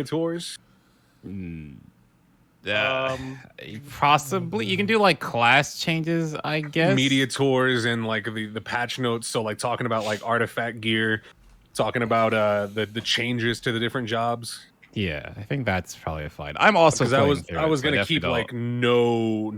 tours? Possibly. You can do like class changes, I guess. Media tours and like the patch notes. So like talking about like artifact gear, talking about the changes to the different jobs. Yeah, I think that's probably fine. I'm also because I was gonna keep like no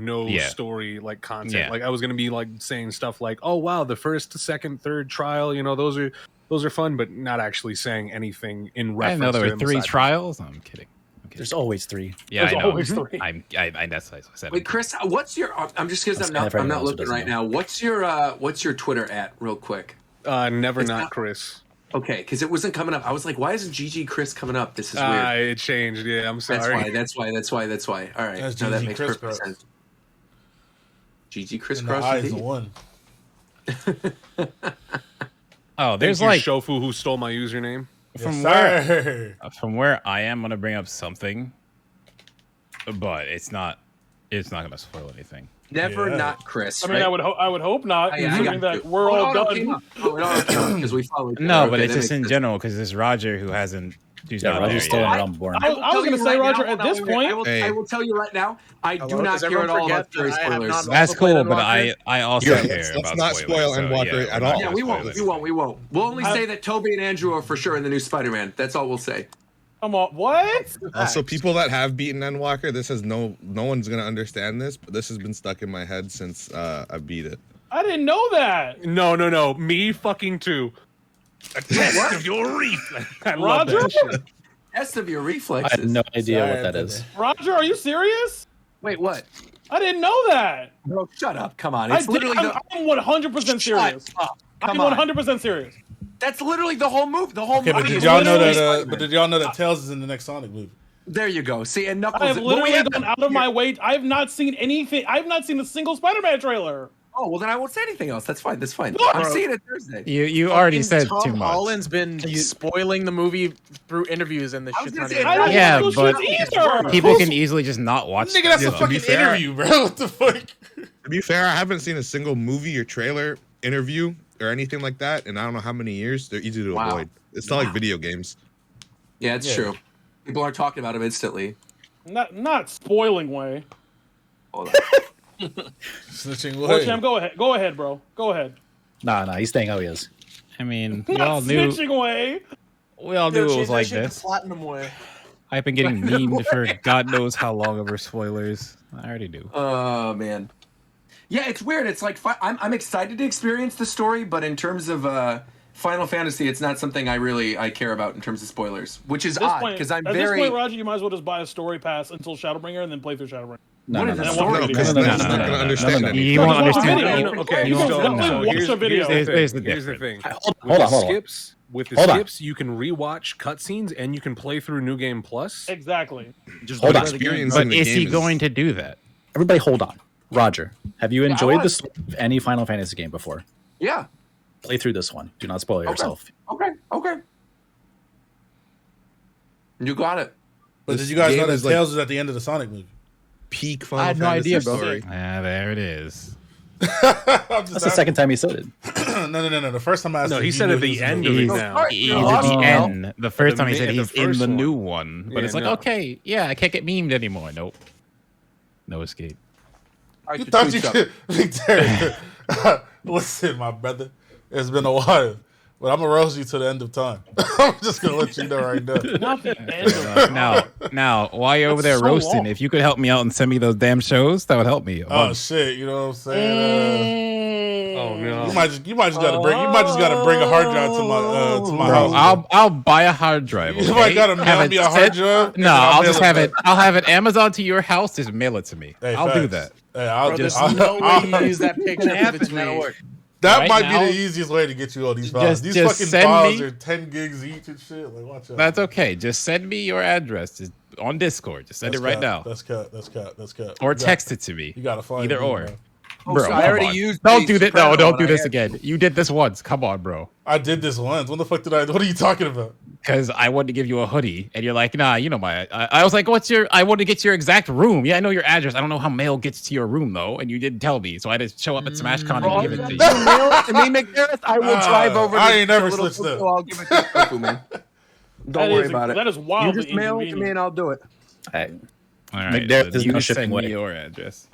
story like content. Yeah. Like I was gonna be like saying stuff like, oh wow, the first, second, third trial, you know, those are fun, but not actually saying anything in reference. I know there to were them 3 aside trials. I'm kidding. There's always 3. Yeah, There's I know. always 3. That's what I said. Wait, Chris, what's your? I'm just because I'm not looking right now. What's your Twitter at real quick? Never It's not Chris. Okay, because it wasn't coming up. I was like, why isn't GG Chris coming up? This is weird. It changed. Yeah, I'm sorry. That's why. All right, That's no, that GG makes Chris perfect sense. GG Chris And the Cross. eyes the one. Oh, there's Thank like you, Shofu, who stole my username. From where I am gonna bring up something, but it's not gonna spoil anything. Never not Chris. I mean, right? I would hope not. I Considering that we're all done. Because we followed. No, but it's just in general because it's Roger who hasn't. Who's not Roger's there still yet. on board. I was going to say, Roger, at this point, I will tell you right now, I do not care at all about story spoilers. That's cool, but I also care let's about not spoilers, spoil Endwalker at all. Yeah, we won't. We'll only say that Toby and Andrew are for sure in the new Spider-Man. That's all we'll say. come on, what? Also, people that have beaten Endwalker, this has no one's gonna understand this, but this has been stuck in my head since I beat it. I didn't know that. No, me fucking too. A test of your reflex. I love Roger? that shit. Test of your I reflexes. have no idea what that is. Roger, are you serious? Wait, what? I didn't know that. Bro, shut up. Come on. It's literally I'm 100% serious. Shut up. I'm Come on. 100% serious. That's literally the whole move. The whole Okay, movie. but did is y'all know literally that? Spider-Man. But did y'all know that Tails is in the next Sonic movie? There you go. See, and Knuckles. I have but we literally have gone them out of here. my way. I have not seen anything. I have not seen a single Spider-Man trailer. Oh, well, then I won't say anything else. That's fine. That's fine. What? I'm seeing it Thursday. You already said Tom too much. Holland's been spoiling the movie through interviews and the I was shit's gonna not say, even I don't out. Yeah, know but either. people can easily just not watch. Nigga, that's a stuff. fucking interview, bro. What the fuck? To be fair, I haven't seen a single movie or trailer, interview, or anything like that in I don't know how many years. They're easy to avoid. It's not like video games. Yeah, it's true. People are talking about him instantly. Not spoiling way. Hold on. Snitching Or way. Cham, go ahead, bro. Go ahead. Nah, he's staying how he is. I mean, we Not all knew. snitching way. We all knew it was like this. Platinum way. I've been getting memed for God knows how long over spoilers. I already do. Oh man. Yeah, it's weird. It's like I'm excited to experience the story, but in terms of Final Fantasy, it's not something I care about in terms of spoilers, which is odd because I'm at very. this point, Roger, you might as well just buy a story pass until Shadowbringer and then play through Shadowbringer. What is no, the no. story? No, because No, then he's not gonna understand anything. You won't Watch a understand. video. Okay, You so won't watch here's a video. Here's the Here's the difference. thing. Hold on. Skips, with the Hold on. skips, you can rewatch cutscenes and you can play through New Game Plus. Exactly. Just Hold good on. experience. But in the is he game going to do that? Everybody hold on. Roger, have you enjoyed was. the story of any Final Fantasy game before? Yeah. Play through this one. Do not spoil yourself. Okay. You got it. But This did you guys game know that is like- Tails is at the end of the Sonic movie? peak Final I had no Fantasy idea, bro. story. Ah, there it is. That's the second time he said it. No. The first time I asked No, him, he said knew at the he was end in of it He's, now. he's Oh, at the awesome. end. The first time he the said ma- he's the in first the one. new one. But Yeah, it's like, no. okay, yeah, I can't get memed anymore. Nope. No escape. All right, You so thought you tweets up. could. Listen, my brother, it's been a while, but I'm gonna roast you to the end of time. I'm just gonna let you know right now. Not the end of Now, while you're over there That's so roasting, long. if you could help me out and send me those damn shows, that would help me. Oh shit, you know what I'm saying? Oh no. You might just gotta bring a hard drive to my Bro, house. I'll buy a hard drive. You Okay? might gotta mail Have me it a hard sent- drive. No, and I'll mail just have back. it. I'll have it Amazon to your house. Just mail it to me. Hey, I'll do facts. that. Hey, I'll Bro, just. there's no way you use that picture for the That'll tweet. work. That Right might now- be the easiest way to get you all these files. These just fucking send files me- are 10 gigs each and shit. Like, watch out. That's okay. Just send me your address just on Discord. Just send That's it right cap. now, That's cut. That's cut. That's cut. or You got- text it to me. You gotta find Either me, or. bro. Bro, so come I already on. used Don't the do this. No, Soprano don't and do I this had- again. You did this once. Come on, bro. I did this once. When the fuck did I? What are you talking about? Because I wanted to give you a hoodie, and you're like, nah, you know my. I was like, what's your? I want to get your exact room. Yeah, I know your address. I don't know how mail gets to your room though, and you didn't tell me, so I had to show up at SmashCon and give it to you. To me, McGareth, I will drive over. I to ain't never Little switched up. Tokyo, I'll give it to you, man. Don't worry about it. That is You wildly just mail it to me and I'll do it. Hey, All right, There- there's you no just shipping send way. me your address.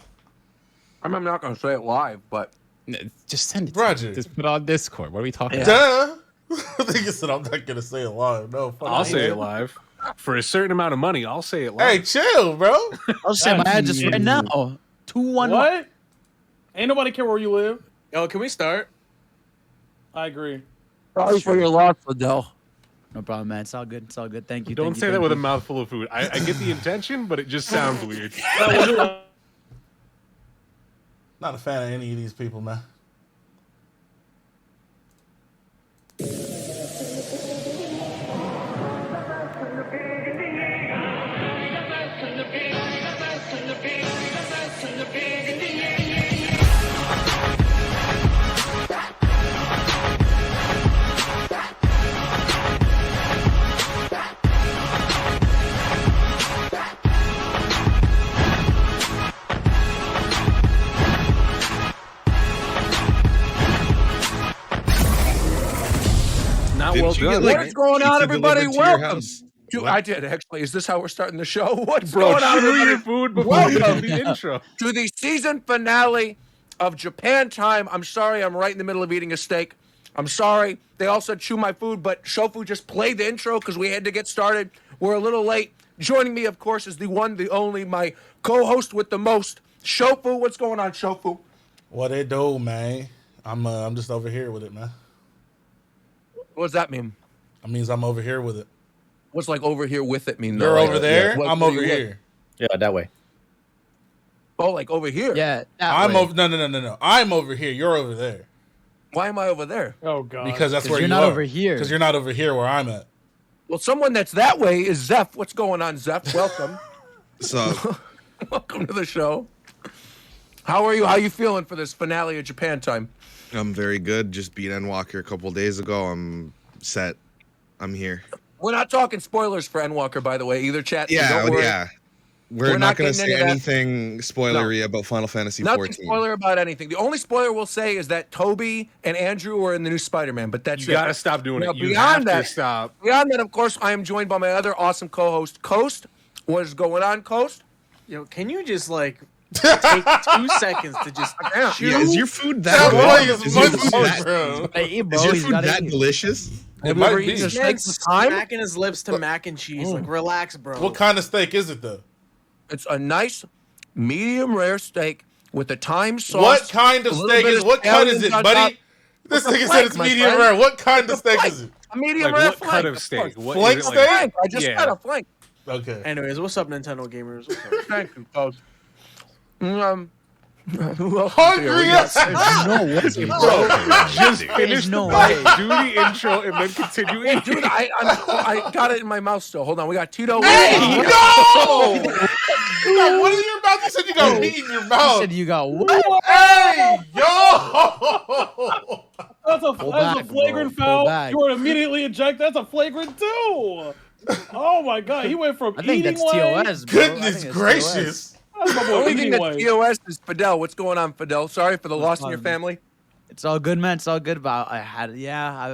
I'm not going to say it live, but Just send it. Roger. Just put it on Discord. What are we talking Yeah. about? Duh. I think you said I'm not gonna say it live. No, fuck I'll out say here. it live. For a certain amount of money, I'll say it live. Hey, chill, bro. I'll say my address right now. 211. What? Ain't nobody care where you live. Yo, can we start? I agree. Sorry for your loss, Adele. No problem, man. It's all good. It's all good. Thank you. Don't thank you, say that thank with a you. mouthful of food. I get the intention, but it just sounds weird. Not a fan of any of these people, man. Not Didn't well you get, done. like, What's going on, pizza everybody? delivered to your Welcome. house? Dude, What? I did, actually. Is this how we're starting the show? What's Bro, going on, chew everybody? your food before you do the intro. To the season finale of Japan Time. I'm sorry, I'm right in the middle of eating a steak. I'm sorry. They all said chew my food, but Shofu just played the intro because we had to get started. We're a little late. Joining me, of course, is the one, the only, my co-host with the most, Shofu. What's going on, Shofu? What it do, man? I'm just over here with it, man. What does that mean? That means I'm over here with it. What's like over here with it mean? though? You're Like, over there. what- I'm what do over you look? here. Yeah, that way. Oh, like over here? Yeah. that I'm way. over. No. I'm over here. You're over there. Why am I over there? Oh god. Because that's 'Cause where you're you not are. over here. Because you're not over here where I'm at. Well, someone that's that way is Zeph. What's going on, Zeph? Welcome. So Welcome to the show. How are you? How you feeling for this finale of Japan Time? I'm very good. Just beat Endwalker a couple days ago. I'm set. I'm here. We're not talking spoilers for Endwalker, by the way, either chat. so Yeah, don't worry. yeah. We're We're not not going to getting say into that. anything spoilery about Final Fantasy Nothing 14. spoiler about anything. The only spoiler we'll say is that Toby and Andrew are in the new Spider-Man, but that's You it. gotta stop doing Now, it. You beyond have that- to stop. Beyond that, of course, I am joined by my other awesome co-host, Coast. What is going on, Coast? Yo, can you just like take 2 seconds to just chew? Yeah, is your food That that boy good? is Is your munching, food that, bro. Hey, bro, is your he's food gotta that eat. delicious? It Have you ever might eaten be. a steak with time? smacking his lips to mac and cheese? Like, relax, bro. What kind of steak is it though? It's a nice, medium rare steak with a thyme sauce. What kind of a little steak bit is? of What cut is scallions it, on buddy? top. This It's a nigga said flank, it's my medium friend. rare. What kind of It's a steak flank. is it? A medium Like, rare what flank. cut of steak? What Flank is it, steak? Flank. I just Yeah. cut a flank. Okay. Anyways, what's up, Nintendo gamers? What's up? Thank you, Coach. Who else is Hungry here? We got- as No way. Bro, just finish no the way. do the intro and then continue Hey, eating. dude, I got it in my mouth still. Hold on, we got Tito. Hey, no! You got what in your mouth? You said you got meat in your You mouth. said you got what? Hey, yo! That's a back, flagrant bro. foul. Pull back. You were immediately ejected. That's a flagrant too. Oh my god, he went from I think eating that's way. TOS, bro. I Goodness think that's gracious. That's my The boy only thing eating that's way. TOS is Fidel. What's going on, Fidel? Sorry for the loss in your family. It's all good, man. It's all good. But I had,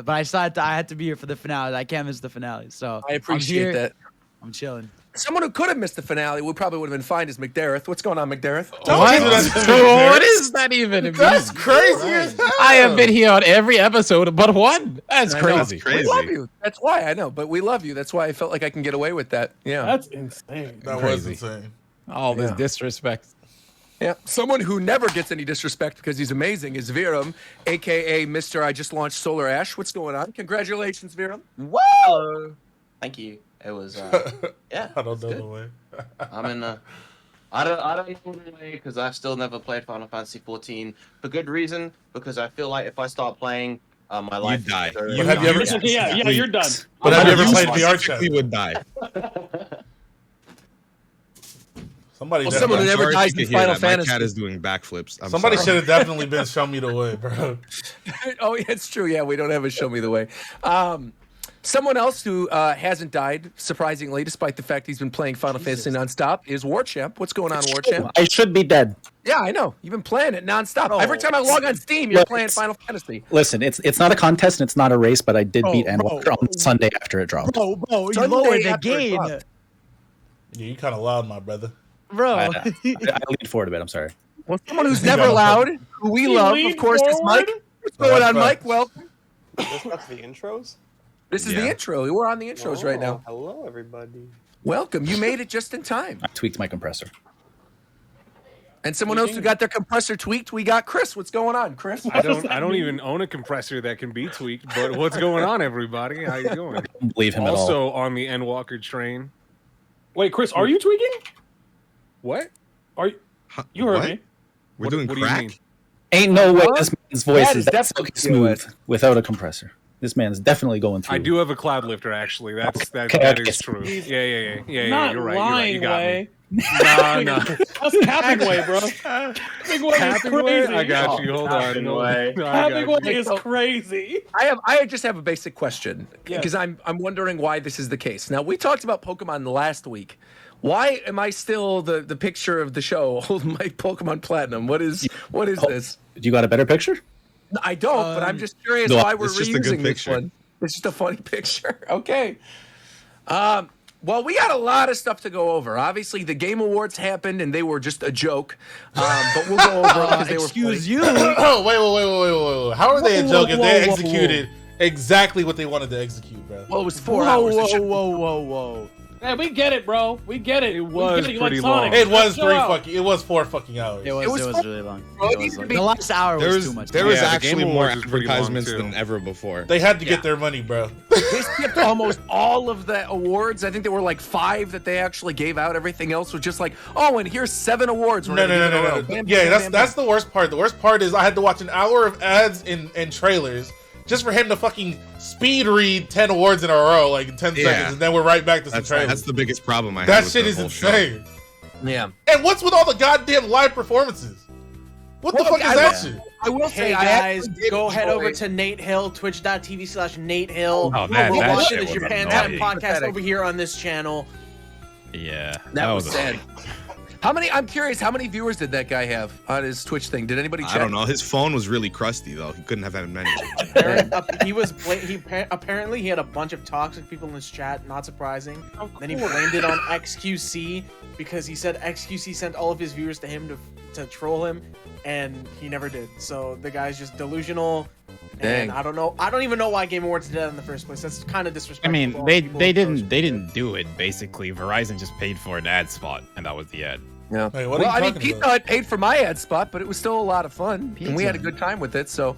but I decided I had to be here for the finale. I can't miss the finale. So I appreciate I'm here. that. I'm chilling. Someone who could have missed the finale, we probably would have been fine, is McDareth. What's going on, McDareth? What? What is that even mean? That's crazy as hell. I have been here on every episode but one. That's I know. crazy. We love you. That's why I know, but we love you. That's why I felt like I can get away with that. Yeah. That's insane. That was Crazy. insane. All this Yeah. disrespect. Yeah, someone who never gets any disrespect because he's amazing is Viram, aka Mr. I just launched Solar Ash. What's going on? Congratulations, Viram. Hello. Thank you. It was yeah. I don't it's know good. the way. I'm in I don't know the way because I've still never played Final Fantasy 14 for good reason because I feel like if I start playing my life die. is You have you ever- Yeah, you're done. But have you ever played You VR chat? specifically would die. Somebody, Well, definitely- someone who never Sorry if dies you in could hear Final that. My Fantasy. cat is doing backflips. I'm somebody sorry. should have definitely been show me the way, bro. Oh, yeah, it's true. Yeah, we don't have a show me the way. Someone else who hasn't died, surprisingly, despite the fact he's been playing Final Fantasy nonstop, is Warchamp. What's going on, Warchamp? I should be dead. Yeah, I know. You've been playing it nonstop. Bro. Every time I log on Steam, you're playing Final Fantasy. Listen, it's not a contest and it's not a race, but I did beat Endwalker on Sunday after it dropped. Bro, you Sunday lowered the after it gain. dropped. Yeah, you kind of loud, my brother. Bro. I leaned forward a bit. I'm sorry. Well, someone who's never loud, who we love, of course, is Mike. What's going on, Mike? Welcome. That's the intros? This is the intro. We're on the intros right now. Hello, everybody. Welcome. You made it just in time. I tweaked my compressor. And someone else who got their compressor tweaked, we got Chris. What's going on, Chris? I don't even own a compressor that can be tweaked, but what's going on, everybody? How you doing? Don't believe him also at all. on the Endwalker train. Wait, Chris, are you tweaking? What? Are you? You heard What? me. We're doing what do you crack. mean? Ain't no way What? this man's voice That is is that silky definitely smooth without a compressor. This man's definitely going through. I do have a cloud lifter, actually. That Okay. is true. Yeah. Not You're right. lying You got way. me. No. That's capping way, bro. Capping way is Capping way? crazy. I got you. Hold on. No, I Capping got way you. is crazy. I just have a basic question Yeah. because I'm wondering why this is the case. Now we talked about Pokemon last week. Why am I still the picture of the show holding my Pokemon Platinum? What is this? You got a better picture? I don't, but I'm just curious no, why we're it's just a good reusing this picture. one. It's just a funny picture. Okay. Well, we got a lot of stuff to go over. Obviously, the Game Awards happened, and they were just a joke. But we'll go over them because they were Excuse funny. you. Oh, wait. How are they a Whoa, joke if they whoa, whoa, executed exactly what they wanted to execute, bro? Well, it was 4 hours. It should- Whoa. Hey, we get it, bro. We get it. It was we get it. pretty like Sonic. long. It was Chill out. It was 4 fucking hours. It was was fun. really long. Bro, it It was needs to like, be- the last hour There was was too much. there was Yeah, the actually Game more Awards was pretty long, advertisements too. than ever before. They had to get their money, bro. They skipped almost all of the awards. I think there were like 5 that they actually gave out. Everything else was just like, oh, and here's 7 awards. We're No. gonna give in a row. Bam, Yeah, bam, bam, that's the worst part. The worst part is I had to watch an hour of ads and trailers just for him to fucking speed read 10 awards in a row, like in 10 Yeah. seconds, and then we're right back to some That's trailers. the biggest problem I have. That with shit the is whole show. insane. Yeah. And what's with all the goddamn live performances? What the Well, fuck okay, is that shit? I will Hey say, I guys, actually did go head enjoy over it. to Nate Hill, twitch.tv/Nate Hill. Oh, that Watch shit it as your was Pan annoying. Time podcast Pathetic. over here on this channel. Yeah. That was a- sad. I'm curious, how many viewers did that guy have on his Twitch thing? Did anybody check? I don't know. His phone was really crusty though. He couldn't have had many. Apparently he had a bunch of toxic people in his chat. Not surprising. Then he blamed it on XQC because he said XQC sent all of his viewers to him to troll him, and he never did. So the guy's just delusional. And Dang. I don't know. I don't even know why Game Awards did that in the first place. That's kind of disrespectful. I mean, for all they people they who didn't post. they didn't do it. Basically, Verizon just paid for an ad spot, and that was the ad. Yeah. Hey, what Well, are I you mean, talking Pizza about? Hut paid for my ad spot, but it was still a lot of fun, and we had a Pizza. good time with it. So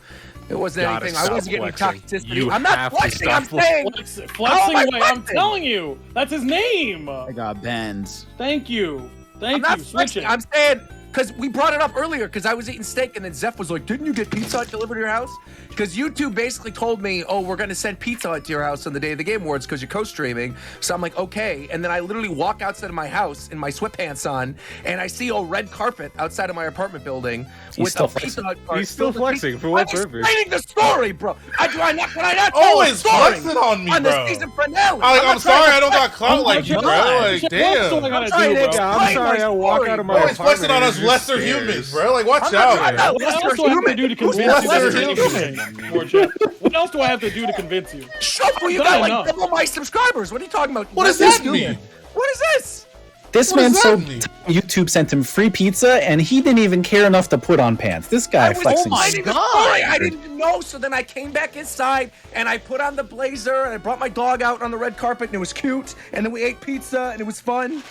it wasn't Gotta anything. I stop wasn't getting flexing. toxicity. You I'm not have to flexing. stop I'm saying. Flexing How am I way. I'm flexing? telling you. That's his name. I got banned. Thank you. I'm Thank not you. flexing. Switching. I'm saying because we brought it up earlier because I was eating steak and then Zeph was like, "Didn't you get Pizza Hut delivered to your house?" Because YouTube basically told me, "Oh, we're gonna send Pizza Hut to your house on the day of the Game Awards because you're co-streaming." So I'm like, "Okay," and then I literally walk outside of my house in my sweatpants on, and I see a red carpet outside of my apartment building with still a Pizza Hut cart. He's still filled with flexing. pizza. For what I'm purpose? explaining the story, bro. Can I not tell Always the story flexing on me, on bro. the season finale? I'm not sorry trying to I don't got flex. clout like you, bro. Like, What damn. do I gotta trying do, to bro? I'm sorry. I walk out of my Always flexing apartment on and us it's lesser just humans, stairs. bro. Like, watch I'm not out. trying man. to- What else do I have to do to Who's convince you? lesser Okay, more chat. What else do I have to do to convince you? Shuffle, you I've got done like enough. double my subscribers. What are you talking about? What does What's that this mean? doing? What is this? This What man does so that mean? YouTube sent him free pizza, and he didn't even care enough to put on pants. This guy I was flexing. explaining the story. I didn't know, so then I came back inside and I put on the blazer and I brought my dog out on the red carpet and it was cute. And then we ate pizza and it was fun.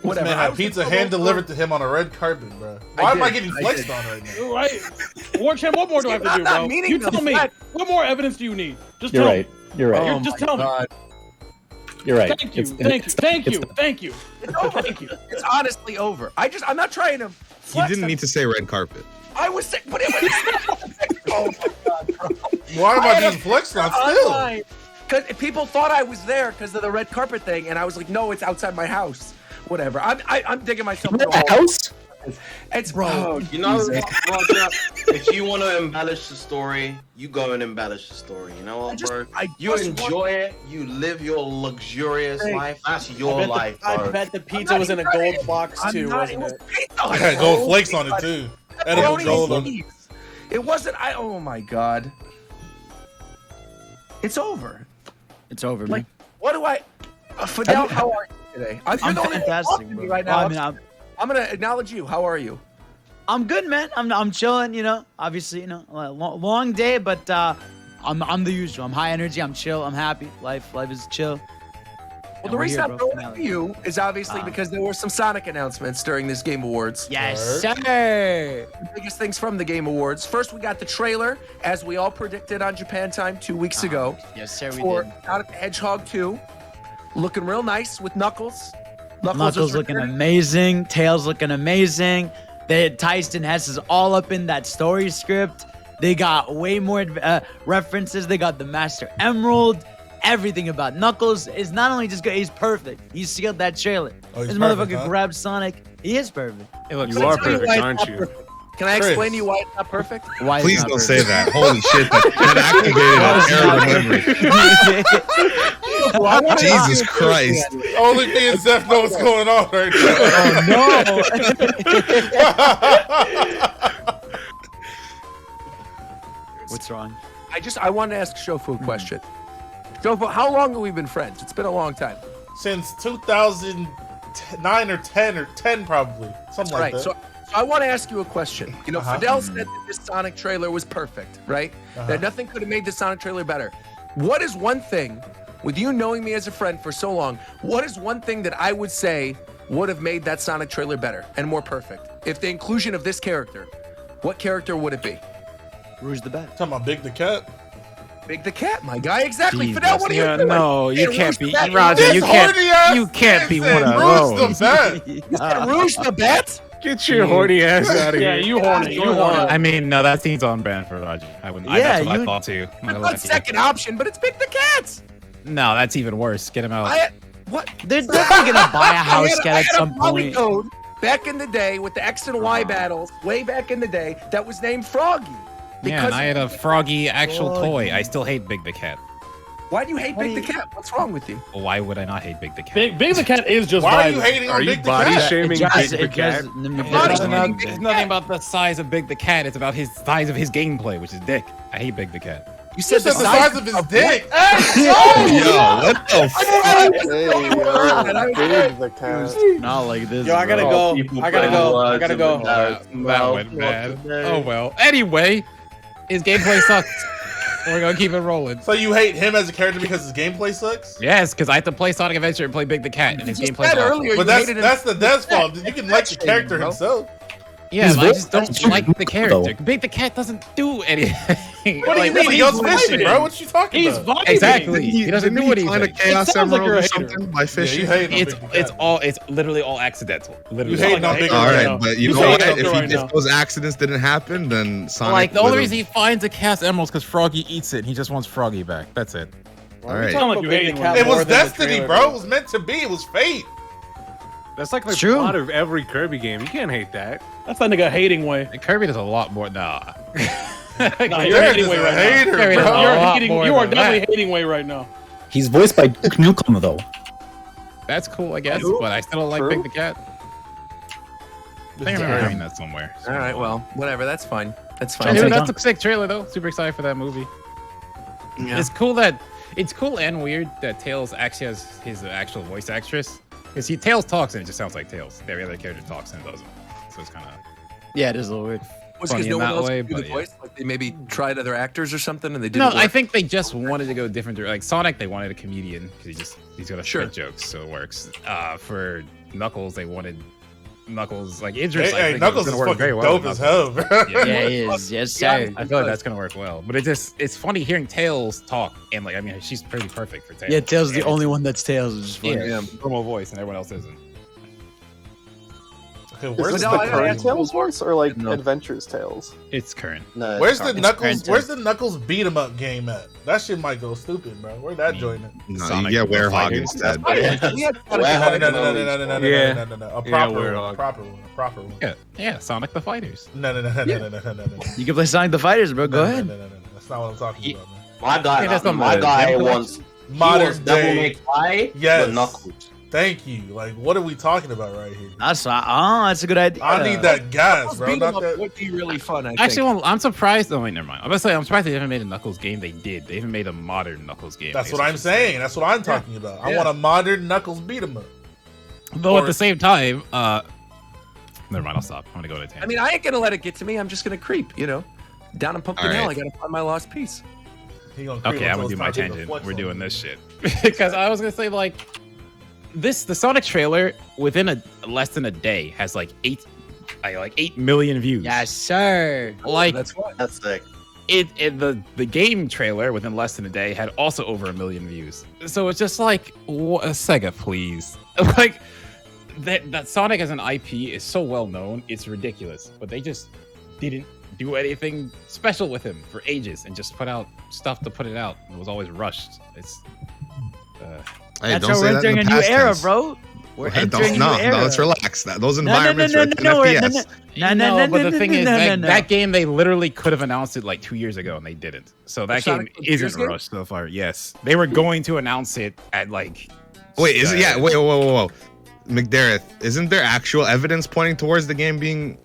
Whatever. Man, I had was pizza just hand delivered to him on a red carpet, bro. Why am I getting flexed on right now? Right. Warchamp, what more do I have to I'm do, not bro? meaning You to tell me. flex. What more evidence do you need? Just You're tell right. me. You're right. Oh Just my tell me. God. You're right. Thank you. It's- Thank you. it's- Thank you. it's- Thank you. It's over. Thank you. It's honestly over. I'm not trying to He flex. didn't need to say red carpet. I was sick, but it was. Oh my God, bro. Why am I had a getting flexed on picture still? online, 'cause people thought I was there because of the red carpet thing, and I was like, no, it's outside my house. Whatever. I'm digging myself. You're into at a the hole. house? It's bro. You know, Roger, if you want to embellish the story, you go and embellish the story. You know what, bro? You enjoy it. You live your luxurious life. That's your life, bro. I bet the pizza was in a gold box too, wasn't it? I had gold flakes on it too. Edible gold on it. It wasn't. Oh my god. It's over. It's over, Like, man. what do I? Fidel, how are you today? I'm fantastic, bro. Right now. Well, I mean, I'm gonna acknowledge you. How are you? I'm good, man. I'm chilling. You know, obviously, you know, long day, but I'm the usual. I'm high energy. I'm chill. I'm happy. Life is chill. Well, the reason I'm going for you is obviously because there were some Sonic announcements during this Game Awards. Yes, sir. The biggest things from the Game Awards. First, we got the trailer, as we all predicted on Japan Time 2 weeks ago. Yes, sir, we for did. Sonic the Hedgehog 2. Looking real nice with Knuckles. Knuckles looking amazing. Tails looking amazing. Tyson Hess is all up in that story script. They got way more references. They got the Master Emerald. Everything about Knuckles is not only just good, he's perfect. He sealed that trailer. Oh, this he's motherfucker perfect, huh? grabbed Sonic. He is perfect. Hey, look, you are perfect, aren't you? Can I explain to you why it's not perfect? Why Please don't say that. Holy shit, that activated a terrible memory. Jesus Christ. Only me and Zeph know what's going on right now. Oh no! What's wrong? I wanted to ask Shofu a question. Shofu, how long have we been friends? It's been a long time. Since 2009 or 10 probably. Something like that. So I want to ask you a question. You know, Fidel said that this Sonic trailer was perfect, right? That nothing could have made the Sonic trailer better. What is one thing, with you knowing me as a friend for so long, what is one thing that I would say would have made that Sonic trailer better and more perfect? If the inclusion of this character, what character would it be? Rouge the Bat. Talking about Big the Cat. Big the Cat, my guy. Exactly. Jesus. Fidel, what are you doing? No, you Hey, can't Rouge be the Bat. Roger. You This you can't be one of Rouge those. the Bat. You said Rouge the Bat? Get your horny ass out of here. Yeah, you horny. You horny. I mean, no, that seems on brand for Roger. I wouldn't. Yeah, that's what I you- thought too. I'm gonna Not lie to you. second option, but it's Big the Cat. No, that's even worse. Get him out. What? They're definitely gonna buy a house cat I at had a some Poly point. code back in the day with the X and Y battles, way back in the day, that was named Froggy. Yeah, and I had a Froggy actual Froggy. toy. I still hate Big the Cat. Why do you hate Big the Cat? What's wrong with you? Well, why would I not hate Big the Cat? Big the Cat is just. Why are you vibing. hating Are on you Big the body Cat? shaming Big the Cat? It's nothing about the size of Big the Cat. It's about his size of his gameplay, which is dick. I hate Big the Cat. You said the size of his dick. Hey, Yo, what the Big the Cat. Not like this. Yo, I gotta bro. go. I gotta go. I gotta go. That went bad. Oh well. Anyway, his gameplay sucks. We're gonna keep it rolling. So you hate him as a character because his gameplay sucks? Yes, because I have to play Sonic Adventure and play Big the Cat, and his just gameplay said awful. earlier But you hated that's him. the dev's fault. You can like the character bro. himself. Yeah, His but I voice just don't acting like the though. character. Big the Cat doesn't do anything. What do you mean? He goes fishing, bro. What you talking He's about? vibing. Exactly. He doesn't do Didn't he find a anything. Chaos It sounds like Emerald you're a or hater. something by Yeah, fishing? you hate on It's Big the Cat. it's literally all accidental. Literally. You hating on like Big a the All hater Cat. right, but you You know say what? it If, right now. if those accidents didn't happen, then Sonic Like the only would've- reason he finds a Chaos Emerald is because Froggy eats it. And he just wants Froggy back. That's it. All You right. sound like you Big hating the on Cat It more was than the destiny, trailer bro. did. It was meant to be. It was fate. That's like the It's true. plot of every Kirby game. You can't hate that. That's that nigga hating way. And Kirby does a lot more. Nah. Nah, You're you're hating just way a right hater, now. Kirby bro. does a lot Hating, more you are than definitely that. hating way right now. He's voiced by Duke Nukem though. That's cool, I guess, but I still don't like Big the Cat. I think I remember hearing that somewhere. All right, well, whatever. That's fine. That's fine. Anyway, that's a sick trailer though. Super excited for that movie. Yeah. It's cool and weird that Tails actually has his actual voice actress. Because Tails talks and it just sounds like Tails. Every other character talks and it doesn't. So it's kind of Yeah, it is a little weird. Was funny because no in one that else way, could do the but yeah. voice? Like they maybe tried other actors or something and they didn't. No, I work? think they just wanted to go different. Like Sonic, they wanted a comedian because he's got to Sure. spit jokes, so it works. For Knuckles, they wanted Knuckles like Idris. I Hey, think Knuckles it's is gonna work fucking very well dope with as Knuckles. hell, bro. Yeah, he is. Yes, sir. I feel like that's gonna work well. But it's funny hearing Tails talk and like I mean she's pretty perfect for Tails. Yeah, Tails is the And only one that's Tails, which is funny. yeah, normal voice and everyone else isn't. Okay, Is where's this the the I current asked Tails for- voice or like No. Adventures Tales? It's current. No, Where's the it's Knuckles? Where's the Knuckles beat 'em up game at? That shit might go stupid, bro. Where that joint at? No, Sonic you get the Werehog Fighters. instead. We had No, Werehog no, no, no, and no, Unleashed, no, no, no, bro. Yeah. no, no, no, a Yeah, proper we're one, all- a proper one, a proper one. Yeah, Sonic the Fighters. No, no, no, no, no, no, no, no, no, no. You can play Sonic the Fighters, bro. Go No, ahead. No, no, no, no, that's not what I'm talking about, man. My guy, Hey, that's not my the guy Gem wants Modern Devil May day. Cry, Yes. but Knuckles. Thank you. Like, what are we talking about right here? That's that's a good idea. I need that gas, bro. Beat 'em Not up that. would be really fun. I think. Actually, well, I'm surprised. Oh wait, never mind. I'm gonna say I'm surprised they haven't made a Knuckles game. They did. They even made a modern Knuckles game. That's I what guess I I'm should say. saying. That's what I'm talking about. I Yeah. want a modern Knuckles beat 'em up. Though at the same time, never mind. I'll stop. I'm gonna go to a tangent. I mean, I ain't gonna let it get to me. I'm just gonna creep. Down in Pumpkin All right. Hill, I gotta find my lost piece. He gonna creep Okay, I'm until gonna do it's my time to tangent. flex We're on doing you. this shit because I was gonna say like the Sonic trailer within a less than a day has like 8 million views. Yes, sir. Like That's what. That's sick. the game trailer within less than a day had also over 1 million views. So it's just like Sega, please. Like that Sonic as an IP is so well known, it's ridiculous. But they just didn't do anything special with him for ages and just put out stuff to put it out. It was always rushed. It's Hey, That's don't how say we're that in entering a the new past era, tense. bro. We're entering a new No, era. let's relax. Those No, environments are 10 FPS. No, but the thing is, no. that game they literally could have announced it like 2 years ago and they didn't. So that game Sonic Frontiers isn't game? rushed so far. Yes, they were going to announce it at like. Wait, is it? Yeah, wait, whoa. McDareth, isn't there actual evidence pointing towards the game being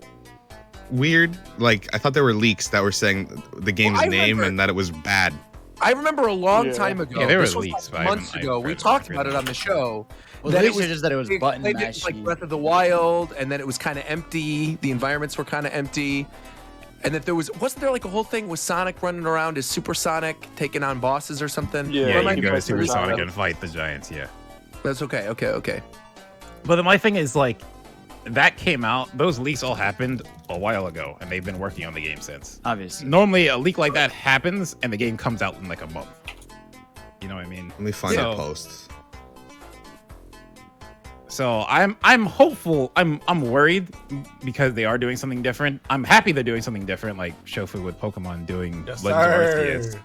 weird? Like, I thought there were leaks that were saying the game's I name remember- and that it was bad. I remember a long Yeah. time ago. Yeah, there were this was leaks, like but I months haven't- ago. I've We read- talked read about it them. on the show. Well, that the it leaks was- are just that it was they button explained it like mashy. Breath of the Wild, and then it was kind of empty. The environments were kind of empty, and that wasn't there like a whole thing with Sonic running around as Super Sonic taking on bosses or something? Yeah, Or Yeah, am I you can go to Like Super Sonic. Sonic and fight the giants. Yeah. That's okay. Okay. But my thing is like that came out. Those leaks all happened a while ago, and they've been working on the game since. Obviously. Normally, a leak like that happens, and the game comes out in like a month. You know what I mean? Let me find So- a post. So I'm hopeful. I'm worried because they are doing something different. I'm happy they're doing something different, like Shofu with Pokemon doing Yes, Legends of Arceus. sir.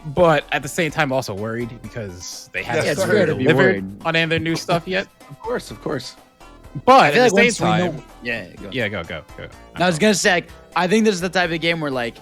But at the same time, also worried because they haven't Yes, it's sir. fair to be delivered worried. on any of their new stuff yet. Of course. But I feel at like the same once we time, know, yeah, go. yeah, go. I was gonna say, like, I think this is the type of game where like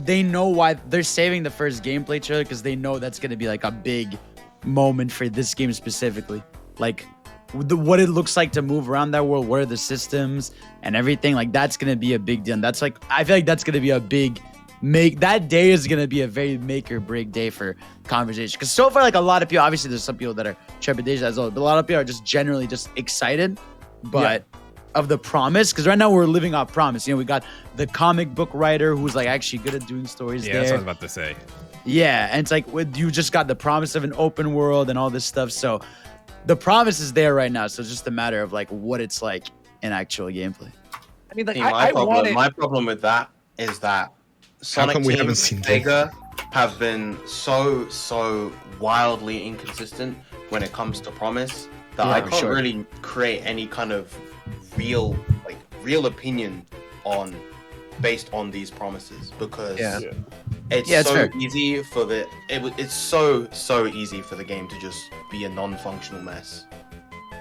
they know why they're saving the first gameplay trailer because they know that's gonna be like a big moment for this game specifically. Like what it looks like to move around that world, what are the systems and everything. Like that's gonna be a big deal. And that's like I feel like that's gonna be a big that day is gonna be a very make or break day for conversation. Because so far, like a lot of people, obviously there's some people that are trepidation as well, but a lot of people are just generally just excited. But of the promise, because right now we're living off promise. You know, we got the comic book writer who's like actually good at doing stories Yeah, there. that's what I was about to say. Yeah, and it's like you just got the promise of an open world and all this stuff. So the promise is there right now. So it's just a matter of like what it's like in actual gameplay. I mean, like See, I wanted. my problem with that is that Sonic come we Team haven't seen Sega have been so wildly inconsistent when it comes to promise that I for can't sure. really create any kind of real opinion based on these promises because Yeah. it's Yeah, it's so fair. easy for it's so easy for the game to just be a non-functional mess.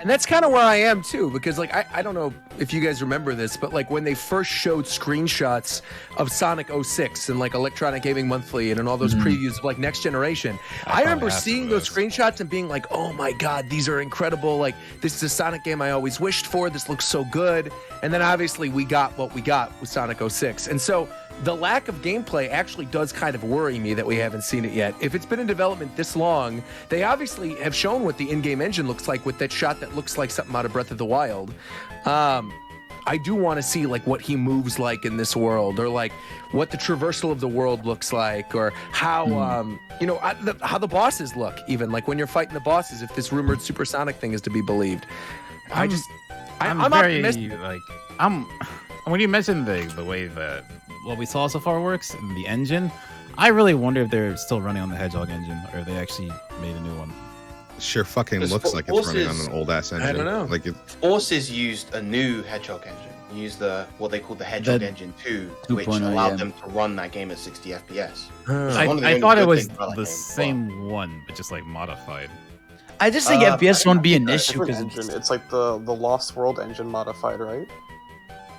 And that's kind of where I am too, because like I don't know if you guys remember this, but like when they first showed screenshots of Sonic 06 and like Electronic Gaming Monthly and all those previews of like Next Generation, I remember have seeing some of those those. screenshots and being like, oh my god, these are incredible. Like this is a Sonic game I always wished for. This looks so good. And then obviously we got what we got with Sonic 06. And so the lack of gameplay actually does kind of worry me that we haven't seen it yet. If it's been in development this long, they obviously have shown what the in-game engine looks like with that shot that looks like something out of Breath of the Wild. I do want to see like what he moves like in this world, or like what the traversal of the world looks like, or how how the bosses look. Even like when you're fighting the bosses, if this rumored supersonic thing is to be believed. I'm very optimistic. like when you mentioned the way that what we saw so far works and the engine, I really wonder if they're still running on the Hedgehog engine or if they actually made a new one. Sure fucking Because looks like it's running on Forces- an old ass engine. I don't know. Like it, Forces used a new Hedgehog engine. Used what they call the Hedgehog The engine 2, 2.0, which allowed yeah. them to run that game at 60 FPS. I, one of the I only thought it good was things about that the game. same one, but just like modified. I just think FPS won't be an issue Different because engine. It's like the Lost World engine modified, right?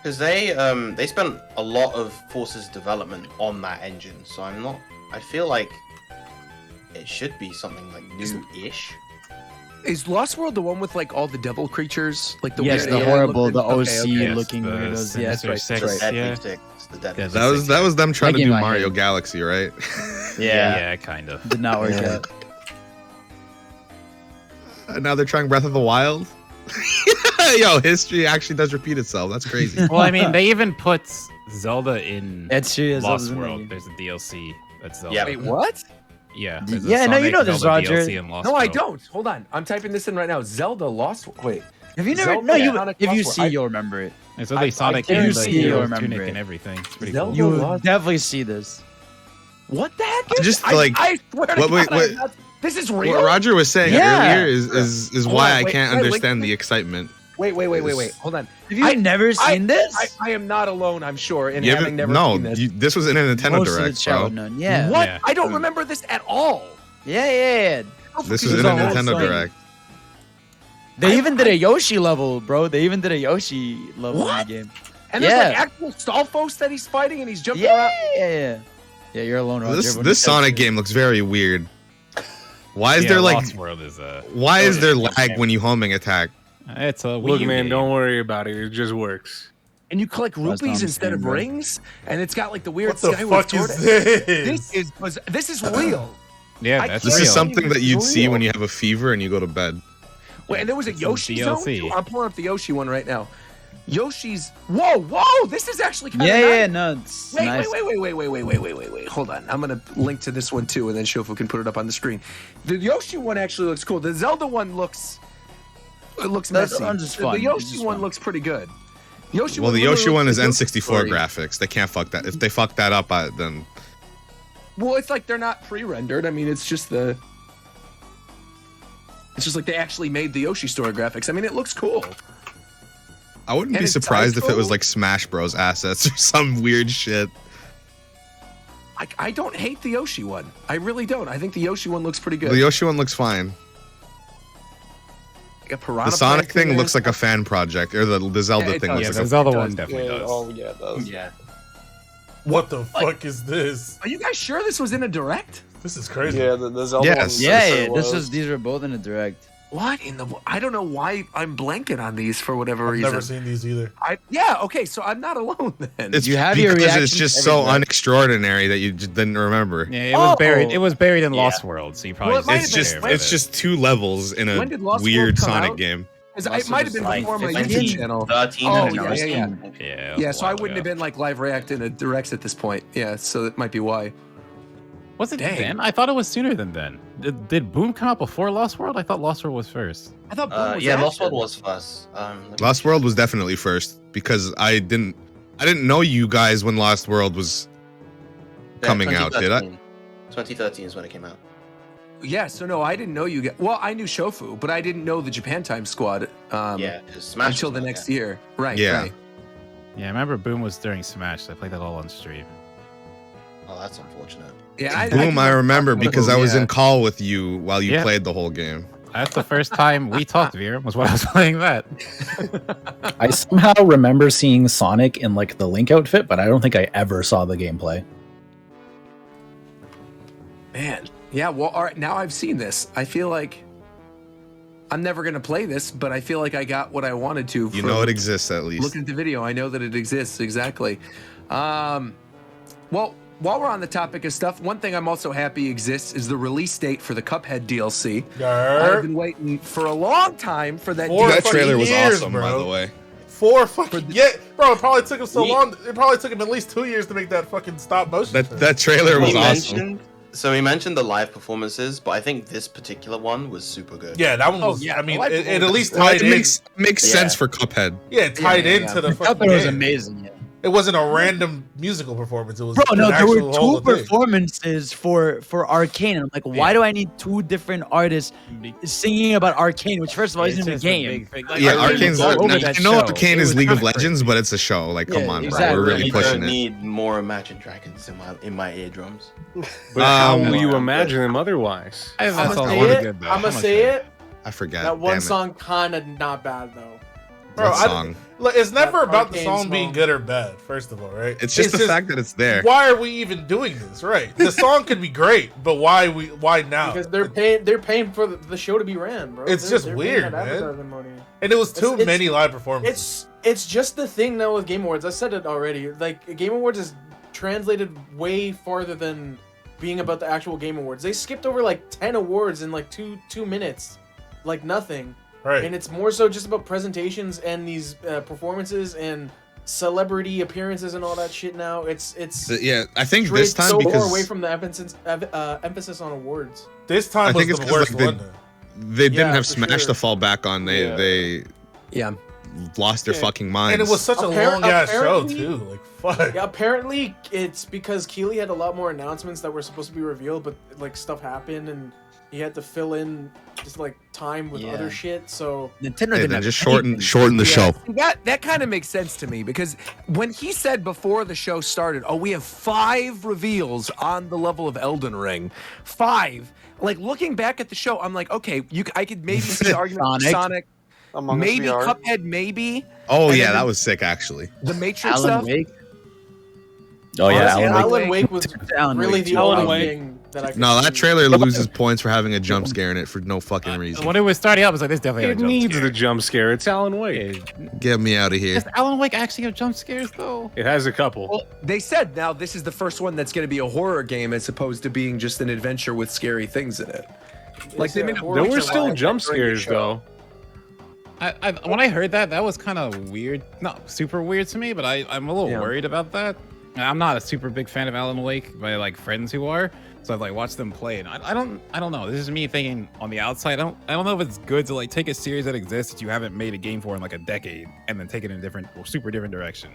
Because they spent a lot of Forces development on that engine, so I feel like it should be something like new-ish. Is Lost World the one with like all the devil creatures? Like the yes, weird the alien horrible, the looking- OC okay. Yes, looking the weirdos. Yes, Sinister right, Six, that's right. Deadly yeah. Six, the Deadly Yeah, Six. that was them trying to That do game I Mario hate. Galaxy, right? Yeah, kind of. Did not work Yeah. out. And now they're trying Breath of the Wild. Yo, history actually does repeat itself. That's crazy. Well, I mean, they even put Zelda in That's true. yes, Lost that was in World. the game. There's a DLC that's Zelda. Yeah. Wait, what? Yeah. Y- there's a yeah, no, you Sonic know this, Zelda Roger. DLC in Lost No, I World. don't. Hold on. I'm typing this in right now. Zelda Lost. Wait. Have you never? Zelda No, you. Sonic If you Lost see, World. you'll remember it. It's really Sonic if you and see, the you'll hero remember tunic it. and everything. It's pretty Zelda cool. You will Lost- definitely see this. What the heck? I just, I swear to what- wait, God, wait. this is real. What Roger was saying Yeah. earlier is Hold why on, I wait, can't can I link understand this? the excitement. Wait. Hold on. Have you I- never seen this? I am not alone, I'm sure, in You having haven't- never no, seen this. this was in a Nintendo Most of the Direct, chat bro. would know. Yeah. What? Yeah. I don't remember this at all. Yeah. This was It in was a a whole Nintendo thing. Direct. They even did a Yoshi level, bro. They even did a Yoshi level What? in the game. And there's like Yeah. actual Stalfos that he's fighting and he's jumping around. Yeah. Yeah, you're alone, Roger. This Everyone else Sonic is- game looks very weird. Why is Yeah, there like Lost World is why is there lag when you homing attack? it's a Wii Look, U man, game. don't worry about it. It just works. And you collect That's what rupees I'm instead saying, of bro. rings, and it's got like the weird What the skyward fuck is sword. this? This is real. Yeah, I that's This real. is something that you'd It's see real. when you have a fever and you go to bed. Wait, and there was a It's a Yoshi zone. DLC. Too? I'm pulling up the Yoshi one right now. Yoshi's. Whoa! This is actually kind of Yeah, nice. no, it's Wait, nice. wait. Hold on. I'm gonna link to this one too, and then Shofu can put it up on the screen. The Yoshi one actually looks cool. The Zelda one looks That messy. one's just The fun. It's Yoshi just one fun. looks pretty good. Yoshi Well, the literally Yoshi one looks is like Yoshi N64 story. graphics. They can't fuck that. If they fuck that up, then Well, it's like they're not pre-rendered. I mean, it's just like they actually made the Yoshi story graphics. I mean, it looks cool. I wouldn't And be it surprised does if it was go- like Smash Bros assets or some weird shit. I don't hate the Yoshi one. I really don't. I think the Yoshi one looks pretty good. The Yoshi one looks fine. Like a piranha The Sonic plant in thing there. looks like a fan project, or the Zelda Yeah, it thing does. Yeah, looks the like Zelda does. one definitely Yeah, does. oh yeah, it does. Yeah. What the fuck is this? Are you guys sure this was in a direct? This is crazy. Yeah, the Zelda Yes. one. Yeah, sure this was. was these were both in a direct. What in the? I don't know why I'm blanking on these for whatever I've reason. never seen these either. Okay, so I'm not alone then. It's You have your because reaction it's to just so everything. unextraordinary that you just didn't remember. Yeah, it was buried. Oh. It was buried in Lost World, so you probably Well, it might It's have been- just when- it's just two levels in When a did Lost weird World come Sonic out? game. 'Cause it might have been Like before my 15. YouTube channel. 13. Oh, I yeah, don't know. yeah. Yeah, it was Yeah, a so I while wouldn't ago. have been like live reacting to directs at this point. Yeah, so that might be why. Was it Dang. then? I thought it was sooner than then. Did Boom come out before Lost World? I thought Lost World was first. I thought Boom was Yeah, after. Lost World was first. Let me- Lost World was definitely first because I didn't know you guys when Lost World was Yeah, coming out, did I? 2013. 2013 is when it came out. Yeah, so no, I didn't know you get. Well, I knew Shofu, but I didn't know the Japan Time Squad. Yeah, 'cause Smash Until was the out next there. year. Right. Yeah. Right. Yeah, I remember Boom was during Smash. So I played that all on stream. Oh, that's unfortunate. Yeah. Boom, I remember because I was yeah. in call with you while you Yeah. played the whole game. That's the first time we talked, Veer, was when I was playing that. I somehow remember seeing Sonic in like the Link outfit, but I don't think I ever saw the gameplay. Man. Yeah. Well, all right. Now I've seen this. I feel like I'm never gonna play this, but I feel like I got what I wanted to. You from know it exists at least. Looking at the video, I know that it exists exactly. Well, while we're on the topic of stuff, one thing I'm also happy exists is the release date for the Cuphead DLC. I've Yarp. been waiting for a long time for that. Four that DLC. trailer was years, awesome, by bro. the way. 4 fucking bro. It probably took him so We- long. It probably took him at least 2 years to make that fucking stop motion. That trailer was We awesome. we mentioned the live performances, but I think this particular one was super good. Yeah, that one Oh, was. yeah, I mean, the live it at least Well, tied it in. makes Yeah. sense for Cuphead. Yeah, it tied Yeah, into the I fucking thought it was game. amazing. Yeah. It wasn't a random musical performance. It was Bro, no, an there were actual whole two thing. performances for Arcane. I'm like, why do I need two different artists singing about Arcane? Which, first of all, It's isn't a just a game. big thing. Like, Yeah, Arcane Arcane's was all over I that know show. Arcane It is was League of kinda Legends, crazy. but it's a show. Like, come Yeah, on, bro. exactly. We're really You pushing don't it. need more Imagine Dragons in my eardrums. But how Um, will you imagine them otherwise? I think that I'm sounds gonna really say it. good, though. I'm gonna say it. I forgot. That one Damn it. song kind of not bad though. Bro, What song? Look, it's never That about the Arcane song being song. good or bad. First of all, right? It's just the fact that it's there. Why are we even doing this? Right? The song could be great, but why now? Because they're paying for the show to be ran, bro. It's just they're weird, paying that man. advertising money. And it was too It's- many live performances. It's just the thing now with Game Awards. I said it already. Like Game Awards is translated way farther than being about the actual Game Awards. They skipped over like 10 awards in like two minutes, like nothing. Right. And it's more so just about presentations and these performances and celebrity appearances and all that shit. Now it's Yeah, I think strayed this time so far because away from the emphasis on awards. This time I was think the it's worst because one. they didn't Yeah, have for Smash sure. to fall back on. They lost their fucking minds. And it was such a Appar- long ass show apparently- too. Like fuck. Yeah, apparently it's because Keeley had a lot more announcements that were supposed to be revealed, but like stuff happened and he had to fill in just like time with other shit. So Nintendo Hey, didn't then have just anything. shorten the show. That kind of makes sense to me because when he said before the show started, "Oh, we have 5 reveals on the level of Elden Ring," 5. Like looking back at the show, I'm like, okay, I could maybe see the argument for Sonic, Among Us maybe VR. Cuphead, maybe Oh And yeah, then that was sick actually. the Matrix Alan stuff. Wake. Oh yeah, honestly, Alan Wake. Alan Wake was Alan really Wake the too. only Alan Wake. thing that I could No, that see. trailer loses points for having a jump scare in it for no fucking reason. When it was starting out, I was like, "This definitely It had a jump needs scare." the jump scare. It's Alan Wake. Get me out of here. Does Alan Wake actually have jump scares though? It has a couple. Well, they said now this is the first one that's going to be a horror game as opposed to being just an adventure with scary things in it. Like they made There were still jump scares though. When I heard that was kind of weird. Not super weird to me, but I'm a little Yeah. worried about that. I'm not a super big fan of Alan Wake, but I like friends who are. So I've like watched them play, and I don't know. This is me thinking on the outside. I don't know if it's good to like take a series that exists that you haven't made a game for in like a decade, and then take it in a different, super different direction.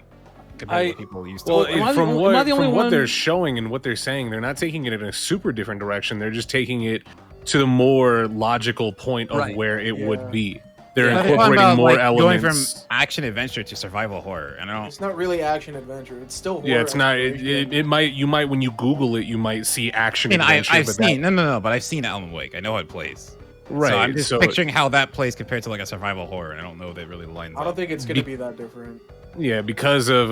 Compared to what people used to. Well, Am I the from only- what am I the only from what one- they're showing and what they're saying, they're not taking it in a super different direction. They're just taking it to the more logical point of Right. where it Yeah. would be. They're But they're talking incorporating about, more like, elements. going from action adventure to survival horror, and I don't. It's not really action adventure. It's still horror. Yeah, it's not. exploration. It might. You might when you Google it, you might see action I mean, adventure. I've but seen no, but I've seen Alan Wake. I know how it plays. Right, So I'm just so- picturing how that plays compared to like a survival horror, and I don't know if it really lines I up. don't think it's gonna be that different. Yeah, because of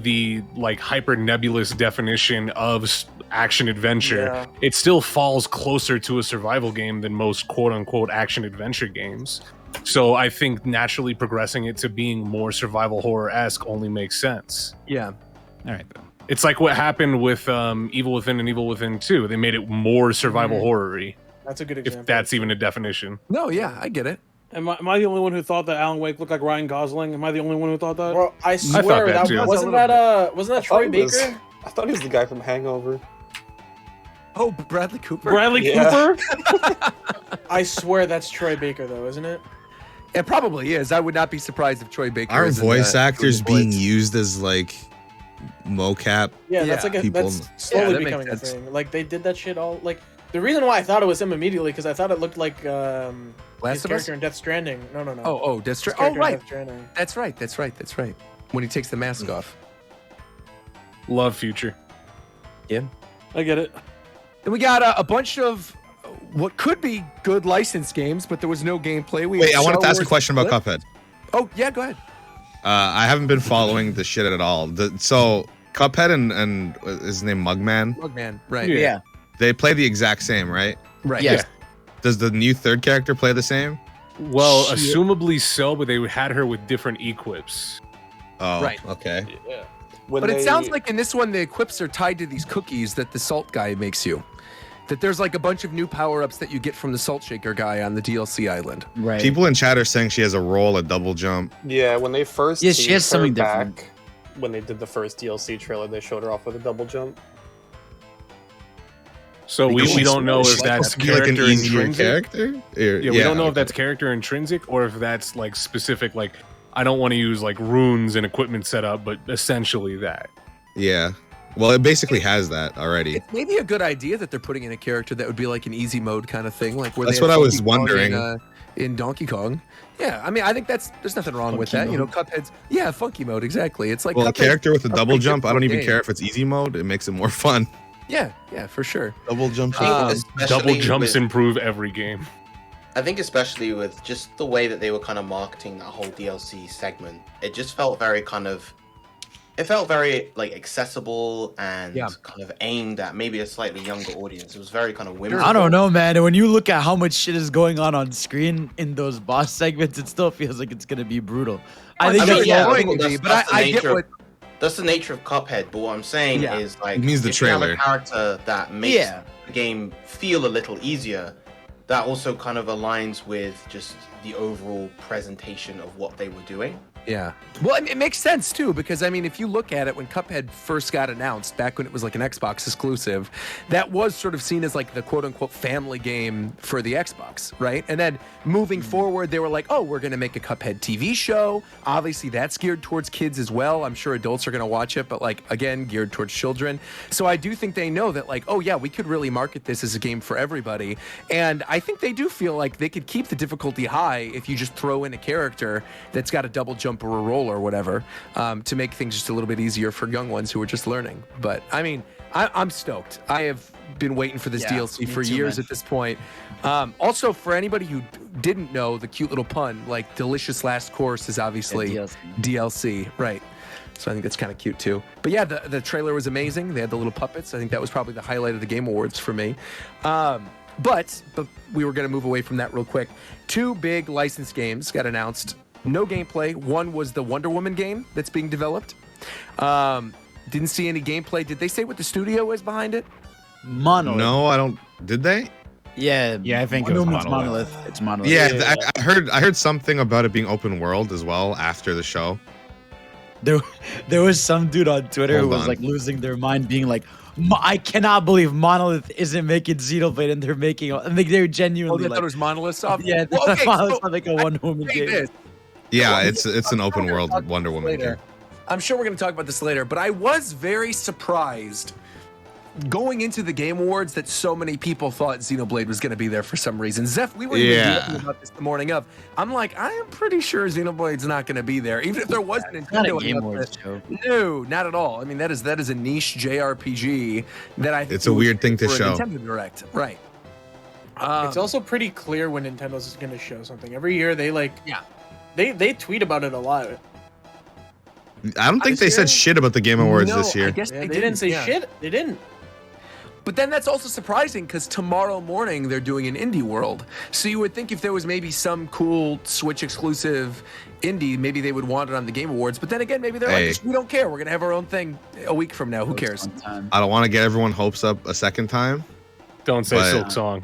the like hyper nebulous definition of action adventure, Yeah. it still falls closer to a survival game than most quote unquote action adventure games. So I think naturally progressing it to being more survival horror esque only makes sense. Yeah. All right then. It's like what happened with Evil Within and Evil Within 2. They made it more survival horror-y, That's a good example. if that's even a definition. No, yeah, I get it. Am I the only one who thought that Alan Wake looked like Ryan Gosling? Am I the only one who thought that? Bro, I thought swear that that too. wasn't that Troy Baker? I thought he was the guy from Hangover. Oh, Bradley Cooper. Bradley Yeah. Cooper? I swear that's Troy Baker though, isn't it? It probably is. I would not be surprised if Troy Baker. Aren't is in voice that actors Google being Voice. used as like mocap? Yeah, that's Yeah. like People- that's slowly that makes becoming a sense. thing. Like they did that shit all like the reason why I thought it was him immediately because I thought it looked like Last his of Us? character in Death Stranding. No. Oh, His Death character in right. Death Stranding. That's right. When he takes the mask off. Love Future. I get it. Then we got a bunch of what could be good licensed games, but there was no gameplay. We Wait, had I wanted to Star ask a Wars question about Split. Cuphead. Oh yeah, go ahead. I haven't been following the shit at all. So Cuphead and his name Mugman, Mugman, right? Yeah. they play the exact same, right? Right. Yes. Does the new third character play the same? Well, Shit. assumably so, but they had her with different equips. Oh, Right. Okay. When But it they- sounds like in this one, the equips are tied to these cookies that the salt guy makes you. That there's like a bunch of new power-ups that you get from the salt shaker guy on the DLC island. Right. People in chat are saying she has a roll, a double jump. Yeah, when they first Yeah, she teased has her something back, different. when they did the first DLC trailer, they showed her off with a double jump. So we Because don't know if she's that's supposed to be like an character easier intrinsic. character. Yeah, we don't know if okay. that's character intrinsic or if that's like specific. Like, I don't want to use like runes and equipment setup, but essentially that. Yeah. Well, it basically has that already. It's maybe a good idea that they're putting in a character that would be like an easy mode kind of thing, like where That's they what had I was Donkey Kong wondering. in Donkey Kong. Yeah, I mean, I think there's nothing wrong with that. Funky You know, mode. Cuphead's funky mode exactly. It's like Well, a Cuphead's character with a double pretty jump, I don't even difficult care game. if it's easy mode. It makes it more fun. Yeah, for sure. Double jump. Especially Double jumps with- improve every game. I think especially with just the way that they were kind of marketing that whole DLC segment, it just felt very like accessible and kind of aimed at maybe a slightly younger audience. It was very kind of whimsical. I don't know, man. When you look at how much shit is going on screen in those boss segments, it still feels like it's gonna be brutal. I think mean, but I get what. That's the nature of Cuphead. But what I'm saying is like It means the if you have trailer. a character that makes the game feel a little easier, that also kind of aligns with just the overall presentation of what they were doing. Yeah. Well, it makes sense too, because I mean, if you look at it, when Cuphead first got announced, back when it was like an Xbox exclusive, that was sort of seen as like the quote unquote family game for the Xbox, right? And then moving forward, they were like, oh, we're going to make a Cuphead TV show. Obviously, that's geared towards kids as well. I'm sure adults are going to watch it, but like, again, geared towards children. So I do think they know that, like, oh, yeah, we could really market this as a game for everybody. And I think they do feel like they could keep the difficulty high if you just throw in a character that's got a double jump or a roll or whatever, to make things just a little bit easier for young ones who are just learning. But I mean, I'm stoked. I have been waiting for this DLC for years at this point. Also, for anybody who didn't know, the cute little pun, like Delicious Last Course is obviously DLC, right? So I think that's kind of cute too. But yeah, the trailer was amazing. They had the little puppets. I think that was probably the highlight of the Game Awards for me. But we were going to move away from that real quick. 2 big licensed games got announced. No gameplay. One was the Wonder Woman game that's being developed. Didn't see any gameplay. Did they say what the studio is behind it? Monolith. No, I don't. Did they? Yeah, I think Wonder it was Woman's Monolith. It's Monolith. Yeah, I heard something about it being open world as well after the show. There was some dude on Twitter who Hold was on. like losing their mind, being like, I cannot believe Monolith isn't making Xenoblade, and they're making. I think they're Oh, genuinely they like, thought it was Monolith Soft? yeah, Well, okay, Monolith's so not like a Wonder Woman say game. this. Yeah, it's an open world Wonder Woman Later. game. I'm sure we're going to talk about this later, but I was very surprised going into the Game Awards that so many people thought Xenoblade was going to be there for some reason. Zeph, we were even talking about this the morning of. I'm like, I am pretty sure Xenoblade's not going to be there, even if there was an Not a Nintendo Game announcement. Awards show. No, not at all. I mean, that is a niche JRPG that I think It's a weird thing to for a show. Nintendo Direct, right? It's also pretty clear when Nintendo's going to show something. Every year they they tweet about it a lot. I don't think This they said year? shit about the Game Awards No, this year. I guess They didn't say shit. They didn't. But then that's also surprising because tomorrow morning they're doing an indie world. So you would think if there was maybe some cool Switch exclusive indie, maybe they would want it on the Game Awards. But then again, maybe they're Hey. like, we don't care. We're going to have our own thing a week from now. Who cares? I don't want to get everyone hopes up a second time. Don't say But- Silk Song.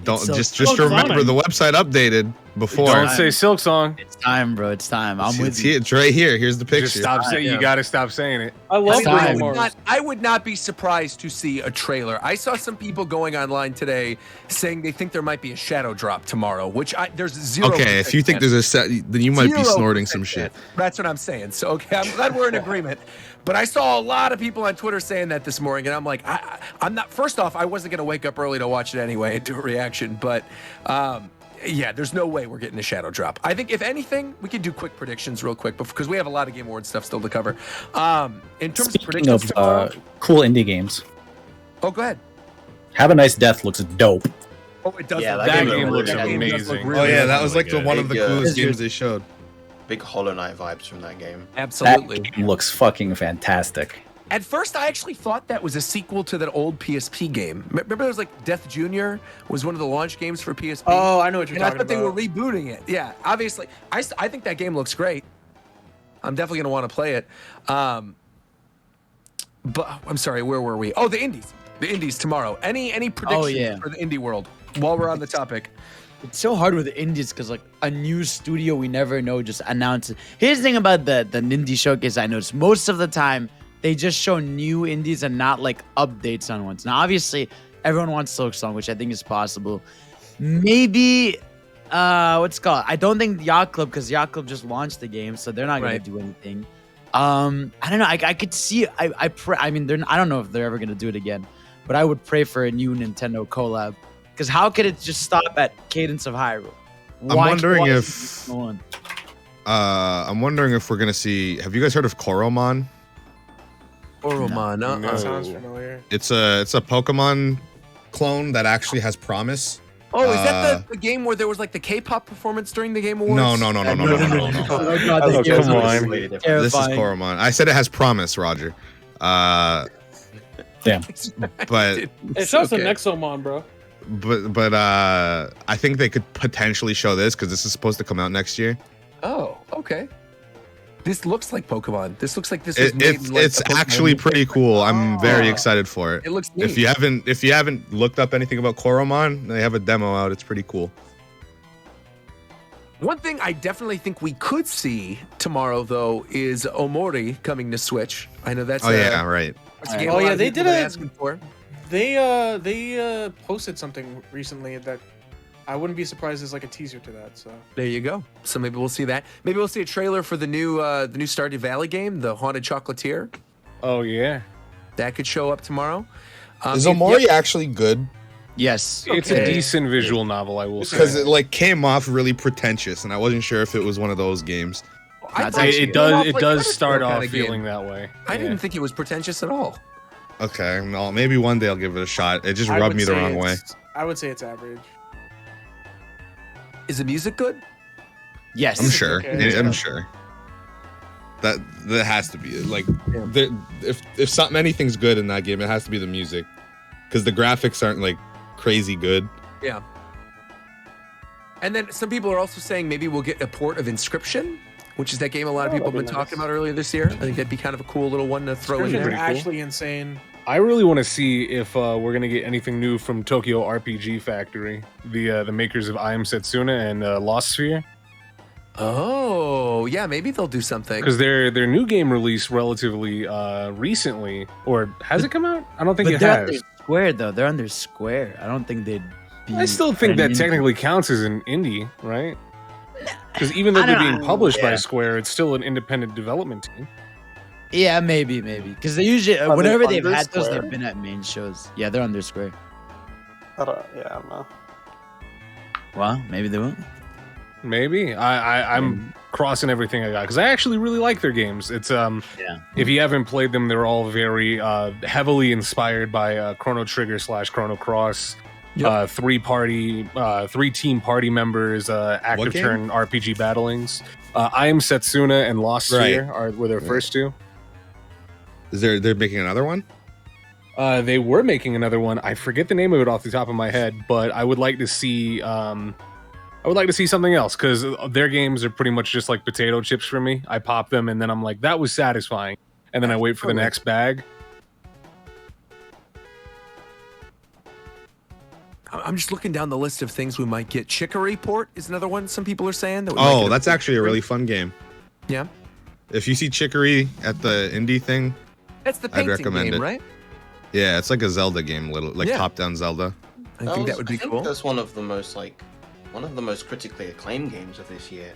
Don't So- just Silk remember Sonic. the website updated before. Don't say Silk Song. It's time, bro. It's time. I'm It's, with it's, you. here, it's right here. Here's the picture. Just stop saying. You got to stop saying it. I love It's time. Bruno Mars. I would not be surprised to see a trailer. I saw some people going online today saying they think there might be a shadow drop tomorrow, which there's 0%. Okay, if you think there's a set, then you might be 0% snorting some shit. That's what I'm saying. So, okay, I'm glad we're in agreement. But I saw a lot of people on Twitter saying that this morning, and I'm like, I'm not. First off, I wasn't going to wake up early to watch it anyway and do a reaction. But yeah, there's no way we're getting a shadow drop. I think if anything, we could do quick predictions real quick because we have a lot of Game Awards stuff still to cover. In terms of Speaking predictions of tomorrow, cool indie games, oh, go ahead. Have a Nice Death looks dope. Oh, it does. Yeah, look that good. game looks That game does look amazing. really Oh yeah, good. that was like the one of the Big, coolest games they showed. Big Hollow Knight vibes from that game. Absolutely. That game looks fucking fantastic. At first, I actually thought that was a sequel to that old PSP game. Remember, there was like Death Jr. was one of the launch games for PSP. Oh, I know what you're and I talking thought they were about. rebooting it. Yeah, obviously, I think that game looks great. I'm definitely gonna want to play it. But I'm sorry, where were we? Oh, the indies. The indies tomorrow. Any predictions for the indie world while we're on the topic? It's so hard with the indies because like a new studio we never know just announces. Here's the thing about the indie showcase I noticed. Most of the time they just show new indies and not like updates on ones. Now obviously everyone wants Silk Song, which I think is possible. Maybe what's it called? I don't think Yacht Club, because Yacht Club just launched the game, so they're not gonna do anything. I don't know. I could see. I mean, I don't know if they're ever gonna do it again, but I would pray for a new Nintendo collab. Because how could it just stop at Cadence of Hyrule? I'm wondering if we're gonna see. Have you guys heard of Koromon? Koromon, That sounds familiar. It's a Pokemon clone that actually has promise. Oh, is that the game where there was like the K-pop performance during the Game Awards? No. Oh, God, come on. This is Koromon. I said it has promise, Roger. Damn. But It shows the Nexomon, bro. but I think they could potentially show this because this is supposed to come out next year. Oh, okay. This looks like Pokemon. This looks like this was made It's in, like, it's the Pokemon actually movie. pretty cool. I'm very excited for it. It looks neat. If you haven't looked up anything about Koromon, they have a demo out. It's pretty cool. One thing I definitely think we could see tomorrow, though, is Omori coming to Switch. I know that's. Oh yeah, right. That's a game Oh, a lot yeah, of they people did have been a- asking for. They posted something recently that I wouldn't be surprised as like a teaser to that. So There you go. So maybe we'll see that. Maybe we'll see a trailer for the new Stardew Valley game, the Haunted Chocolatier. Oh yeah, that could show up tomorrow. Is Omori actually good? Yes, it's a decent visual novel. I will say Because it like came off really pretentious, and I wasn't sure if it was one of those games. It does start off feeling that way. I didn't think it was pretentious at all. Okay, well, maybe one day I'll give it a shot. It just I rubbed would me the say wrong way. I would say it's average. Is the music good? Yes, I'm sure. Okay. I'm sure. That has to be like if anything's good in that game, it has to be the music, because the graphics aren't like crazy good. Yeah. And then some people are also saying maybe we'll get a port of Inscription, which is that game a lot of people have been talking about earlier this year. I think that'd be kind of a cool little one to throw in Inscription there. is actually insane. I really want to see if we're gonna get anything new from Tokyo RPG Factory, the makers of I Am Setsuna and Lost Sphere, Oh, yeah, maybe they'll do something. because their new game released relatively recently, or has it come out? I don't think But it they're under has. Square though. They're under Square. I don't think they'd be. I still think that an indie. technically counts as an indie, right? Because even though I they're don't being know. published by Yeah. Square, it's still an independent development team. Yeah, maybe, because they usually Are they whenever they've under had those, Square? they've been at main shows. Yeah, they're under Square. I don't know. Well, maybe they won't. Maybe I'm crossing everything I got because I actually really like their games. It's if you haven't played them, they're all very heavily inspired by Chrono Trigger / Chrono Cross. Yep. 3 team party members, active game? turn RPG battlings. I Am Setsuna and Lost Sphere were their first two. Is they're making another one? They were making another one. I forget the name of it off the top of my head, but I would like to see. I would like to see something else because their games are pretty much just like potato chips for me. I pop them and then I'm like, that was satisfying, and then I wait for the next bag. I'm just looking down the list of things we might get. Chicory Port is another one some people are saying. That we might Oh, get that's actually a really fun game. Yeah. If you see Chicory at the indie thing, That's the I'd painting recommend game, it. right? Yeah, it's like a Zelda game, like Yeah. top-down Zelda. I think that would be cool. That's one of the most critically acclaimed games of this year.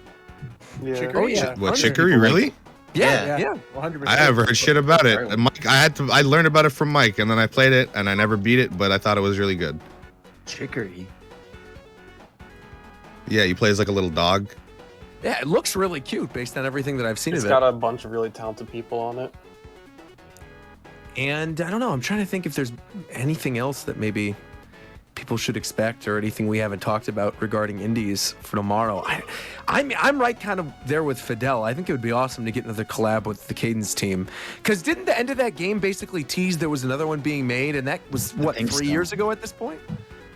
Yeah. Chicory, yeah. What, 100 Chicory, people like really? it. Yeah. Yeah, 100%. I never heard shit about it. Mike, I learned about it from Mike, and then I played it, and I never beat it, but I thought it was really good. Chicory. Yeah, you play as like a little dog. Yeah, it looks really cute based on everything that I've seen It's of got it. a bunch of really talented people on it. And I don't know. I'm trying to think if there's anything else that maybe people should expect or anything we haven't talked about regarding indies for tomorrow. I'm right kind of there with Fidel. I think it would be awesome to get another collab with the Cadence team. Because didn't the end of that game basically tease there was another one being made? And that was, what, 3 so. years ago at this point?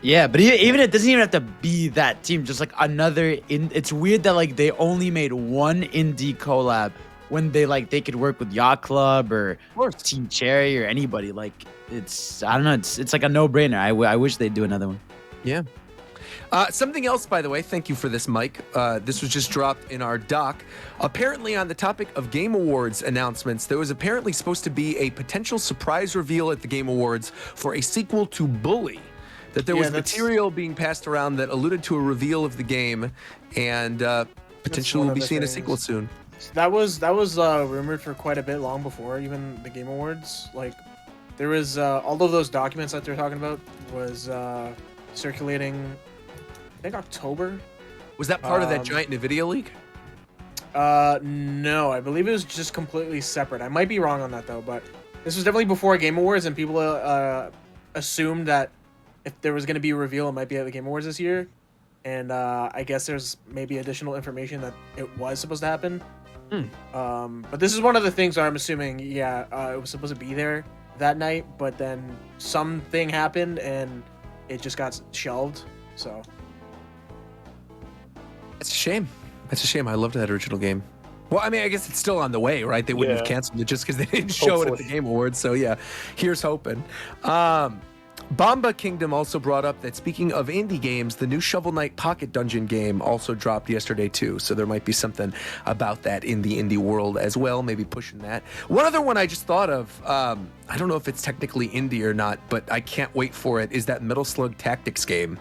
Yeah, but even it doesn't even have to be that team. Just like another. It's weird that like they only made one indie collab when they could work with Yacht Club or Team Cherry or anybody. Like it's I don't know. It's like a no-brainer. I wish they'd do another one. Yeah. Something else, by the way, thank you for this, Mike. This was just dropped in our doc. Apparently, on the topic of Game Awards announcements, there was apparently supposed to be a potential surprise reveal at the Game Awards for a sequel to Bully. that there was material being passed around that alluded to a reveal of the game, and potentially we'll be seeing a sequel soon. That was rumored for quite a bit long before even the Game Awards. Like, there was all of those documents that they're talking about was circulating, I think October. Was that part of that giant NVIDIA leak? No, I believe it was just completely separate. I might be wrong on that though, but this was definitely before Game Awards, and people assumed that if there was going to be a reveal, it might be at the Game Awards this year. And I guess there's maybe additional information that it was supposed to happen. But this is one of the things where I'm assuming, it was supposed to be there that night, but then something happened and it just got shelved. So it's a shame. It's a shame. I loved that original game. Well, I mean, I guess it's still on the way, right? They wouldn't have canceled it just because they didn't show it at the Game Awards. So yeah, here's hoping. Bomba Kingdom also brought up that speaking of indie games, the new Shovel Knight Pocket Dungeon game also dropped yesterday too. So there might be something about that in the indie world as well, maybe pushing that. One other one I just thought of, I don't know if it's technically indie or not, but I can't wait for it, is that Metal Slug Tactics game.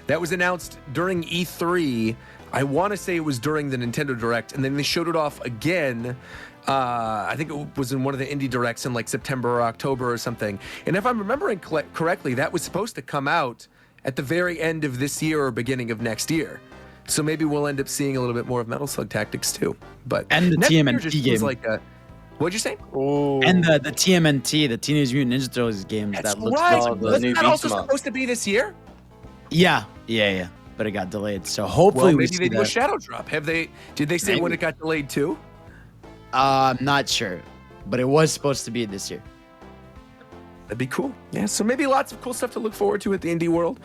That was announced during E3. I want to say it was during the Nintendo Direct, and then they showed it off again. I think it was in one of the indie directs in like September or October or something. And if I'm remembering correctly, that was supposed to come out at the very end of this year or beginning of next year. So maybe we'll end up seeing a little bit more of Metal Slug Tactics too. But and the TMNT game. Like what'd you say? Ooh. And the TMNT, the Teenage Mutant Ninja Turtles games. That's that looks right. awesome. Wasn't that also supposed to be this year? Yeah. But it got delayed. So hopefully maybe they do a shadow drop. Did they say when it got delayed too? I'm not sure, but it was supposed to be this year. That'd be cool. Yeah, so maybe lots of cool stuff to look forward to at the indie world.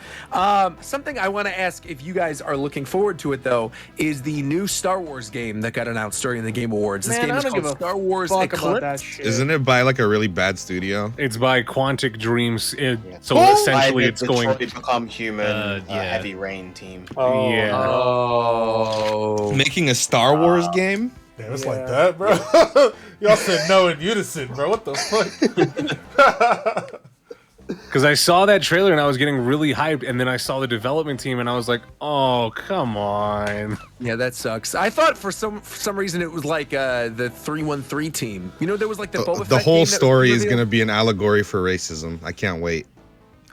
Something I want to ask if you guys are looking forward to it, though, is the new Star Wars game that got announced during the Game Awards. This game is called Star Wars Eclipse. Isn't it by like a really bad studio? It's by Quantic Dreams. So essentially it's going to become human Heavy Rain team. Making a Star Wars game? Damn, it's like that, bro. Y'all said no in unison, bro. What the fuck? Because I saw that trailer and I was getting really hyped, and then I saw the development team and I was like, "Oh, come on!" Yeah, that sucks. I thought for some reason it was like the 313 team. You know, there was like the Boba Fett the whole game story is going to be an allegory for racism. I can't wait.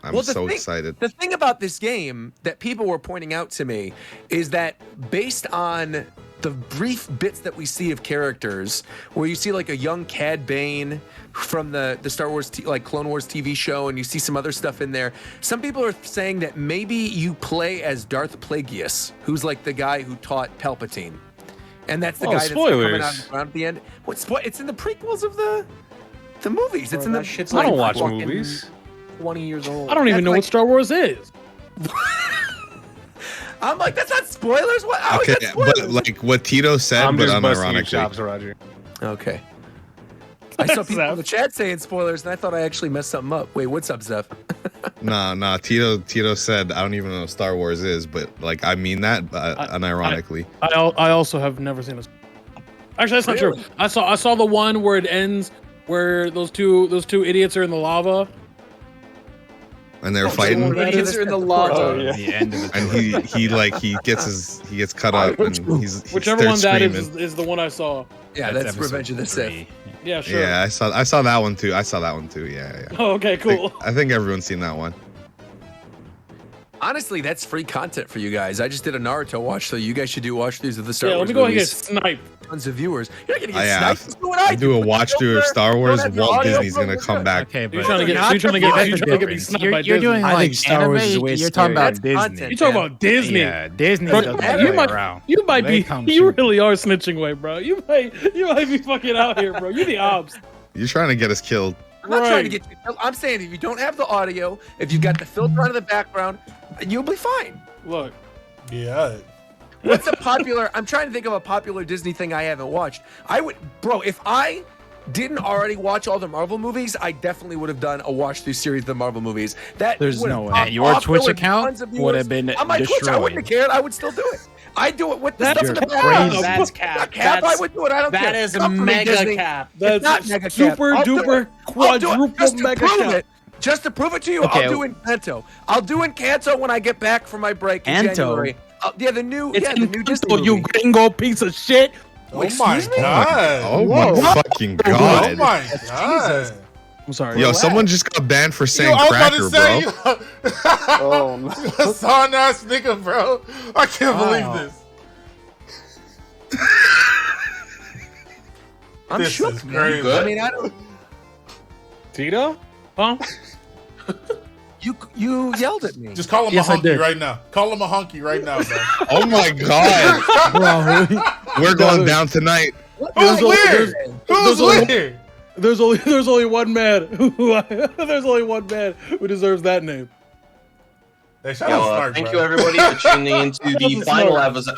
I'm so excited. The thing about this game that people were pointing out to me is that based on the brief bits that we see of characters, where you see like a young Cad Bane from the Star Wars like Clone Wars TV show, and you see some other stuff in there. Some people are saying that maybe you play as Darth Plagueis, who's like the guy who taught Palpatine, and that's the guy that's coming out around at the end. It's in the prequels of the movies. It's in the shit's I don't watch movies. 20 years old. I don't even know what Star Wars is. I'm like, that's not spoilers. What? How is that but spoilers? like what Tito said, I'm but just busting your unironically. chops, Roger. Okay. I saw people in the chat saying spoilers, and I thought I actually messed something up. Wait, what's up, Zeph? Nah. Tito said I don't even know what Star Wars is, but like I mean that unironically. I also have never seen this. Actually, that's not true. I saw the one where it ends where those two idiots are in the lava. And they're fighting. Idiots are in the lava. Oh, yeah. The end of the And he gets cut up and he's Whichever one that screaming. is the one I saw. Yeah, that's Revenge of the Sith. Yeah, sure. Yeah, I saw that one too. Yeah. Oh, okay, cool. I think everyone's seen that one. Honestly, that's free content for you guys. I just did a Naruto watch, so you guys should do watch throughs of the Star Yeah, Wars let me go ahead and movies. get sniped. Tons of viewers. You're not gonna get Yeah, sniped. Just do what I do a watch through of Star Wars. Walt Disney's gonna come back. Okay, but You're trying to get me sniped by You're Disney. doing I like think Star Wars is anime, way You're talking about That's Disney. content. You talking about Disney? Yeah, Disney Bro, doesn't you play might around. be. They come You shoot. really are snitching away, bro. You might be fucking out here, bro. You the ops. You're trying to get us killed. I'm not trying to Right. get you. I'm saying if you don't have the audio, if you got the filter on in the background, you'll be fine. Look, Yeah. What's a popular? I'm trying to think of a popular Disney thing I haven't watched. If I didn't already watch all the Marvel movies, I definitely would have done a watch through series of the Marvel movies. There's would have no way. popped Your off, Twitch there would be account tons of would viewers. have been on my Twitch, I destroyed. wouldn't have cared. I would still do it. I do it with the That's stuff in the crazy. background. That's cap. I would do it. I don't care. That is Come for me, mega Disney. cap. It's not that's mega cap. super I'll do duper it. I'll do it quadruple just to mega prove cap. it. Just to prove it to you, Okay. I'll do Encanto. I'll do Encanto when I get back from my break in Encanto? January. Yeah, the new Disney Oh, you movie. gringo piece of shit. Oh my god. Oh my fucking god. Oh my god. I'm sorry. Yo, someone just got banned for saying I was cracker, about to say, Oh, no. son ass nigga, bro. I can't believe this. I'm This shook, is man. crazy. I mean, I don't. Tito? Huh? You yelled at me. Just call him Yes, a I honky did. right now. Call him a honky right now, bro. Oh my god. We're going down tonight. Who's weird? Who's weird? There's only one man there's only one man who deserves that name. Hey, shout Yo, out Snark, thank bro. you everybody for tuning into the final episode.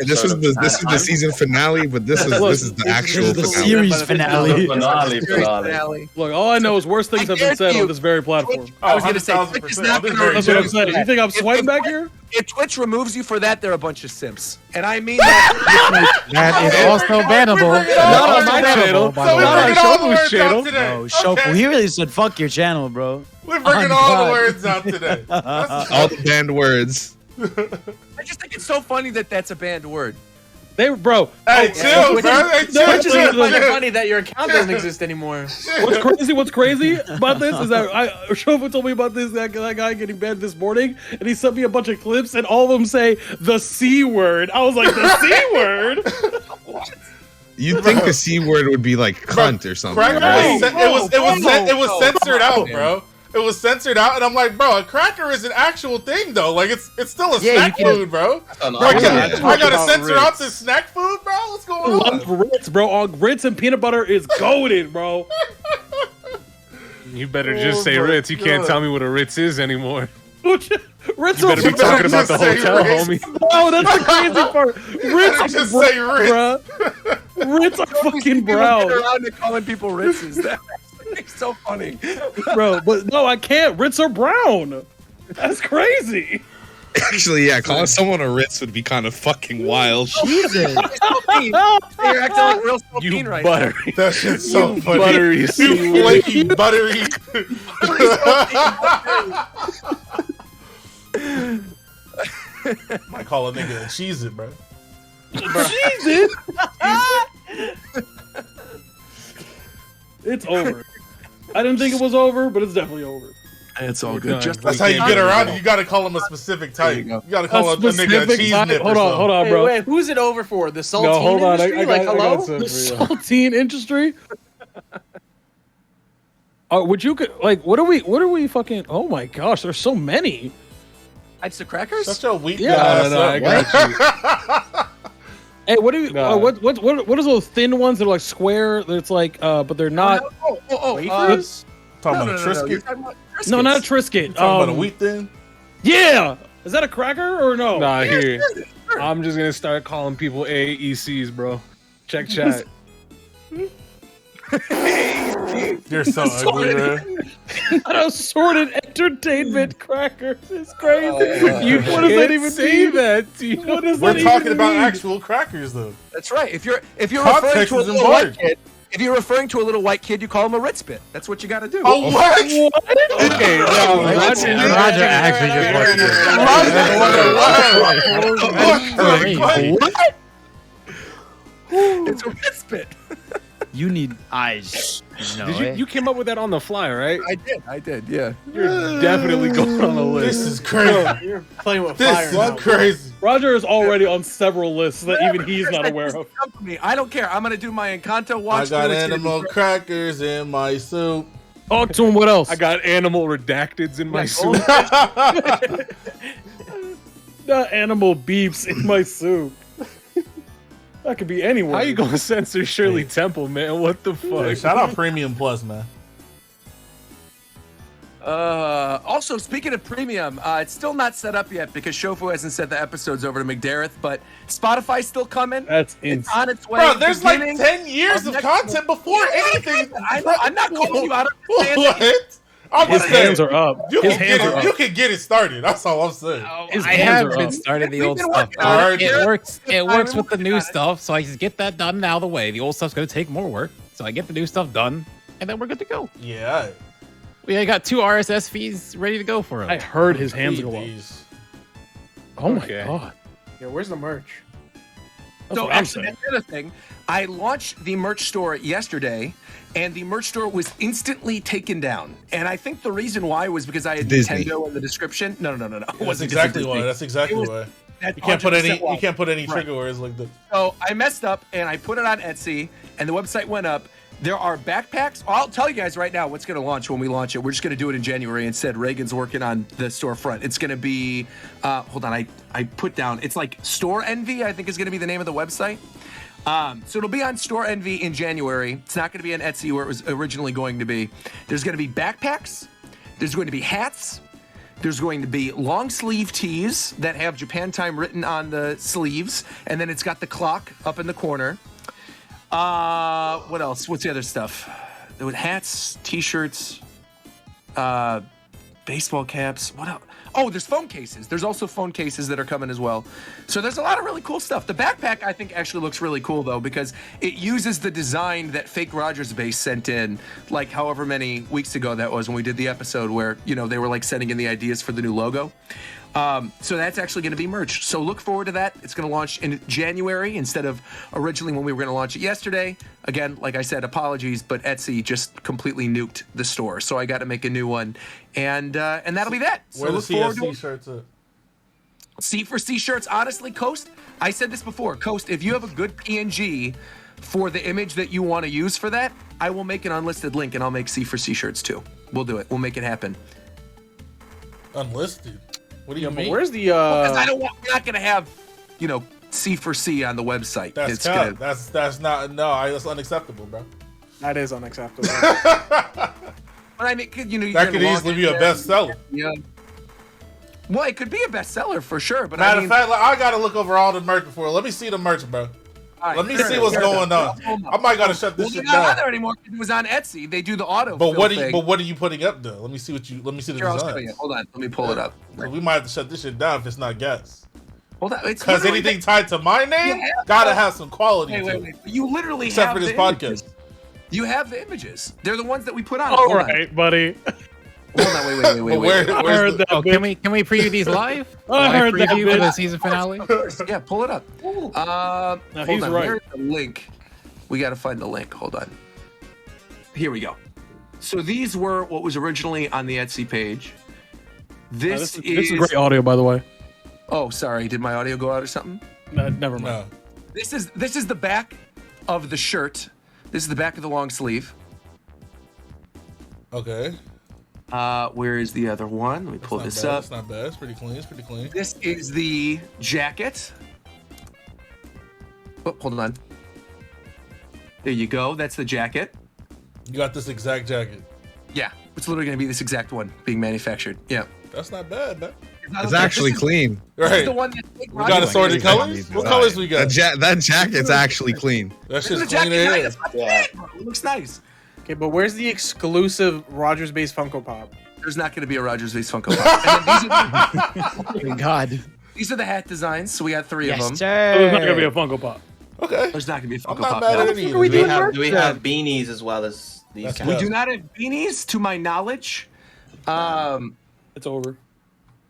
This is the season finale, but this is the actual the finale. series finale. finale. Look, all I know is worse things have been said on this very platform. I was gonna say, Twitch is not gonna That's what I'm saying. You think I'm sweating back here? If Twitch removes you for that, they're a bunch of simps, and I mean that. That is also bannable. Not on my channel. So we're Not on bringing all the Shofu's words channel. out today. Oh, Shofu, he really said fuck your channel, bro. We're bringing Oh, all God. the words out today. That's All the banned words. I just think it's so funny that that's a banned word. Bro. Hey, chill, bro. Hey, chill. Twitch is gonna find it chill. funny that your account doesn't exist anymore. What's crazy about this is that Shofu told me about this that guy getting banned this morning, and he sent me a bunch of clips, and all of them say the C word. I was like, the C word? You'd think the C word would be like cunt or something. Cracker right? was censored out, bro. It was censored out, and I'm like, bro, a cracker is an actual thing, though. Like, it's still a snack food, bro. I gotta censor out this snack food, bro. What's going on? Love Ritz, bro. Ritz and peanut butter is goated, bro. You better just say Ritz. You can't tell me what a Ritz is anymore. Ritz You better be talking about the hotel, Ritz. homie. Oh, that's the crazy part. Ritz Just are say Ritz. bruh. Ritz are fucking People get brown, around to calling people Ritzes. That's so funny. bro. But no, I can't. Ritz are brown. That's crazy. Actually, yeah, calling someone a Ritz would be kind of fucking wild. Jesus. You're acting like real saltine You right now. buttery. That shit's so funny. Buttery. You flaky, buttery. Might call a nigga a cheese it, bro. Jesus. It's over. I didn't think it was over, but it's definitely over. It's all We're good. done. Just That's how you get around it. You gotta call him a specific type. You gotta call a nigga a specific cheese type- nip. Hold on, Hey, bro. wait, who's it over for? The saltine No, hold on. industry? Like, hello? The saltine industry. Would you like? What are we fucking? Oh my gosh, there's so many. It's the crackers. Such a weak Yeah, ass no, I up, Hey, what do you? Nah. What is those thin ones that are like square? That's like, but they're not. Wafers? Talking about a You're Triscuit. talking about Triscuits. No, not a Triscuit. Talking about a wheat thin. Yeah, is that a cracker or no? Nah, here. I'm just gonna start calling people AECs, bro. Check chat. You're so ugly, bro. Not assorted entertainment crackers. It's crazy. You what does that even say mean? that, Tito. What does We're that talking even about mean? actual crackers, though. That's right. If you're Context referring to a is little white important. kid, if you're referring to a little white kid, you call him a Ritz bit. That's what you got to do. Oh, what? Okay, no, Roger actually just What? It's a Ritz bit. You need eyes. No, Did you came up with that on the fly, right? I did. Yeah. You're definitely going on the This list. is crazy. You're playing with fire This now. is crazy. Roger is already on several lists that even he's not aware of. Come for me. I don't care. I'm gonna do my Encanto I watch. got through. It's gonna be animal great. crackers in my soup. Talk to him. What else? I got animal redacteds in my soup. The animal beeps in my soup. That could be anywhere. How you gonna censor Shirley Temple, man? What the Hey, fuck? shout out Premium Plus, man. Also, speaking of premium, it's still not set up yet because Shofu hasn't sent the episodes over to McDareth, but Spotify's still coming. That's It's insane. on its way. Bro, there's like Beginning 10 years of of next content before anything. I'm not calling you out. I'm saying that What? I'm His just saying, hands are up. You His can hands get are it. You up. can get it started. That's all I'm saying. His I hands have are been up. starting the We've old been stuff. working on it. It works. It I'm works with the working new on it. stuff, so I just get that done and out of the way. The old stuff's gonna take more work, so I get the new stuff done, and then we're good to go. Yeah. I got 2 RSS feeds ready to go for him. I heard his hands go up. These. Oh my god. Yeah, where's the merch? That's So what I'm actually, saying. that's the other thing. I launched the merch store yesterday, and the merch store was instantly taken down. And I think the reason why was because I had Disney. Nintendo in the description. No. It That's wasn't exactly Disney. why. That's exactly It was- why. That's You can't put any. 100% why. You can't put any Right. trigger words like that. So I messed up, and I put it on Etsy, and the website went up. There are backpacks. I'll tell you guys right now what's going to launch when we launch it. We're just going to do it in January instead. Reagan's working on the storefront. It's going to be, hold on, I put down, it's like Store Envy, I think is going to be the name of the website. So it'll be on Store Envy in January. It's not going to be on Etsy where it was originally going to be. There's going to be backpacks. There's going to be hats. There's going to be long sleeve tees that have Japan Time written on the sleeves. And then it's got the clock up in the corner. What else? What's the other stuff? There were hats, t-shirts, baseball caps. What else? Oh, there's phone cases. There's also phone cases that are coming as well. So there's a lot of really cool stuff. The backpack, I think, actually looks really cool, though, because it uses the design that Fake Rogers Base sent in, like however many weeks ago that was when we did the episode where, you know, they were like sending in the ideas for the new logo. So that's actually going to be merch. So look forward to that. It's going to launch in January instead of originally when we were going to launch it yesterday. Again, like I said, apologies, but Etsy just completely nuked the store. So I got to make a new one. And that'll be that. So Where the look forward to CSC it. shirts at? C for C shirts, honestly, Coast, I said this before. Coast, if you have a good PNG for the image that you want to use for that, I will make an unlisted link and I'll make C for C shirts too. We'll do it. We'll make it happen. Unlisted. What do you But mean? where's the Because I don't want, we're not going to have, you know, C for C on the website. That's It's cap. gonna, That's not. No, that's unacceptable, bro. That is unacceptable. but I mean, you know, That could easily be a bestseller. Yeah. Well, it could be a bestseller for sure, but Matter I mean, of fact, like, I gotta look over all the merch before. Let me see the merch, bro. all right, Let me fair see enough, what's fair going enough. on. I might gotta shut Well, this they're shit not on down. there anymore because it was on Etsy. They do the auto. But what thing. are you putting up though? Let me see what you. Let me see the Here, I'll show design. you. Hold on, let me pull it up. We might have to shut this shit down if it's not gas. Hold on, it's Because literally anything tied to my name Yeah. gotta have some quality to Wait. it. You literally Except have for this the podcast. images. You have the images. They're the ones that we put on. All Hold right, buddy. on. Hold on. Wait. But where's I heard the, that. Oh, bit. can we preview these live? I heard that preview bit. for the season finale. Of course. Yeah, pull it up. No, Hold he's on. right. Where's the link? We got to find the link. Hold on. Here we go. So these were what was originally on the Etsy page. This This is great audio, by the way. Oh, sorry. Did my audio go out or something? No, never mind. no. This is the back of the shirt. This is the back of the long sleeve. Okay. Where is the other one? Let me pull Not this bad. up. It's not bad. It's pretty clean. It's pretty clean. This is the jacket. Oh, hold on. There you go. That's the jacket. You got this exact jacket. Yeah, it's literally going to be this exact one being manufactured. Yeah. That's not bad, man. It's actually This is- clean. This Right. is the one that We got assorted colors. What colors we got? That jacket's actually clean. That This is shit's the clean jacket. in here. That's what I did, bro. It looks nice. Okay, but where's the exclusive Rogers-based Funko Pop? There's not going to be a Rogers Base Funko Pop. And then Thank God. these are the hat designs. So we got three of Yes, them. There's not gonna be sir. a Funko Pop. Okay. There's not going to be a I'm Funko not Pop. mad no. at any of we these. doing? Do we have beanies as well as these? That's guys? We Yeah. do not have beanies, to my knowledge. It's over.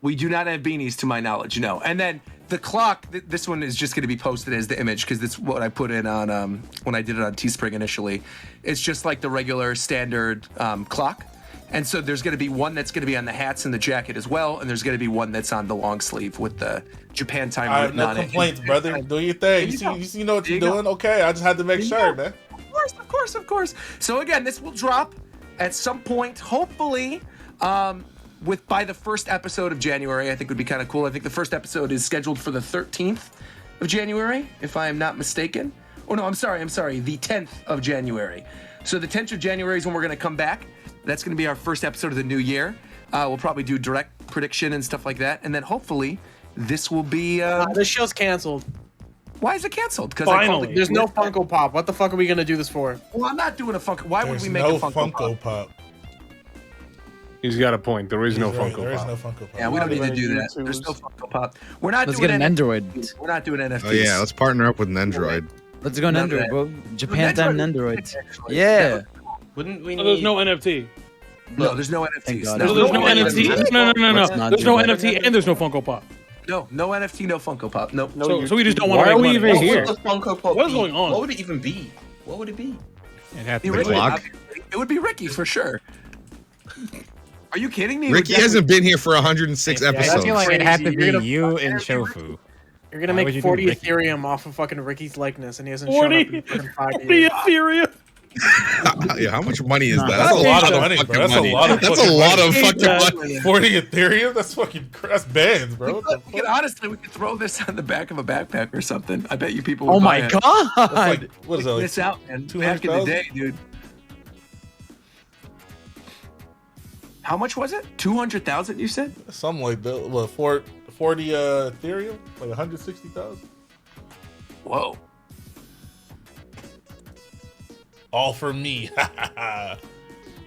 We do not have beanies, to my knowledge, no. And then the clock, this one is just going to be posted as the image because that's what I put in on when I did it on Teespring initially. It's just like the regular standard clock. And so there's going to be one that's going to be on the hats and the jacket as well, and there's going to be one that's on the long sleeve with the Japan Time I have written no on it. complaints, brother. Do your thing. You know what you're doing. Okay, I just had to make sure, man. Of course. So again, this will drop at some point, hopefully, by the first episode of January. I think would be kind of cool. I think the first episode is scheduled for the 13th of January, if I am not mistaken. Oh no, I'm sorry, the 10th of January. So the 10th of January is when we're going to come back. That's going to be our first episode of the new year. We'll probably do direct prediction and stuff like that, and then hopefully this will be. This show's canceled. Why is it canceled? Because Finally. There's no Funko Pop. What the fuck are we gonna do this for? Well, I'm not doing a Funko. Why would There's we make no a Funko, Funko Pop? Pop. He's got a point. There is no He's right. Funko There is Pop. no Funko Pop. Yeah, we don't need to Right, do that. YouTubers. There's no Funko Pop. We're not Let's doing get an NFTs. Android. We're not doing NFTs. Oh yeah, let's partner up with an Android. Let's go on None of Android, that. bro. Japan time Android- Androids. Actually, Yeah. Wouldn't we Oh, there's need? no NFT. No, there's no NFTs. God. There's no NFT. No. Let's not There's do no that. NFT and there's no Funko Pop. No NFT, no Funko Pop. Nope. So we just don't want Why to are we make money. even here? What would the Funko Pop What is be? going on? What would it even be? What would it be? It had Be to be Ricky, clock? obviously. It would be Ricky for sure. Are you kidding me? It would Ricky hasn't been here for 106 I episodes. feel like it had to Crazy. You're be gonna- you and Shofu. You're gonna Why would make you do 40 Ricky? Ethereum off of fucking Ricky's likeness, and he hasn't 40 shown up in fucking 5 The years. Ethereum. Yeah, how much money is that? That's a lot of money, fucking bro. That's a money. lot of That's a fucking lot money. of fucking Exactly. money. 40 Ethereum? That's fucking that's bands, bro. What the We could, fuck? honestly, we could throw this on the back of a backpack or something. I bet you people would Oh buy my it. god! That's like, what is that? Like Miss out, man. 200,000? Back in the day, dude. How much was it? 200,000, you said? Something like that. What, 40 Ethereum? Like 160,000? Whoa. All for me.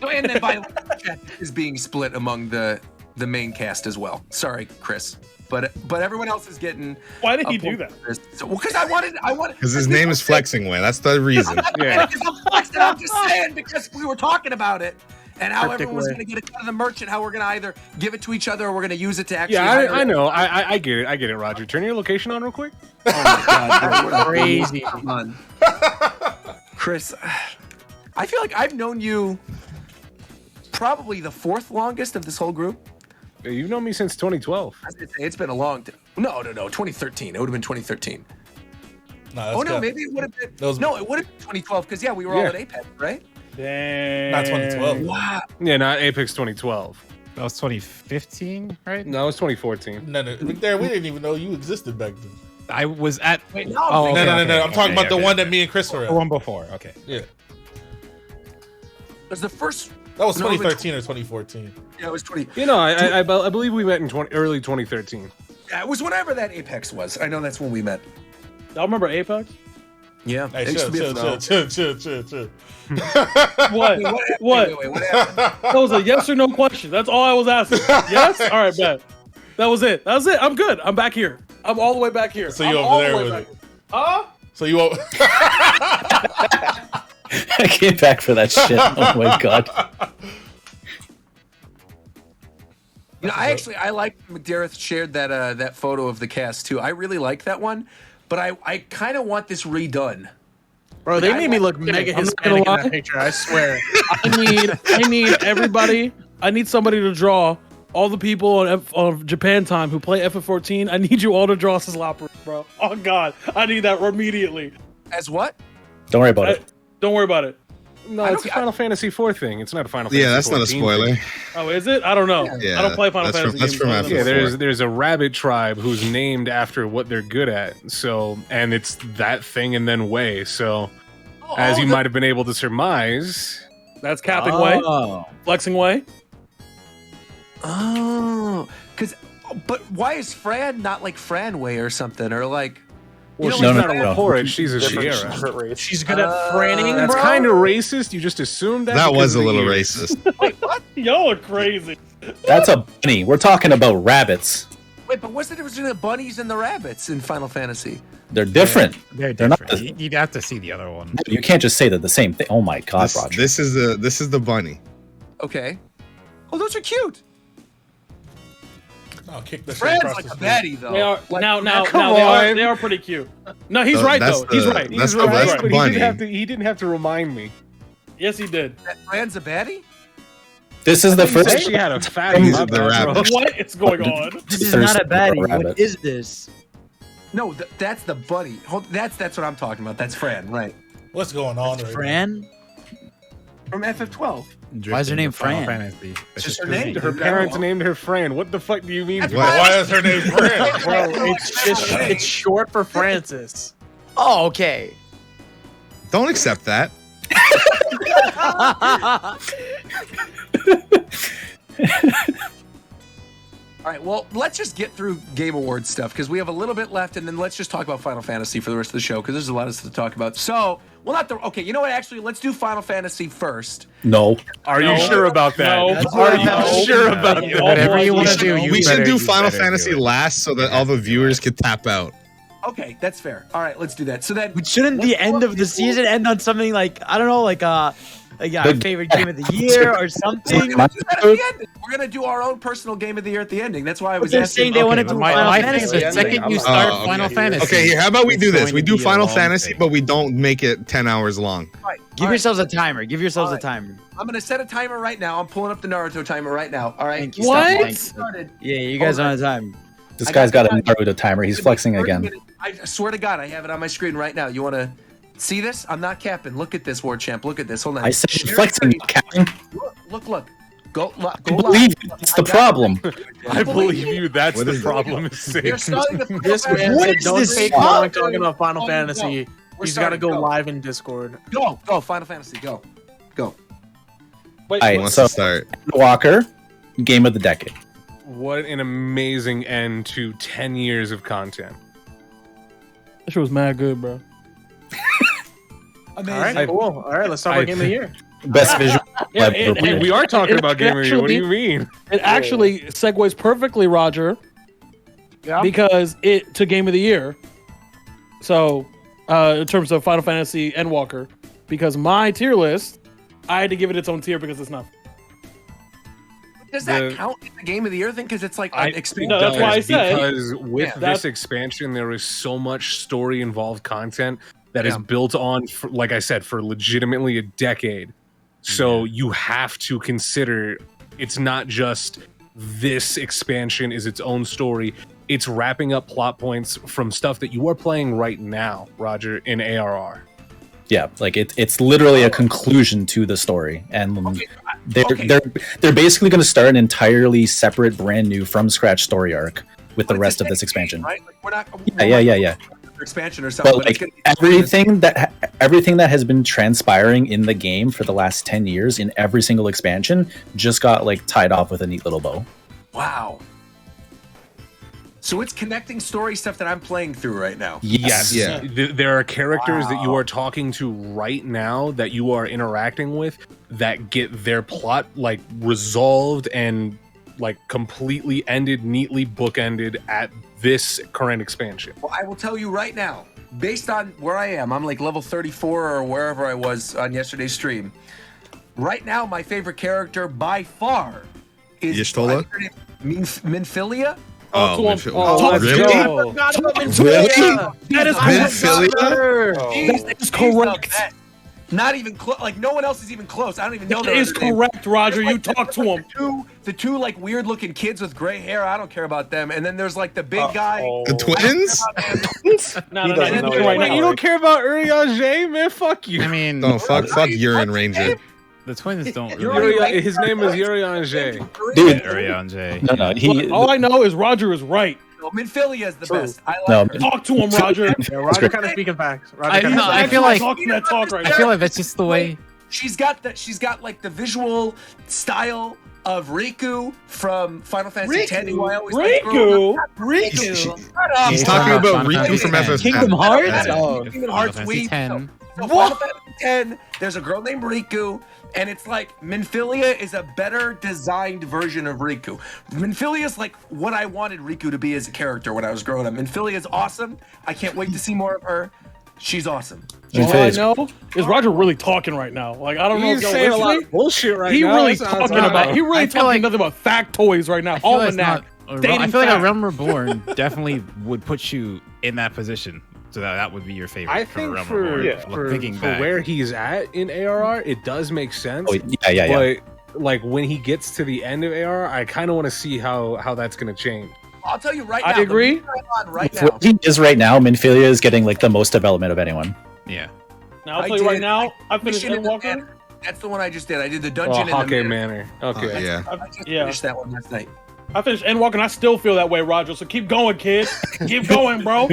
And then by chat is being split among the main cast as well. Sorry, Chris. But everyone else is getting. Why did a he do point that? for this. So, well, because I wanted. Because his name is Flexing Way. That's the reason. Yeah. Because I'm flexing. I'm just saying because we were talking about it and how Cryptic everyone was way. going to get a cut of the merch and how we're going to either give it to each other or we're going to use it to actually. Yeah, hire I it. know. I get it. I get it, Roger. Turn your location on real quick. Oh my god, bro, Crazy. Come on. Chris, I feel like I've known you probably the fourth longest of this whole group. Yeah, you've known me since 2012. I was gonna say, it's been a long time. No, 2013. It would have been 2013. Nah, Oh no, maybe it would have been. No, it would have been 2012 because we were all Yeah. at Apex, right? Damn. Not 2012. Wow. Yeah, not Apex 2012. That was 2015, right? No, it was 2014. No, there, we didn't even know you existed back then. I was at. Wait, no. Oh, okay, No. okay, I'm talking about the okay. one that me and Chris were The at. one before. Okay. Yeah. It was the first. That was No, it was 2013 or 2014. Yeah, it was 20. You know, I believe we met in early 2013. Yeah, it was whenever that Apex was. I know that's when we met. Y'all remember Apex? Yeah. Hey, it used to be a chill. What? What? Wait, what happened? That was a yes or no question. That's all I was asking. Yes? All right, bet. That was it. I'm good. I'm back here. I'm all the way back here. So you I'm over all there the way with back it. here. Huh? So you over. I came back for that shit. Oh my god. You know, I like McDareth shared that photo of the cast too. I really like that one, but I kind of want this redone. Bro, they made me look mega I'm not gonna Hispanic in lie. that picture. I swear. I need everybody. I need somebody to draw all the people on Japan Time who play FF14. I need you all to draw Slopper, bro. Oh god, I need that immediately. As what? Don't worry about it. Don't worry about it. No, I it's a don't- Final Fantasy 4 thing. It's not a Final Fantasy Yeah, that's not a 14 spoiler. thing. Oh, is it? I don't know. Yeah, I don't play Final that's Fantasy. that's games, from so I don't FF4. know. Yeah, there's a rabbit tribe who's named after what they're good at. So, and it's that thing and then way. So, as you might have been able to surmise, That's Capping Way, Oh. Flexing Way. Oh, but why is Fran not like Fran Way or something or like? well, know, she's no, not no, a no. Lapora, she's a Different, Sierra. different race. She's good at franning, That's bro. kind of racist. You just assumed that. That because was a of the little years. racist. Wait, what? Y'all are crazy. That's a bunny. We're talking about rabbits. Wait, but what's the difference between the bunnies and the rabbits in Final Fantasy? They're different. They're not different. the- You'd have to see the other one. You can't just say they're the same thing. Oh my god, Roger. This is the bunny. Okay. Oh, those are cute. I'll kick the shit Fran's across like the a street. baddie though. They are Like, now come they are pretty cute. No, he's right That's though. He's the- right. He's That's the- right, that's but the he bunny. didn't have to remind me. Yes, he did. that Fran's a baddie? This is the You said first. she had a fatty. These my are the bad, bro. rabbits. What is going on? This is Thirsty not a baddie. for a What rabbit. is this? No, that's the bunny. That's what I'm talking about. That's Fran, right? What's going on right Fran? From FF12. Why is her name Final Fran? Fantasy. It's just her name. Her parents named her Fran. What the fuck do you mean? That's bro? now? Why is her name Fran? Bro, it's short for Francis. Oh, okay. Don't accept that. All right, well, let's just get through Game Awards stuff because we have a little bit left, and then let's just talk about Final Fantasy for the rest of the show because there's a lot of stuff to talk about. So, okay, you know what? Actually, let's do Final Fantasy first. No. Are No. you sure about that? No. Are No. you sure about Yeah, that? whatever you We want to should- do, We should do you Final better Fantasy do it. last so that all the viewers could tap out. Okay, that's fair. All right, let's do that. So then, But shouldn't the end of the season end on something like, I don't know, like Like, yeah, favorite game of the year or something. We're gonna do our own personal game of the year at the ending. That's why I was they're asking. saying they want to do Final My Fantasy. thing is the second you start Final Fantasy. Okay, here, how about we do it's this? going We to do be a Final long Fantasy, thing. but we don't make it 10 hours long. Give yourselves a timer. Give yourselves a timer. I'm gonna set a timer right now. I'm pulling up the Naruto timer right now. All right. Thank you. What? Thank you. Started. Yeah, you guys on a time. This guy's got a Naruto timer. He's flexing 30 again. minutes. I swear to God, I have it on my screen right now. You want to see this? I'm not capping. Look at this, War Champ. Look at this. Hold on. I said Share flexing, screen. Captain. Look. Go I live. believe that's the problem. I believe you. That's What the is it? problem. You're starting the This man What said, is don't this take song? long talking about Final Oh, Fantasy. no. We're He's got to starting. go live in Discord. Go. Final Fantasy. Go. Wait, All right, Who wants so to start? Walker, game of the decade. What an amazing end to 10 years of content. that shit was mad good, bro. All right, cool. All right, let's talk about Game of the Year. Best visual. Yeah, ever. and We are talking it about Game of the Year. What do you mean? It actually segues perfectly, Roger, Yeah. because it to Game of the Year. So, in terms of Final Fantasy and Walker, because my tier list, I had to give it its own tier because it's not. Does that The- count in the Game of the Year thing? Because it's like I- an expansion. No, that's why I said- Because with Yeah. this expansion, there is so much story involved content that is Yeah. built on, for, like I said, for legitimately a decade. So you have to consider it's not just this expansion is its own story. It's wrapping up plot points from stuff that you are playing right now, Roger, in ARR. Yeah, like it's literally a conclusion to the story, and they're basically going to start an entirely separate, brand new, from scratch story arc with the rest of this expansion. Right? Like we're not. Yeah. Expansion or something. But it's like gonna be everything that has been transpiring in the game for the last 10 years in every single expansion just got like tied off with a neat little bow. Wow. So it's connecting story stuff that I'm playing through right now. Yes. Yeah. There are characters that you are talking to right now that you are interacting with that get their plot like resolved and like completely ended, neatly bookended at this current expansion. Well, I will tell you right now, based on where I am, I'm like level 34 or wherever I was on yesterday's stream. Right now, my favorite character by far is Yshtola? Minfilia. Oh, to him. Minfilia. Oh, let's Really? go. That is Minfilia? That is correct. Not even close. Like no one else is even close. I don't even know. That is correct, Roger. You talk to him. The two like weird looking kids with gray hair. I don't care about them. And then there's like the big guy. The twins? No, doesn't know right Wait, now. you don't care about Urianger, man? Fuck you. I mean, No, fuck Urine Ranger. the twins don't really. His name is Urianger. Dude, Urianger. no, he. All I know is Roger is right. No, Minfilia is the best. I like No, her. Talk to him, Roger. Yeah, Roger kind of speaking facts. Roger kinda I speaking feel like talking that talk right I now. feel like that's just the way. She's got like the visual style of Riku from Final Fantasy X. Who I always liked growing up. Riku. Shut up. He's talking about Riku from Final FF10. Kingdom Hearts? Oh, Kingdom Hearts Final Fantasy Weeb. X. So Final Fantasy X, there's a girl named Riku, and it's like Minfilia is a better designed version of Riku. Minfilia is like what I wanted Riku to be as a character when I was growing up. Minfilia is awesome. I can't wait to see more of her. She's awesome. All I know is Roger really talking right now. Like I don't know if He's y'all saying a lot listening. of bullshit right He now. really That's what I'm talking talking about. He really I feel talking like- nothing about factoids right now. I feel like it's Almanac. not- Dating I feel like a facts. Realm Reborn definitely would put you in that position, so that would be your favorite. I for think Realm for, Reborn. Thinking for back. where he's at in ARR, it does make sense. Oh, yeah. But like when he gets to the end of ARR, I kind of want to see how that's going to change. I'll tell you right now. I agree. the movie I'm on right With now. what he is right now, Minfilia is getting like the most development of anyone. Yeah. Now I'll I tell you right did- now. I finished Mission in the Endwalker. Manor. That's the one I just did. I did the Oh, dungeon in the Hake Manor. Manor. Okay. Yeah. I just Yeah. finished that one last night. I finished Endwalker and I still feel that way, Roger. So keep going, kid. Keep going, bro.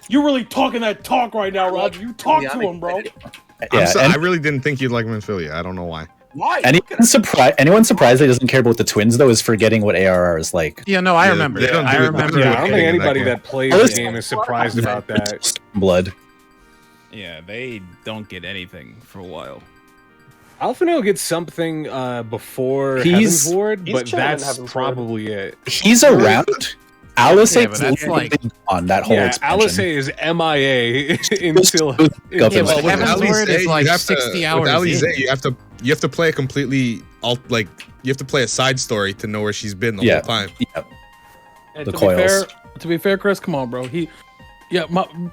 You really talking that talk right now, Roger. You talk Yeah, to I'm him, bro. Yeah, I and really didn't think you'd like Minfilia. I don't know why. Why? anyone surprised that he doesn't care about the twins though is forgetting what ARR is like. Yeah, no, I Yeah, remember. they don't I do it. remember. Yeah, I don't Kidding think in that anybody game. that plays Oh, the this- game is surprised about that. Blood. Yeah, they don't get anything for a while. Alphino gets something before He's- Heaven's Ward, he's but chilling in that's Heaven's Ward. probably it. He's around. Alice Yeah, but is that's like- on that whole Yeah, expansion. Alice is MIA until Yeah, Yeah, but but Heaven's Alice, Word is you like have to- 60 hours With Alice, in. you have to you have to play a completely like you have to play a side story to know where she's been the whole time. Yep. And The to coils. to be fair, Chris, come on, bro.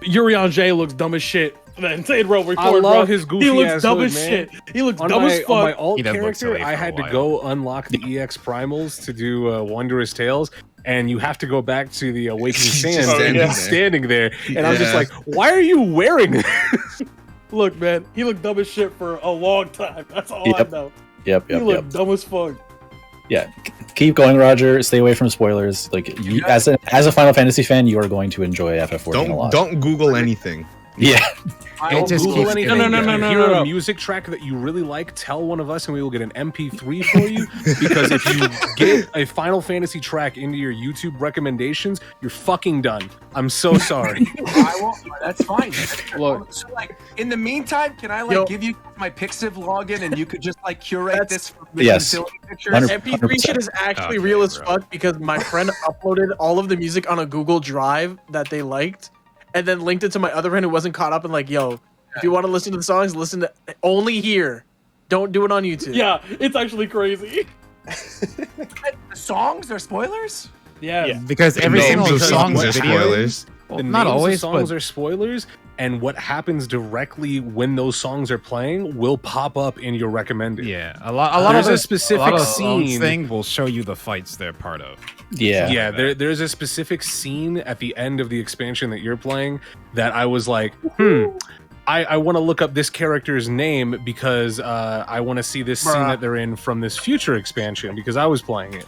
Yuri on J looks dumb as shit. Say it real report, I love bro. his goofy He looks ass dumb hood, as man. shit. He looks On dumb my, as fuck. on my alt He does look character, silly I for a had to while. go unlock the EX primals to do Wondrous Tales, and you have to go back to the Awakening He's Sands, just and standing he's there. standing there, and I'm just Yeah. like, why are you wearing this? Look, man, he looked dumb as shit for a long time. That's all I Yep. know. Yep. He Yep. looked Yep. dumb as fuck. Yeah. Keep going, Roger. Stay away from spoilers. Like you, as a Final Fantasy fan, you are going to enjoy FF14 a lot. Don't Google anything. Yeah. Don't just Google keeps anything. getting If you no, hear no, a no. music track that you really like, tell one of us, and we will get an MP3 for you. Because if you get a Final Fantasy track into your YouTube recommendations, you're fucking done. I'm so sorry. I won't. That's fine. Look. So, like, in the meantime, can I Yo. give you my Pixiv login and you could just like curate this for Yes. utility pictures? MP3 shit is actually Okay, real as bro. fuck because my friend uploaded all of the music on a Google Drive that they liked, and then linked it to my other friend who wasn't caught up and like, yo, if you want to listen to the songs, listen to only here. Don't do it on YouTube. Yeah, it's actually crazy. The songs are spoilers? Yeah. Because every Names single of song's songs are video. spoilers. Well, The not names always, of songs but are spoilers, and what happens directly when those songs are playing will pop up in your recommended. yeah, a lot There's of a the, specific a lot of the songs scene. thing will show you the fights they're part of. Yeah. Yeah, there's a specific scene at the end of the expansion that you're playing that I was like, I want to look up this character's name because I want to see this scene that they're in from this future expansion because I was playing it.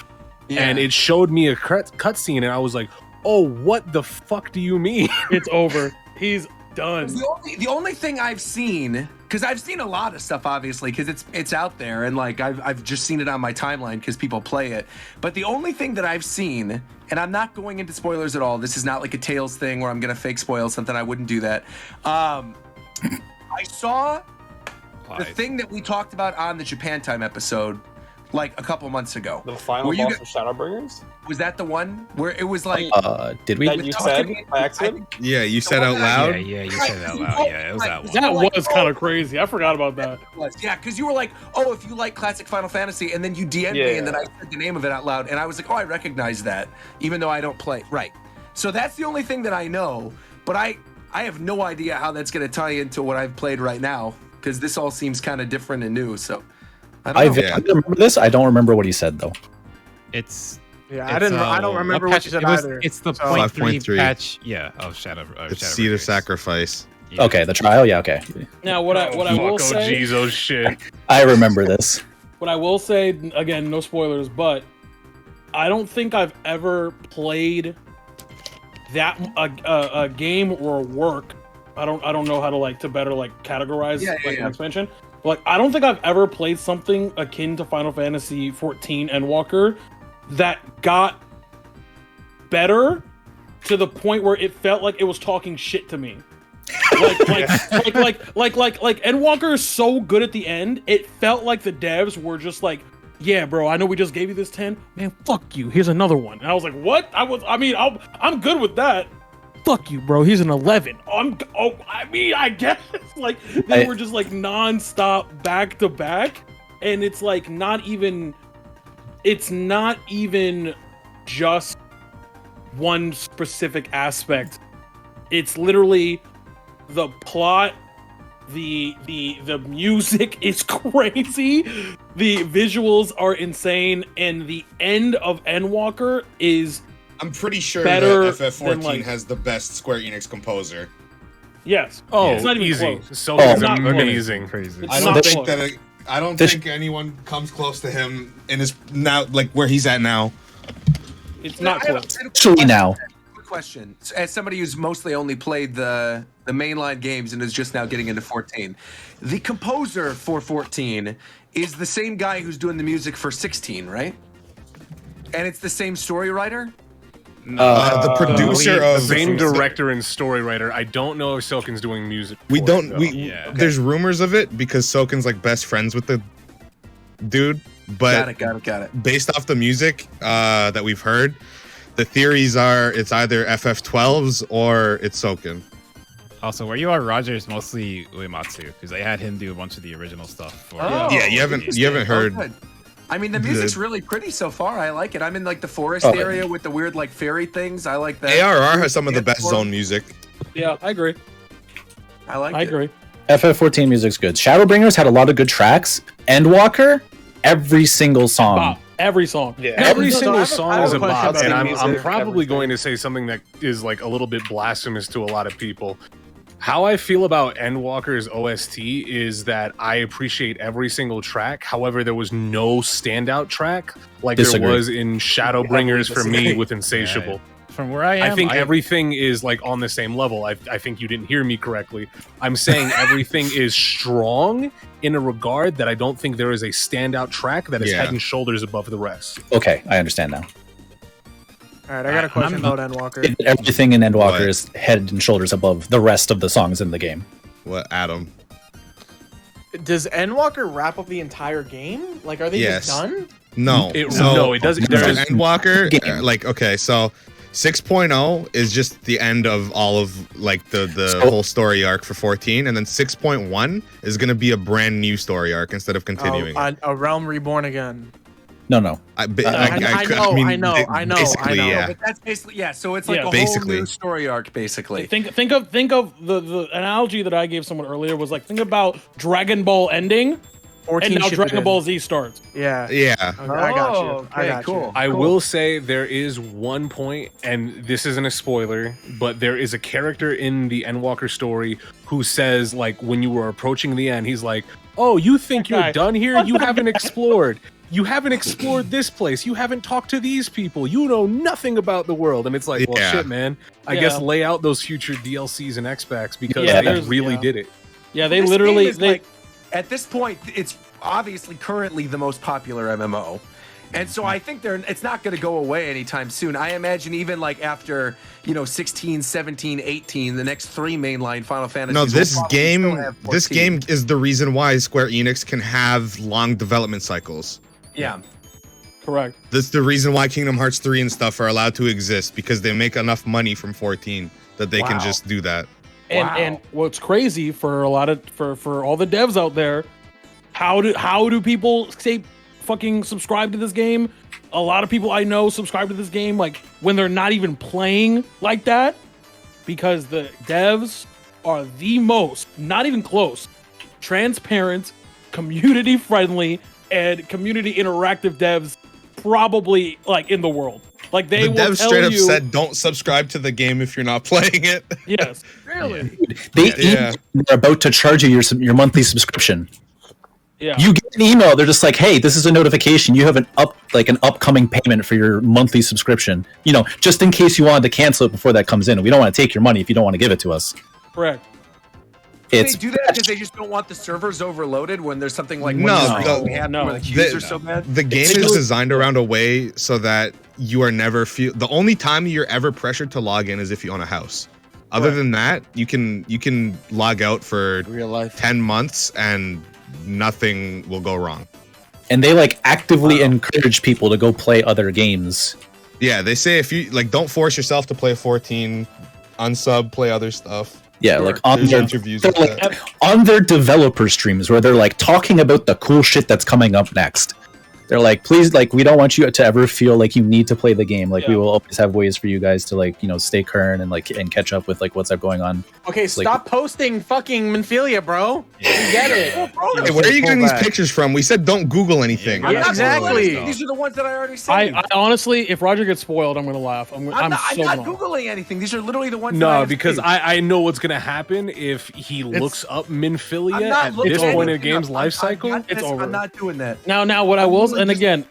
And it showed me a cutscene, and I was like, oh, what the fuck do you mean? It's over. He's done. The only thing I've seen, because I've seen a lot of stuff, obviously, because it's out there, and like I've just seen it on my timeline because people play it. But the only thing that I've seen, and I'm not going into spoilers at all. This is not like a Tales thing where I'm gonna fake spoil something. I wouldn't do that. I saw the thing that we talked about on the Japan Time episode, like a couple months ago. The final Were you boss g- of Shadowbringers? Was that the one where it was like? Did we? That you said by accident? Yeah, you said out loud. Yeah, you said that loud. Yeah, it was that one. That was kind of crazy. I forgot about that. Yeah, because you were like, oh, if you like classic Final Fantasy, and then you DM'd me, and then I said the name of it out loud, and I was like, oh, I recognize that, even though I don't play. Right. So that's the only thing that I know, but I have no idea how that's going to tie into what I've played right now, because this all seems kind of different and new, so I don't know. I remember this. I don't remember what he said though. It's I don't remember what you said either. It's the So- 0.3 5.3 patch. Yeah, of Shadow. It's Seed of Sacrifice. Yeah. Okay, the trial. Yeah. Okay. Now, what I will say, Jesus shit. I remember this. what I will say again, no spoilers, but I don't think I've ever played that a game or a work. I don't know how to to better categorize an expansion. Like, I don't think I've ever played something akin to Final Fantasy 14 Endwalker that got better to the point where it felt like it was talking shit to me. Like Endwalker is so good at the end, it felt like the devs were just like, yeah, bro, I know we just gave you this 10. Man, fuck you. Here's another one. And I was like, what? I'm good with that. Fuck you, bro. He's an 11. I guess they were just non-stop back to back, and it's not even just one specific aspect. It's literally the plot, the music is crazy, the visuals are insane, and the end of Endwalker is I'm pretty sure better that FF14 than, has the best Square Enix composer. Yes. Oh, it's not even easy. close. So It's it's not close. amazing. Crazy. It's I not don't think close. that think anyone comes close to him in his now where he's at now. It's not close. Actually, now. Quick question. As somebody who's mostly only played the mainline games and is just now getting into 14, the composer for 14 is the same guy who's doing the music for 16, right? And it's the same story writer? The producer of Same director and story writer. I don't know if Silken's doing music. We for don't. it, though. We there's rumors of it because Soken's best friends with the dude, but got it. Based off the music that we've heard, the theories are it's either FF12s or it's Soken. Also, where you are, Roger, is mostly Uematsu because they had him do a bunch of the original stuff. For Yeah, you haven't heard. Good. I mean, the music's really pretty so far. I like it. I'm in like the forest area with the weird like fairy things. I like that. ARR has some of the best zone music. Yeah, I agree. I agree. FF14 music's good. Shadowbringers had a lot of good tracks. Endwalker, every single song. Bop. Every song. Yeah. Every single song is a bop, and I'm music, probably going to say something that is like a little bit blasphemous to a lot of people. How I feel about Endwalker's OST is that I appreciate every single track. However, there was no standout track like there was in Shadowbringers for me with Insatiable. Yeah. From where I am, I think everything is like on the same level. I think you didn't hear me correctly. I'm saying everything is strong in a regard that I don't think there is a standout track that is head and shoulders above the rest. Okay, I understand now. All right, I got a question about Endwalker. Everything in Endwalker is head and shoulders above the rest of the songs in the game. What, Adam? Does Endwalker wrap up the entire game? Like, are they just done? No. No, it doesn't. There's Endwalker, okay, so 6.0 is just the end of all of like the whole story arc for 14, and then 6.1 is going to be a brand new story arc instead of continuing. A Realm Reborn again. No. I know. Yeah. But that's basically so it's like a whole new story arc, basically. Think of the analogy that I gave someone earlier was like think about Dragon Ball ending, and now Dragon Ball Z starts. Yeah. Yeah. Okay, I got you. Okay, cool. I will say there is one point, and this isn't a spoiler, but there is a character in the Endwalker story who says, like, when you were approaching the end, he's like, "Oh, you think you're done here? You haven't explored. You haven't explored this place. You haven't talked to these people. You know nothing about the world." And it's like, well, shit, man. I guess lay out those future DLCs and X-Backs because they really did it. Yeah, they literally... At this point, it's obviously currently the most popular MMO. And so I think it's not going to go away anytime soon. I imagine even like after, 16, 17, 18, the next 3 mainline Final Fantasies. No, this game is the reason why Square Enix can have long development cycles. Yeah. Correct. That's the reason why Kingdom Hearts 3 and stuff are allowed to exist, because they make enough money from 14 that they can just do that. And what's crazy for for all the devs out there, how do people say fucking subscribe to this game? A lot of people I know subscribe to this game like when they're not even playing like that, because the devs are the most, not even close, transparent, community friendly, and community interactive devs probably like in the world. Like they will devs tell straight up you, said, "Don't subscribe to the game if you're not playing it." Yes, really. They're about to charge you your monthly subscription. Yeah. You get an email. They're just like, "Hey, this is a notification. You have an upcoming payment for your monthly subscription. Just in case you wanted to cancel it before that comes in. We don't want to take your money if you don't want to give it to us." Correct. They do that because they just don't want the servers overloaded when there's something like where the queues are so bad. The game is designed around a way so that you are never the only time you're ever pressured to log in is if you own a house. Other than that, you can log out for real life 10 months and nothing will go wrong. And they actively encourage people to go play other games. Yeah, they say if you don't force yourself to play 14, unsub, play other stuff. Yeah, on their interviews on their developer streams where they're talking about the cool shit that's coming up next. They're like, please, we don't want you to ever feel like you need to play the game. We will always have ways for you guys to stay current and catch up with what's going on. Okay, stop posting fucking Minfilia, bro. You get it. Hey, where are you getting these pictures from? We said don't Google anything. Yeah, exactly. These are the ones that I already said. I honestly, if Roger gets spoiled, I'm gonna laugh. I'm not Googling anything. These are literally the ones. No, because I know what's gonna happen if he looks up Minfilia at this point in the game's life cycle. It's over. I'm not doing that. Now, what I will. And again,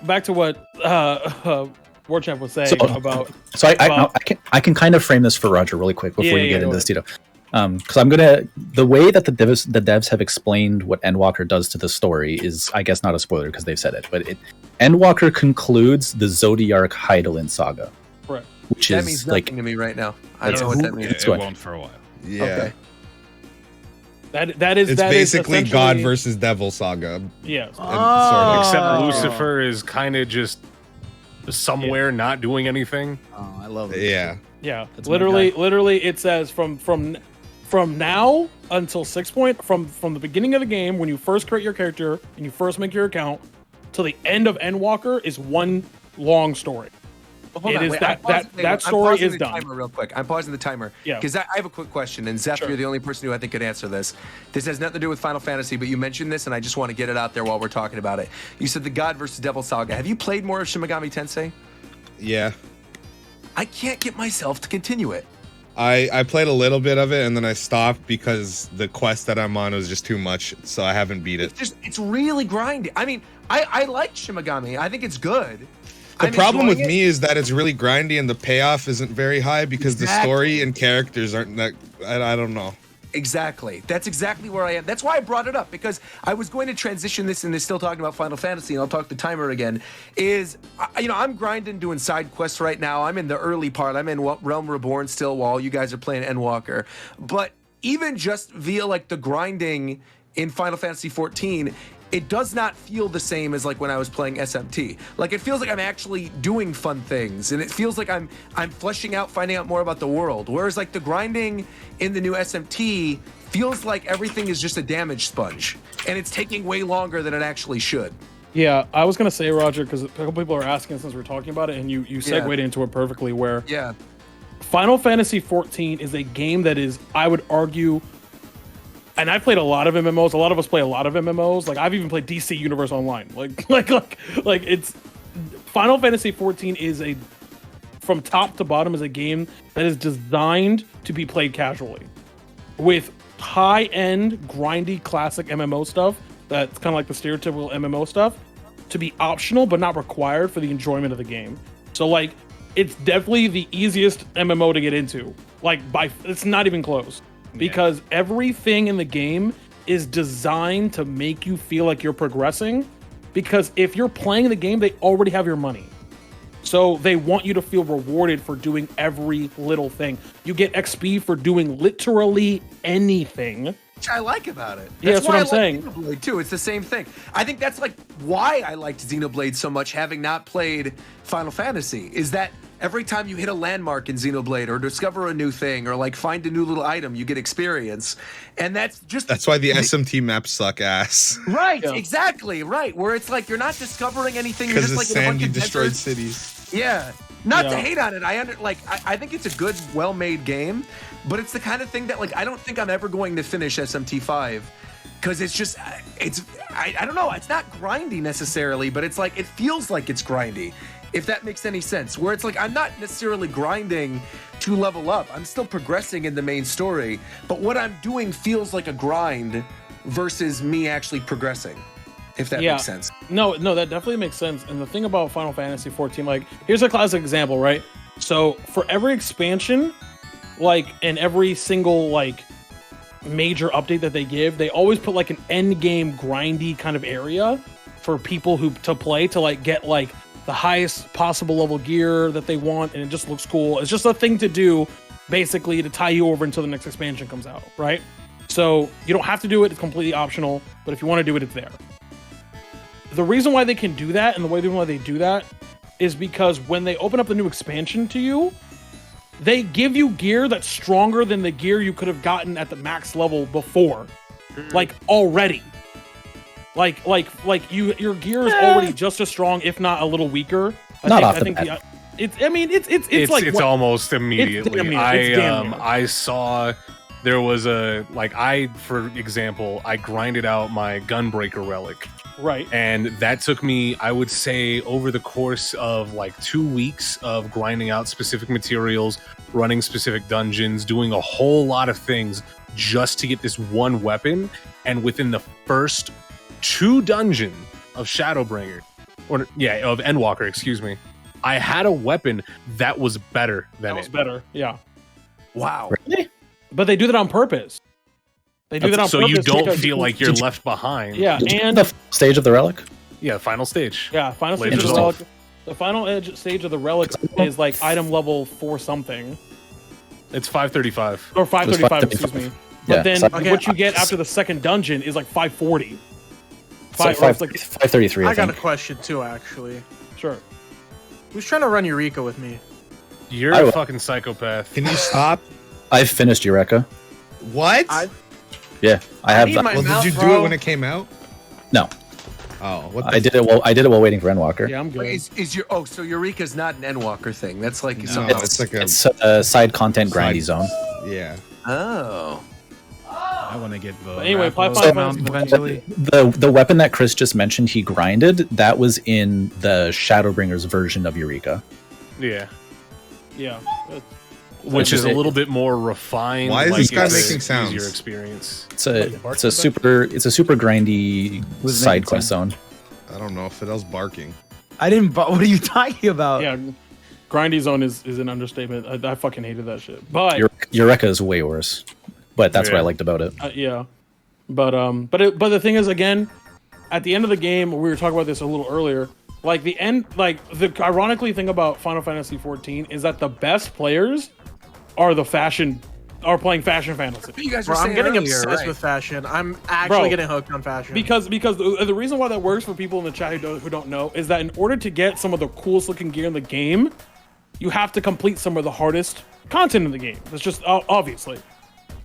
back to what Warchamp was saying about. So I can kind of frame this for Roger really quick before you get into this, Tito. Because the way that the devs have explained what Endwalker does to the story is, I guess, not a spoiler because they've said it, but Endwalker concludes the Zodiarch Hydaelyn saga. Right. Which that is means nothing to me right now. I don't know what that means. It won't for a while. Yeah. Okay. It's basically God versus Devil saga. Yeah. Except Lucifer is kind of just somewhere not doing anything. Oh, I love it. Yeah. Yeah, That's my literally, it says from now until from the beginning of the game when you first create your character and you first make your account till the end of Endwalker is one long story. Hold It on, is wait, that story is done. Timer real quick. I'm pausing the timer. Yeah. Because I have a quick question, and Zeph, you're the only person who I think could answer this. This has nothing to do with Final Fantasy, but you mentioned this, and I just want to get it out there while we're talking about it. You said the God versus Devil Saga. Have you played more of Shin Megami Tensei? Yeah. I can't get myself to continue it. I played a little bit of it and then I stopped because the quest that I'm on was just too much, so I haven't beat it. It's really grindy. I mean, I like Shin Megami. I think it's good. The problem with me is that it's really grindy and the payoff isn't very high because the story and characters aren't that. I don't know. Exactly. That's exactly where I am. That's why I brought it up, because I was going to transition this into still talking about Final Fantasy, and I'll talk the timer again. I'm grinding doing side quests right now. I'm in the early part. I'm in Realm Reborn still while you guys are playing Endwalker. But even just via like the grinding in Final Fantasy 14, it does not feel the same as like when I was playing SMT. Like it feels like I'm actually doing fun things, and it feels like I'm fleshing out, finding out more about the world. Whereas like the grinding in the new SMT feels like everything is just a damage sponge, and it's taking way longer than it actually should. Yeah, I was gonna say, Roger, because a couple people are asking since we're talking about it, and you segued into it perfectly. Where Final Fantasy 14 is a game that is, I would argue. And I've played a lot of MMOs. A lot of us play a lot of MMOs. Like I've even played DC Universe Online. Like it's Final Fantasy 14 is from top to bottom is a game that is designed to be played casually, with high-end, grindy, classic MMO stuff. That's kind of like the stereotypical MMO stuff, to be optional but not required for the enjoyment of the game. So like, it's definitely the easiest MMO to get into. It's not even close. Because everything in the game is designed to make you feel like you're progressing. Because if you're playing the game, they already have your money. So they want you to feel rewarded for doing every little thing. You get XP for doing literally anything. Which I like about it. That's what I'm saying. Xenoblade too. It's the same thing. I think that's like why I liked Xenoblade so much, having not played Final Fantasy, is that every time you hit a landmark in Xenoblade or discover a new thing or like find a new little item, you get experience. And that's why the SMT maps suck ass. Right, exactly, right. Where it's like you're not discovering anything. You're just like in a bunch of destroyed cities. Yeah. Not to hate on it. I think it's a good, well-made game, but it's the kind of thing that like I don't think I'm ever going to finish SMT5. Because it's just, I don't know, it's not grindy necessarily, but it's like, it feels like it's grindy, if that makes any sense. Where it's like, I'm not necessarily grinding to level up. I'm still progressing in the main story, but what I'm doing feels like a grind versus me actually progressing, if that makes sense. No, that definitely makes sense. And the thing about Final Fantasy 14, like, here's a classic example, right? So for every expansion, like, and every single, like, major update that they give, they always put like an end game grindy kind of area for people to play to like get like the highest possible level gear that they want, and it just looks cool. It's just a thing to do basically to tie you over until the next expansion comes out, right? So you don't have to do it, it's completely optional, but if you want to do it, it's there. The reason why they can do that and the way why they do that is because when they open up the new expansion to you, they give you gear that's stronger than the gear you could have gotten at the max level before. Like, already. Like your gear is already just as strong, if not a little weaker. I think it's almost immediately. It's I saw there was for example, I grinded out my Gunbreaker relic. Right. And that took me, I would say, over the course of like 2 weeks of grinding out specific materials, running specific dungeons, doing a whole lot of things just to get this one weapon. And within the first 2 dungeons of Shadowbringer, of Endwalker, excuse me, I had a weapon that was better than it. That was better, yeah. Wow. Really? But they do that on purpose. They do that on purpose. So you don't feel like you're left behind. Yeah, and the stage of the relic. Yeah, final stage. Yeah, final stage of the relic. The final stage of the relic is like item level 4 something. It's 535. Or 535, excuse me. But then what you get after the second dungeon is like 540. 533. I got a question too, actually. Sure. Who's trying to run Eureka with me? You're a fucking psychopath. Can you stop? I've finished Eureka. What? Yeah, I have. Well, did you do it when it came out? No. Oh, what? I did it while waiting for Endwalker. Yeah, I'm good. Is your so Eureka's not an Endwalker thing? That's like It's a side content grindy zone. Yeah. Oh. I want to get the. But anyway, Raphael's Final mount Fantasy eventually. The weapon that Chris just mentioned he grinded, that was in the Shadowbringers version of Eureka. Yeah. Yeah. Which is a little bit more refined. Why is this guy it's making a sounds? easier experience. It's a super grindy side quest zone. I don't know if Fidel's barking. I didn't. What are you talking about? Yeah, grindy zone is an understatement. I fucking hated that shit. But Eureka is way worse. But that's what I liked about it. Yeah, but the thing is, again, at the end of the game, we were talking about this a little earlier. Like the end, like the ironically thing about Final Fantasy 14 is that the best players are playing fashion fantasy. You guys were saying I'm getting obsessed with fashion. I'm actually getting hooked on fashion. Because the reason why that works for people in the chat who don't know is that in order to get some of the coolest looking gear in the game, you have to complete some of the hardest content in the game. That's just obviously.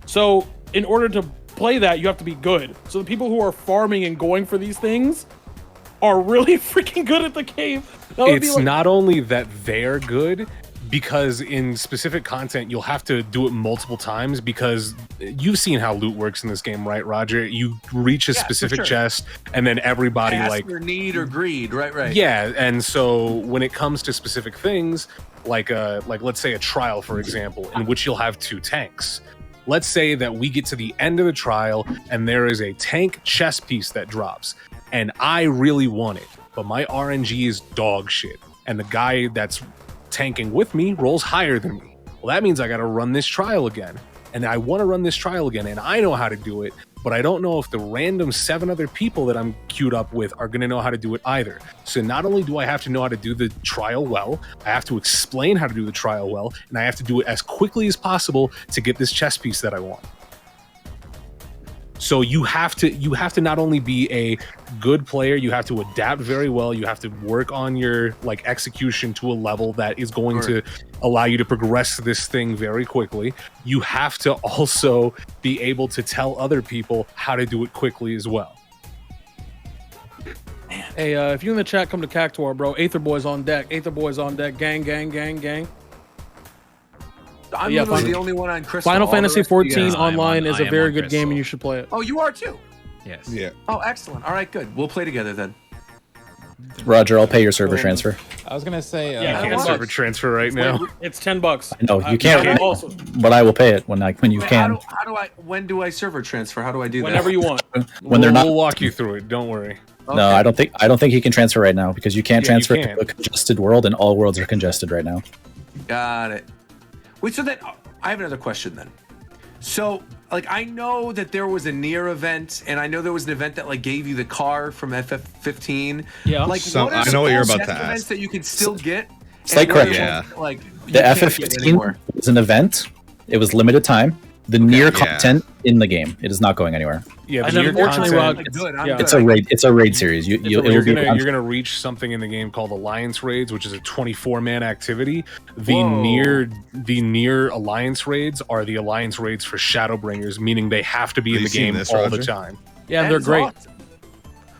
So in order to play that, you have to be good. So the people who are farming and going for these things are really freaking good at the game. It's not only that they're good, because in specific content, you'll have to do it multiple times because you've seen how loot works in this game, right, Roger? You reach a specific chest and then everybody ask or need or greed, right. Yeah, and so when it comes to specific things, like let's say a trial, for example, in which you'll have 2 tanks. Let's say that we get to the end of the trial and there is a tank chest piece that drops and I really want it, but my RNG is dog shit. And the guy that's tanking with me rolls higher than me. Well, that means I got to run this trial again. And I want to run this trial again and I know how to do it, but I don't know if the random 7 other people that I'm queued up with are going to know how to do it either. So not only do I have to know how to do the trial well, I have to explain how to do the trial well, and I have to do it as quickly as possible to get this chess piece that I want. So you have to not only be a good player, you have to adapt very well, you have to work on your execution to a level that is going to allow you to progress this thing very quickly. You have to also be able to tell other people how to do it quickly as well. Hey, if you in the chat, come to Cactuar, bro. Aether Boys on deck. Aether Boys on deck. Gang. I'm literally the only one on Crystal. Final Fantasy 14 online is a very good game and you should play it. Oh, you are too? Yes. Yeah. Oh, excellent. All right, good. We'll play together then. Roger, I'll pay your server transfer. I was gonna say, you can't server transfer right now. It's $10. No, you can't. But I will pay it when you can. When do I server transfer? How do I do that? Whenever you want. We'll walk you through it. Don't worry. Okay. No, I don't think he can transfer right now because you can't transfer to a congested world, and all worlds are congested right now. Got it. Wait, so then I have another question then. So, I know that there was a Nier event, and I know there was an event that gave you the car from FF15. Yeah. I know what you're about to ask. Events that you can still get. Slight correction. Yeah. The FF15 was an event. It was limited time. The Nier content in the game. It is not going anywhere. Yeah, the Nier content. It's a raid series. You're gonna reach something in the game called Alliance Raids, which is a 24-man activity. The Nier Alliance Raids are the Alliance Raids for Shadowbringers, meaning they have to be in the game all the time. Yeah, they're great. Awesome.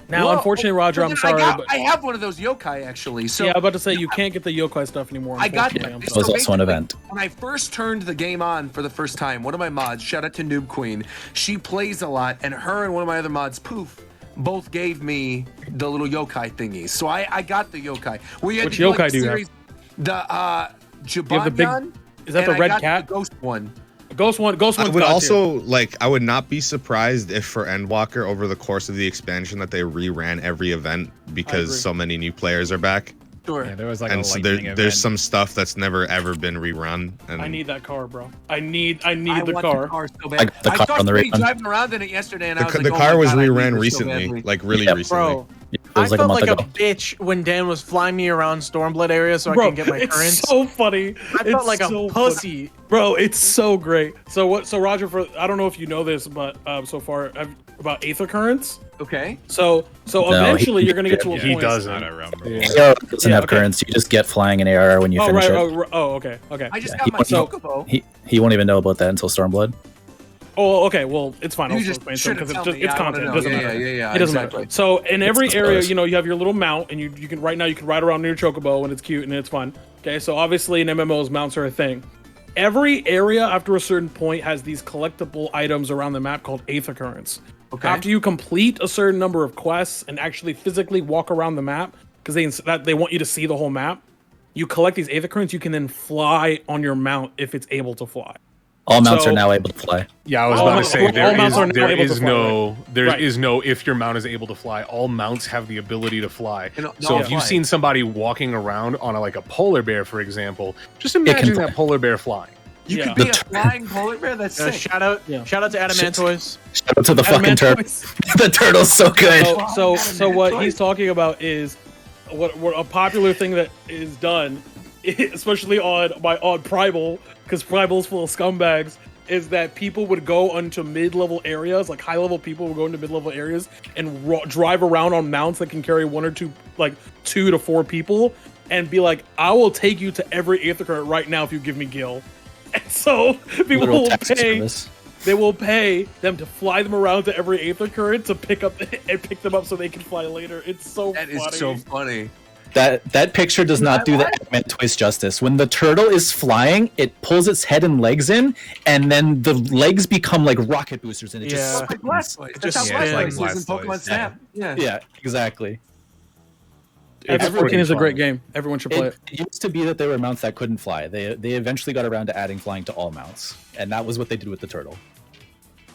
Now, unfortunately, Roger, I'm sorry, but I have one of those yokai actually. So yeah, I'm about to say you can't get the yokai stuff anymore. I got that. It was also an event. When I first turned the game on for the first time, one of my mods, shout out to Noob Queen, she plays a lot, and her and one of my other mods, Poof, both gave me the little yokai thingies. So I got the yokai. Which yokai do you have? The Jibanyan. Is that the red cat? The ghost one. Ghost one. I would also I would not be surprised if for Endwalker over the course of the expansion that they reran every event because so many new players are back. Sure. Yeah, there was there's some stuff that's never ever been rerun. And I need that car, bro. I need the want car. The car so bad. I saw somebody driving around in it yesterday, and I was like, the car was reran recently, really recently. Bro, I was like a felt month like ago. a bitch when Dan was flying me around Stormblood area so I Bro, can get my it's currents. so funny. I felt like a pussy. Bro, it's so great. So Roger, I don't know if you know this, but so far about Aether currents. Okay. So eventually you're gonna get to a He point. doesn't. I don't remember. AR doesn't have currents. You just get flying in AR when you Oh finish right. it. Oh, okay. I just Yeah, got he my won't know- chocobo. He won't even know about that until Stormblood. Oh, okay. Well, it's fine. You I'll just explain should've because told it's me. Yeah, I wanna content. It know. doesn't Yeah, matter. yeah, It doesn't exactly. matter. So in every It's area, close. you have your little mount, and you can right now you can ride around near chocobo, and it's cute and it's fun. Okay, so obviously in MMOs, mounts are a thing. Every area after a certain point has these collectible items around the map called Aether currents. Okay. After you complete a certain number of quests and actually physically walk around the map, because they want you to see the whole map, you collect these Aether currents. You can then fly on your mount if it's able to fly. All mounts So- are now able to fly. Yeah, I was All about to mounts- say all there mounts are now there able to is fly, no right. no if your mount is able to fly. All mounts have the ability to fly. And So all if you've fly. seen somebody walking around on like a polar bear, for example, just imagine fly. that polar bear flying. You Yeah. could be The a flying polar bear. That's sick. Shout out to Adamantoys. Shout out to the fucking turtle. The turtle's so good. So what he's talking about is what a popular thing that is done, especially on Primal, because Primal's full of scumbags, is that people would go into mid-level areas, like high-level people would go into mid-level areas and drive around on mounts that can carry 1 or 2, like 2 to 4 people, and be like, "I will take you to every Aether current right now if you give me Gil." And so people Literal will taxi pay. service. They will pay them to fly them around to every Aether current to pick them up so they can fly later. It's so That funny. is so funny. That picture does not do the Ant-Man twist justice. When the turtle is flying, it pulls its head and legs in, and then the legs become like rocket boosters, and it just Yeah. Like spins. Blastoise. That's just how Blastoise spins. is in Pokemon Blastoise, Snap. Yeah. Yeah, exactly. Aether pretty 14 is a fun. great game. Everyone should play it. It used to be that there were mounts that couldn't fly. They eventually got around to adding flying to all mounts, and that was what they did with the turtle.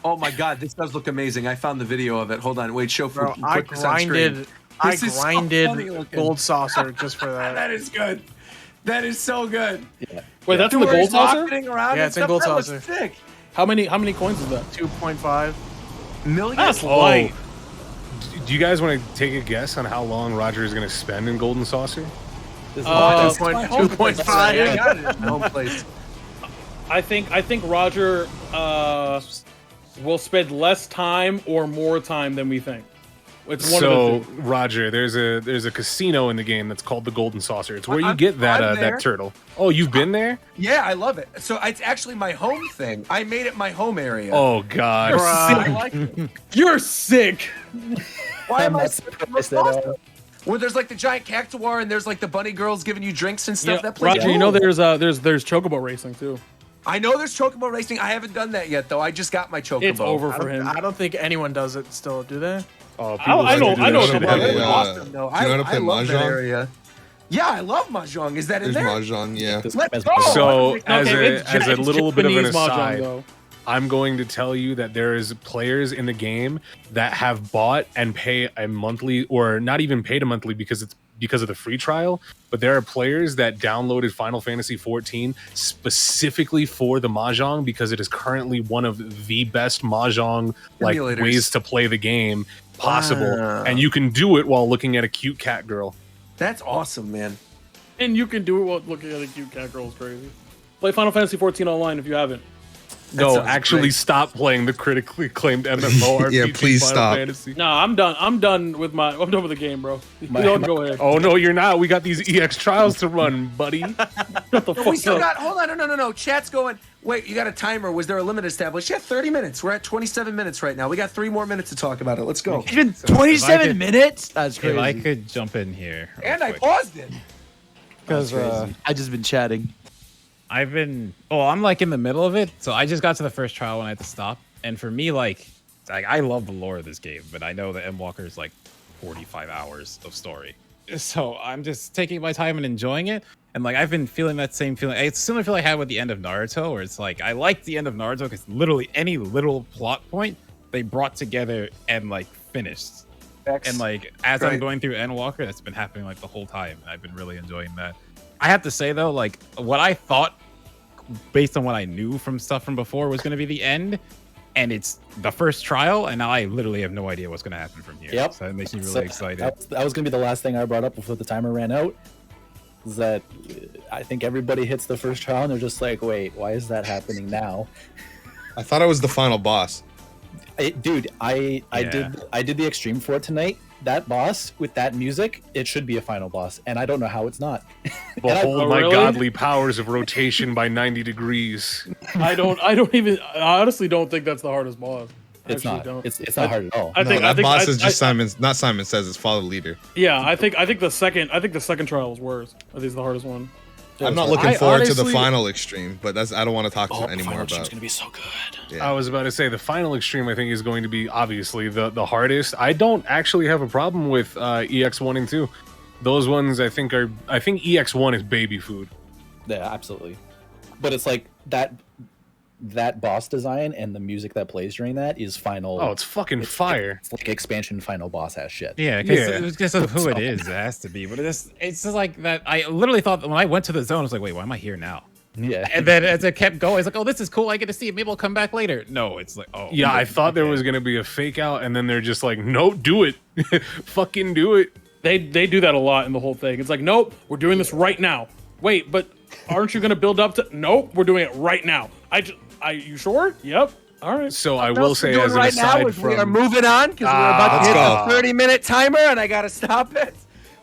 Oh my god, this does look amazing. I found the video of it. Hold on, wait, show Bro, put I this on screen. grinded. This is so funny looking. Gold Saucer just for that. That is good. That is so good. Wait, that's in the Where gold he's saucer? rocketing around Yeah, and it's in stuff. Gold That looks Saucer. sick. How many coins is that? 2.5. Million? That's Oh. light. Do you guys want to take a guess on how long Roger is going to spend in Golden Saucer? This is my 2.5. I got it. My home place. I think Roger will spend less time or more time than we think. It's one So of the two. Roger, there's a casino in the game that's called the Golden Saucer. It's where you I'm- get that I'm there. that turtle. Oh, you've been there? Yeah, I love it. So it's actually my home thing. I made it my home area. Oh God. I like it. You're sick. Why am I not so surprised at all. awesome? Where there's like the giant cactuar and there's like the bunny girls giving you drinks and stuff. Yeah, That place. Roger, you know there's chocobo racing too. I know there's chocobo racing. I haven't done that yet though. I just got my chocobo. It's over for him. I don't think anyone does it still, do they? Oh, I know Do you know how to about play, it. Awesome, though. do you know how to play I love that Mahjong? area. Yeah, I love mahjong. Is that in There's there? Mahjong, yeah. Let's go. So Okay, as a it's little bit of an Japanese mahjong, aside, though. I'm going to tell you that there is players in the game that have bought and pay a monthly, or not even paid a monthly because of the free trial, but there are players that downloaded Final Fantasy 14 specifically for the mahjong because it is currently one of the best mahjong like Simulators. ways to play the game possible, Wow. and you can do it while looking at a cute cat girl. That's awesome, man. And you can do it while looking at a cute cat girl. Is crazy. Play Final Fantasy 14 online if you haven't. No, sounds actually, great. stop playing the critically acclaimed MMORPG. Yeah, please Final stop. Fantasy. No, I'm done. I'm done with the game, bro. Go ahead. Oh no, you're not. We got these EX trials to run, buddy. Shut the We fuck still up. got. Hold on, no. Chat's going. Wait, you got a timer? Was there a limit established? Yeah, 30 minutes. We're at 27 minutes right now. We got 3 more minutes to talk about it. Let's go. Even So if I 27 could- minutes? That's crazy. If I could jump in here. real And I quick. paused it. Because I just been chatting. I'm like in the middle of it, so I just got to the first trial when I had to stop. And for me, like I love the lore of this game, but I know that Endwalker is like 45 hours of story. So I'm just taking my time and enjoying it. And like I've been feeling that same feeling. It's a similar feeling I had with the end of Naruto, where it's like I like the end of Naruto because literally any little plot point they brought together and like finished. And like as I'm Right. going through Endwalker, that's been happening like the whole time. And I've been really enjoying that. I have to say though, like what I thought based on what I knew from stuff from before was going to be the end and it's the first trial, and now I literally have no idea what's going to happen from here. Yep. So it makes me really So excited. that was going to be the last thing I brought up before the timer ran out. Is that I think everybody hits the first trial and they're just like, wait, why is that happening now? I thought it was the final boss. Dude, I did the extreme for it tonight. That boss with that music, it should be a final boss, and I don't know how it's not. Behold my godly powers of rotation by 90 degrees. I honestly don't think that's the hardest boss. It's not. It's not hard at all. I think that boss is just Simon's. Not Simon Says. It's Follow Leader. Yeah, I think the second trial was worse. I think it's the hardest one. I'm not looking forward to the final extreme, but I don't want to talk anymore about. It's gonna be so good. Yeah. I was about to say the final extreme I think is going to be obviously the hardest. I don't actually have a problem with EX1 and 2. Those ones I think EX1 is baby food. Yeah, absolutely. But it's like that boss design and the music that plays during that is final. Oh, it's fucking fire. It's like expansion final boss ass shit. Yeah, because of who it is, it has to be. But it's just like that. I literally thought that when I went to the zone, I was like, wait, why am I here now? Yeah. And then as it kept going, it's like, oh, this is cool. I get to see it. Maybe I'll come back later. No, it's like, oh. Yeah, I thought there was going to be a fake out, and then they're just like, nope, do it. Fucking do it. They do that a lot in the whole thing. It's like, nope, we're doing this right now. Wait, but aren't you going to build up to? Nope, we're doing it right now. You sure? Yep. All right. So I will say, as an right aside now is from, we are moving on because we're about to hit the 30-minute timer, and I gotta stop it.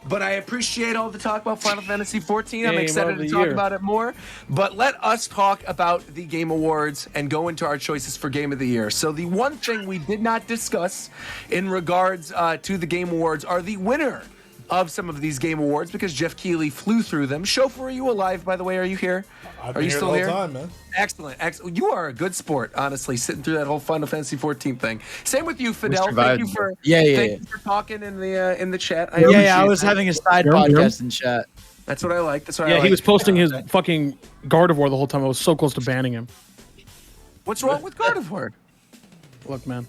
But I appreciate all the talk about Final Fantasy XIV. I'm excited to talk about it more. But let us talk about the Game Awards and go into our choices for Game of the Year. So the one thing we did not discuss in regards to the Game Awards are the winner of some of these Game Awards, because Jeff Keighley flew through them. Chauffeur, are you alive, by the way? Are you here? Are you still here? The whole time, man. Excellent. You are a good sport, honestly, sitting through that whole Final Fantasy 14 thing. Same with you, Fidel. Thank you for talking in the chat. I was having a side podcast in chat. That's what I like. He was posting his fucking Gardevoir the whole time. I was so close to banning him. What's wrong with Gardevoir? Look, man.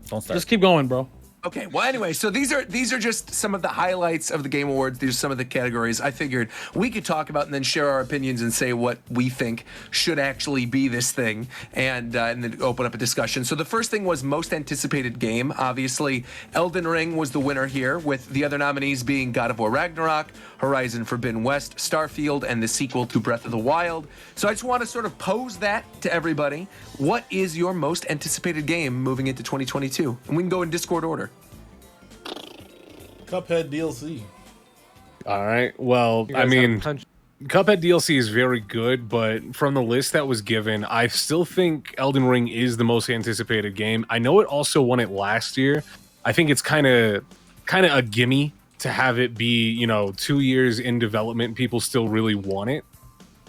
Don't start. Just keep going, bro. Okay, well, anyway, so these are just some of the highlights of the Game Awards. These are some of the categories I figured we could talk about and then share our opinions and say what we think should actually be this thing, and then open up a discussion. So the first thing was most anticipated game. Obviously, Elden Ring was the winner here, with the other nominees being God of War Ragnarok, Horizon Forbidden West, Starfield, and the sequel to Breath of the Wild. So I just want to sort of pose that to everybody. What is your most anticipated game moving into 2022? And we can go in Discord order. Cuphead DLC. All right. Well, I mean, Cuphead DLC is very good, but from the list that was given, I still think Elden Ring is the most anticipated game. I know it also won it last year. I think it's kind of a gimme to have it be, 2 years in development. People still really want it.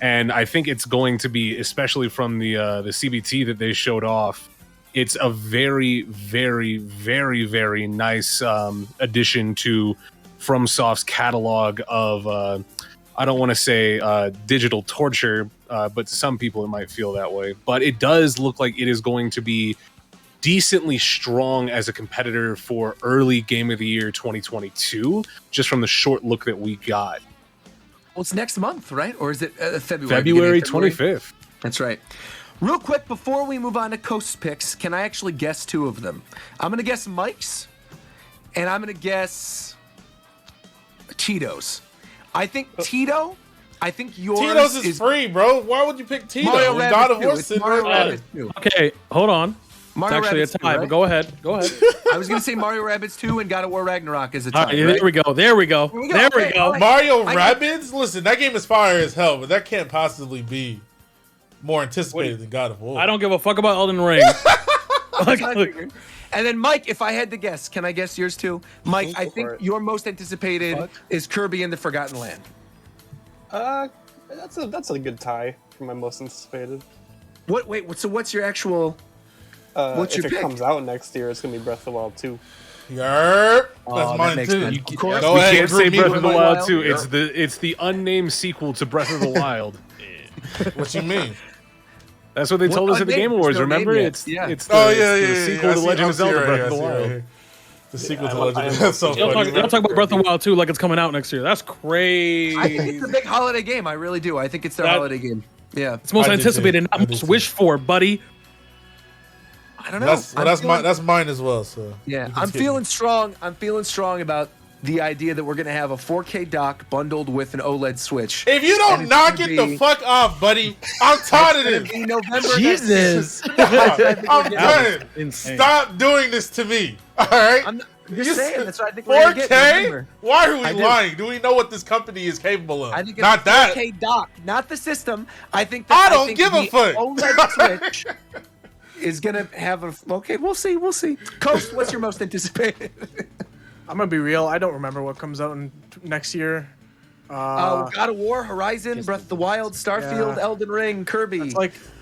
And I think it's going to be, especially from the CBT that they showed off, it's a very, very, very, very nice addition to FromSoft's catalog of, I don't want to say digital torture, but to some people it might feel that way. But it does look like it is going to be decently strong as a competitor for early Game of the Year 2022, just from the short look that we got. Well, it's next month, right? Or is it February? February 25th. That's right. Real quick, before we move on to Coast picks, can I actually guess two of them? I'm going to guess Mike's, and I'm going to guess Tito's. I think yours Tito's is free, bro. Why would you pick Tito? Mario Rabbids God of 2. War It's Mario Rabbids 2. Okay, hold on. Mario It's actually Rabbids a tie, 2, but go ahead. I was going to say Mario Rabbids 2 and God of War Ragnarok is a tie. All right, there we go. There we go. There we go. Mario Rabbids? Listen, that game is fire as hell, but that can't possibly be more anticipated than God of War. I don't give a fuck about Elden Ring. And then Mike, if I had to guess, can I guess yours too? Mike, I think your most anticipated is Kirby and the Forgotten Land. That's a good tie for my most anticipated. So what's your actual? What's your pick? If it comes out next year, it's gonna be Breath of the Wild 2. Yerp. That's mine too. You can't say Breath of the Wild 2. It's the unnamed sequel to Breath of the Wild. What you mean? That's what they told us at the Game Awards. Remember? It's the sequel to Legend of Zelda: Breath of the Wild. The sequel to Legend of Zelda. That's so funny. They'll talk about Breath of the Wild 2 like it's coming out next year. That's crazy. I think it's a big holiday game. I really do. I think it's their holiday game. Yeah. It's most anticipated, not most wished for, buddy. I don't know. That's mine as well. So yeah, I'm feeling strong. I'm feeling strong about the idea that we're going to have a 4K dock bundled with an OLED Switch. If you don't knock it the fuck off, buddy, I'm tired of this. November Jesus. I'm done. Stop doing this to me. All right. I'm just saying. That's what I think we're going to get. 4K? Why are we lying? Do we know what this company is capable of? I think it's not a 4K dock, not the system. I think I don't give a fuck. OLED Switch is going to have a. Okay, we'll see. We'll see. Coast, what's your most anticipated? I'm gonna be real. I don't remember what comes out next year. God of War, Horizon, Breath of the Wild, Starfield, Elden Ring, Kirby.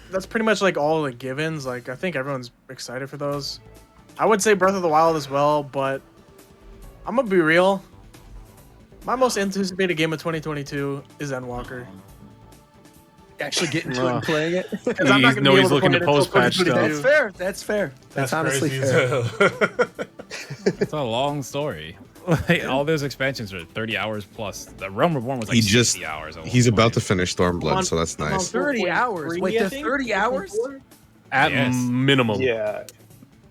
That's pretty much like all the givens. Like I think everyone's excited for those. I would say Breath of the Wild as well, but I'm gonna be real. My most anticipated game of 2022 is Endwalker. Actually getting to it and playing it. He's looking to post-patch stuff. That's fair. That's honestly fair. It's a long story. Like, all those expansions are 30 hours plus. The Realm Reborn was like 60 hours. He's about to finish Stormblood, so that's nice. 30 hours. Wait, there's 30 hours? At minimum. Yeah.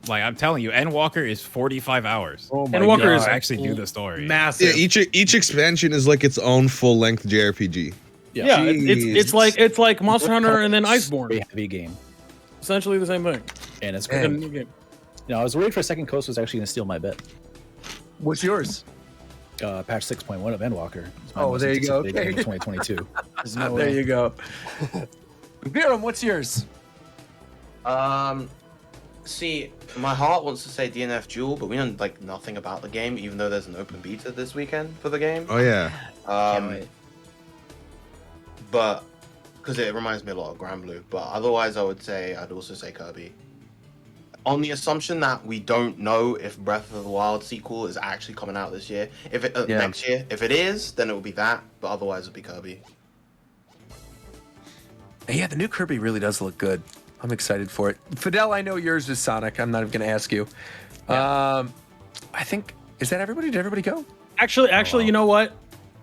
Like I'm telling you, Endwalker is 45 hours. Oh my Endwalker God. Is actually do the story. Massive. Yeah, each expansion is like its own full-length JRPG. Yeah, it's like Monster Hunter and then Iceborne. Heavy game. Essentially the same thing. And it's great. You know, I was worried for a second Coast was actually going to steal my bet. What's yours? Patch 6.1 of Endwalker. Oh, there you go. Okay. 2022. There you go. Viram, what's yours? See, my heart wants to say DNF Duel, but we know like nothing about the game, even though there's an open beta this weekend for the game. Oh yeah. But because it reminds me a lot of Granblue, but otherwise I'd also say Kirby. On the assumption that we don't know if Breath of the Wild sequel is actually coming out this year, if it next year, if it is, then it will be that, but otherwise it'll be Kirby. Yeah, the new Kirby really does look good. I'm excited for it. Fidel, I know yours is Sonic. I'm not even going to ask you. I think, is that everybody? Did everybody go? Actually, you know what?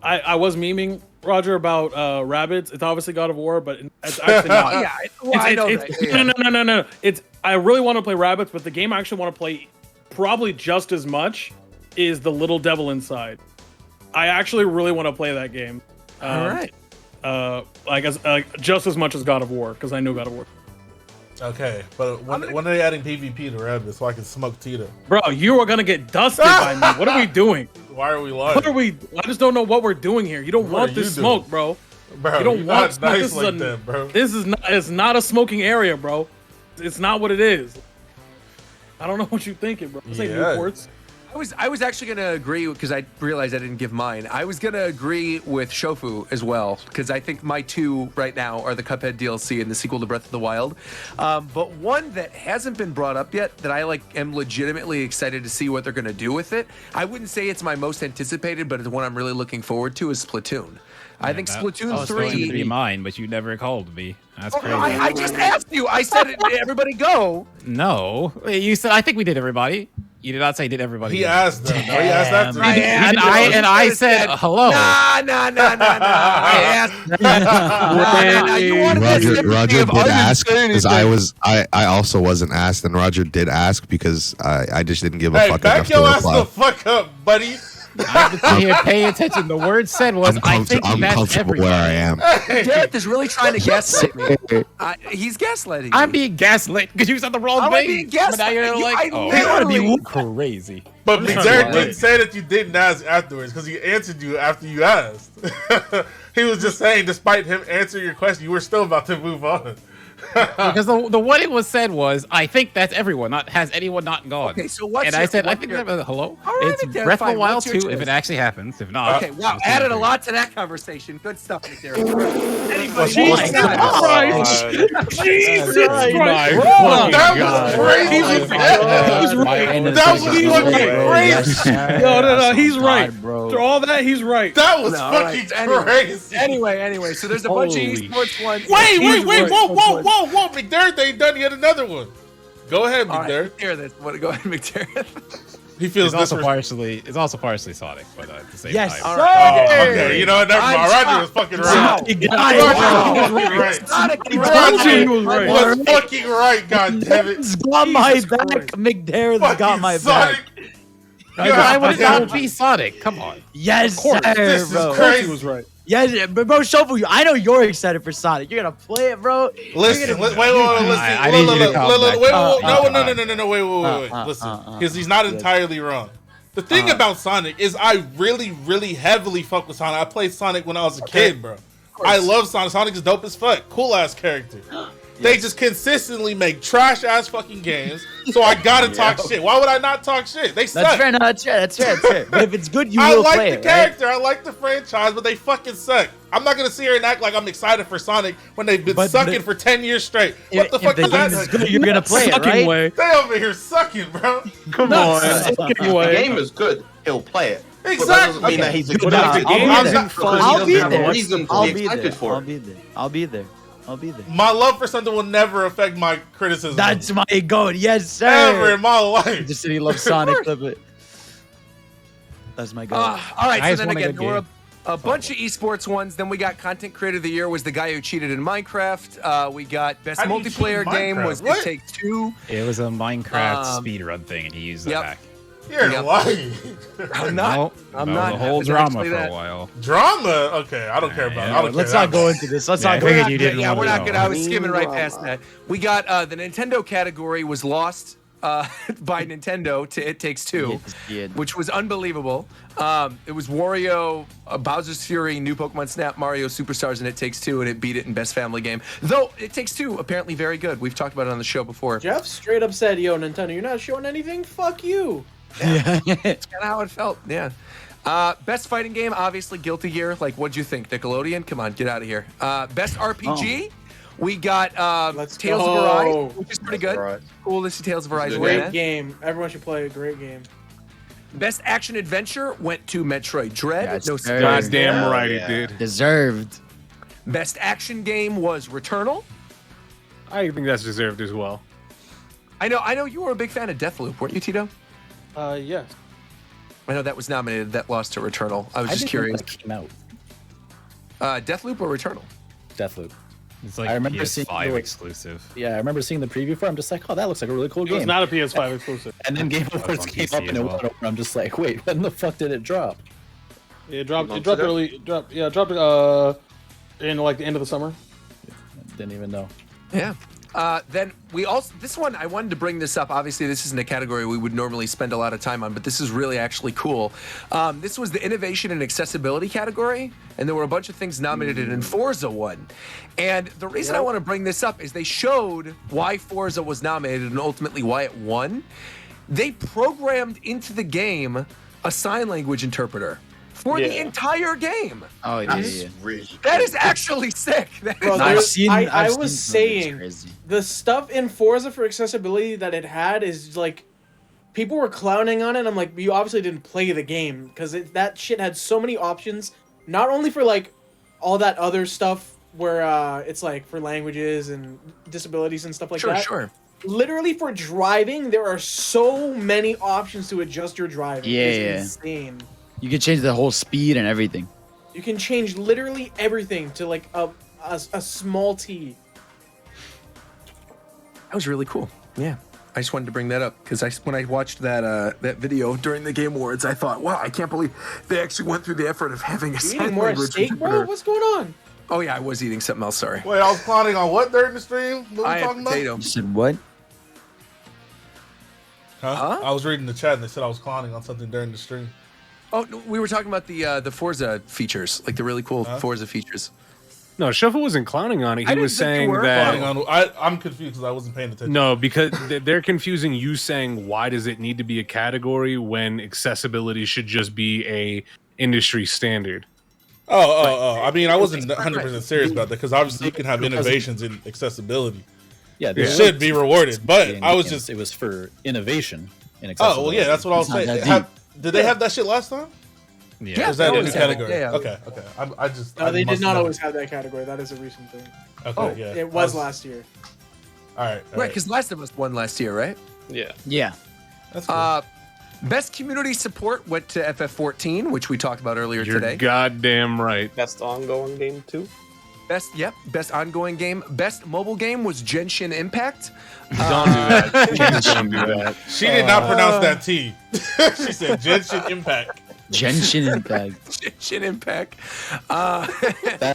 I was memeing Roger about Rabbids. It's obviously God of War, but it's actually not. I know that. No. I really want to play Rabbids, but the game I actually want to play probably just as much is The Little Devil Inside. I actually really want to play that game. All right. Just as much as God of War, because I know God of War. Okay, but when are they adding PvP to Rabbids so I can smoke Tito? Bro, you are gonna get dusted by me. What are we doing? Why are we lying? I just don't know what we're doing here. You don't want this smoke, bro. Bro, you don't want smoke. Nice like that, bro. This is not. It's not a smoking area, bro. It's not what it is. I don't know what you're thinking, bro. This ain't Newports. I was actually going to agree because I realized I didn't give mine. I was going to agree with Shofu as well because I think my two right now are the Cuphead DLC and the sequel to Breath of the Wild. But one that hasn't been brought up yet that I am legitimately excited to see what they're going to do with it. I wouldn't say it's my most anticipated, but it's one I'm really looking forward to is Splatoon. I think Splatoon 3 was going to be mine, but you never called me. That's crazy. I just asked you. I said, everybody go. No, you said. I think we did everybody. You did not say did everybody. He asked them. No, he asked that to me. I said hello. No. I asked. Roger did ask because I also wasn't asked, and Roger did ask because I just didn't give a fuck enough to reply. Back your ass the fuck up, buddy. I'm here, pay attention. The word said was, I think I'm that's comfortable everybody. where I am. Derek is really trying to gaslight me. He's gaslighting me. I'm being gaslit because you said the wrong thing. I'm being gaslit. But now you're like, literally crazy. But Derek didn't say that you didn't ask afterwards because he answered you after you asked. He was just saying, despite him answering your question, you were still about to move on. Because the what it was said was, I think that's everyone. Not has anyone not gone. Okay, so what's and I said, I think hello. All right, it's Breath of the Wild 2 if it actually happens. If not, okay. Wow, added a lot to that conversation. Good stuff, McDermott. Jesus Christ! Jesus Christ! That was crazy. That was fucking crazy. No. He's right, bro. For all that, he's right. That was fucking crazy. Anyway, so there's a bunch of esports ones. Wait! Whoa! McDermott ain't done yet another one. Go ahead, McDermott. Hear this. Go ahead, McDermott. He feels it's also partially Sonic, but at the same Yes, time. sir. Okay, you know what? Never mind. Roger was fucking right. Roger was fucking right. God damn it! He's got my back. McDare's got my back. Why would it not be Sonic? Come on. Yes, Of course, sir, this bro. is crazy. He was right. Yes, but bro, Shofu, I know you're excited for Sonic. You're gonna play it, bro. Listen, wait, listen, because he's not entirely wrong. The thing about Sonic is I really, really heavily fuck with Sonic. I played Sonic when I was a kid, bro. I love Sonic. Sonic is dope as fuck. Cool ass character. They just consistently make trash ass fucking games, so I gotta talk shit. Why would I not talk shit? They suck. That's fair. No, that's fair. But if it's good, you will like play the it. character, I like the franchise, but they fucking suck. I'm not gonna sit here and act like I'm excited for Sonic when they've been sucking for 10 years straight. What the fuck is that? Is good, you're gonna play it, right? They over here sucking, bro. Come on. If the game is good, he'll play it. Exactly. But that doesn't mean that he's a good actor. I'll be there. Reason to be excited for it. I'll be there. My love for something will never affect my criticism. That's my goal. Yes, sir. Ever in my life. Just said he loves Sonic. That's my goal. All right, so then again, there were a bunch of esports ones. Then we got content creator of the year was the guy who cheated in Minecraft. We got best multiplayer game was It Takes Two. It was a Minecraft speedrun thing, and he used the hack. You're lying. I'm not. I'm not. The whole drama for a while. Drama? Okay, I don't care about it. Let's not go into this. Let's not go into this. Yeah, we're not good. I was skimming right past that. We got the Nintendo category was lost by Nintendo to It Takes Two, which was unbelievable. It was Wario, Bowser's Fury, New Pokemon Snap, Mario Superstars, and It Takes Two, and it beat it in Best Family Game. Though It Takes Two apparently very good. We've talked about it on the show before. Jeff straight up said, "Yo, Nintendo, you're not showing anything. Fuck you." Yeah, it's kind of how it felt. Yeah. Best fighting game, obviously Guilty Gear. Like, what'd you think, Nickelodeon? Come on, get out of here. Best RPG, we got Tales of Arise, which is pretty good. Cool to see Tales of Arise. Great game. Everyone should play a great game. Best action adventure went to Metroid Dread. Goddamn right it did. Deserved. Best action game was Returnal. I think that's deserved as well. I know you were a big fan of Deathloop, weren't you, Tito? Yes. I know that was nominated. That lost to Returnal. I was just curious. That came out. Deathloop or Returnal? Deathloop. It's like I remember PS5 exclusive. Yeah, I remember seeing the preview for it. I'm just like, oh, that looks like a really cool game. It's not a PS5 exclusive. And then Game Awards came up and it went over. I'm just like, wait, when the fuck did it drop? It dropped early. It dropped in like the end of the summer. Didn't even know. Yeah. Then we also, this one, I wanted to bring this up. Obviously, this isn't a category we would normally spend a lot of time on, but this is really actually cool. This was the innovation and accessibility category, and there were a bunch of things nominated in Forza won. And the reason I want to bring this up is they showed why Forza was nominated and ultimately why it won. They programmed into the game a sign language interpreter for the entire game. Oh, yeah. That is actually sick. Bro, I was saying the stuff in Forza for accessibility that it had is like, people were clowning on it. I'm like, you obviously didn't play the game because that shit had so many options. Not only for like all that other stuff where it's like for languages and disabilities and stuff like that. Sure. Literally for driving, there are so many options to adjust your driving. It's insane. You can change the whole speed and everything. You can change literally everything to like a small T. That was really cool. Yeah. I just wanted to bring that up because when I watched that video during the Game Awards, I thought, wow, I can't believe they actually went through the effort of having a eating more steak, bro? What's going on? Oh, yeah, I was eating something else. Sorry. Wait, I was clowning on what during the stream? What I had potato. You said what? Huh? I was reading the chat and they said I was clowning on something during the stream. Oh, no, we were talking about the Forza features, like the really cool Forza features. No, Shuffle wasn't clowning on it. He was saying that... I'm confused because I wasn't paying attention. No, because they're confusing you saying why does it need to be a category when accessibility should just be a industry standard. I mean, I wasn't 100% serious about that because obviously you can have innovations in accessibility. Yeah, it should be rewarded. But I was just... It was for innovation in accessibility. Oh, well, yeah, that's what I was saying. Did they have that shit last time? Yeah. Or is that a new category? Yeah. Okay. They did not always have that category. That is a recent thing. Okay, yeah. It was last year. All right. Right, because Last of Us won last year, right? Yeah. Yeah. That's cool. Best community support went to FF14, which we talked about earlier You're today. goddamn right. Best ongoing game too. Best ongoing game. Best mobile game was Genshin Impact. Don't do that. Please don't do that. She did not pronounce that T. She said Genshin Impact. Genshin Impact. Genshin Impact.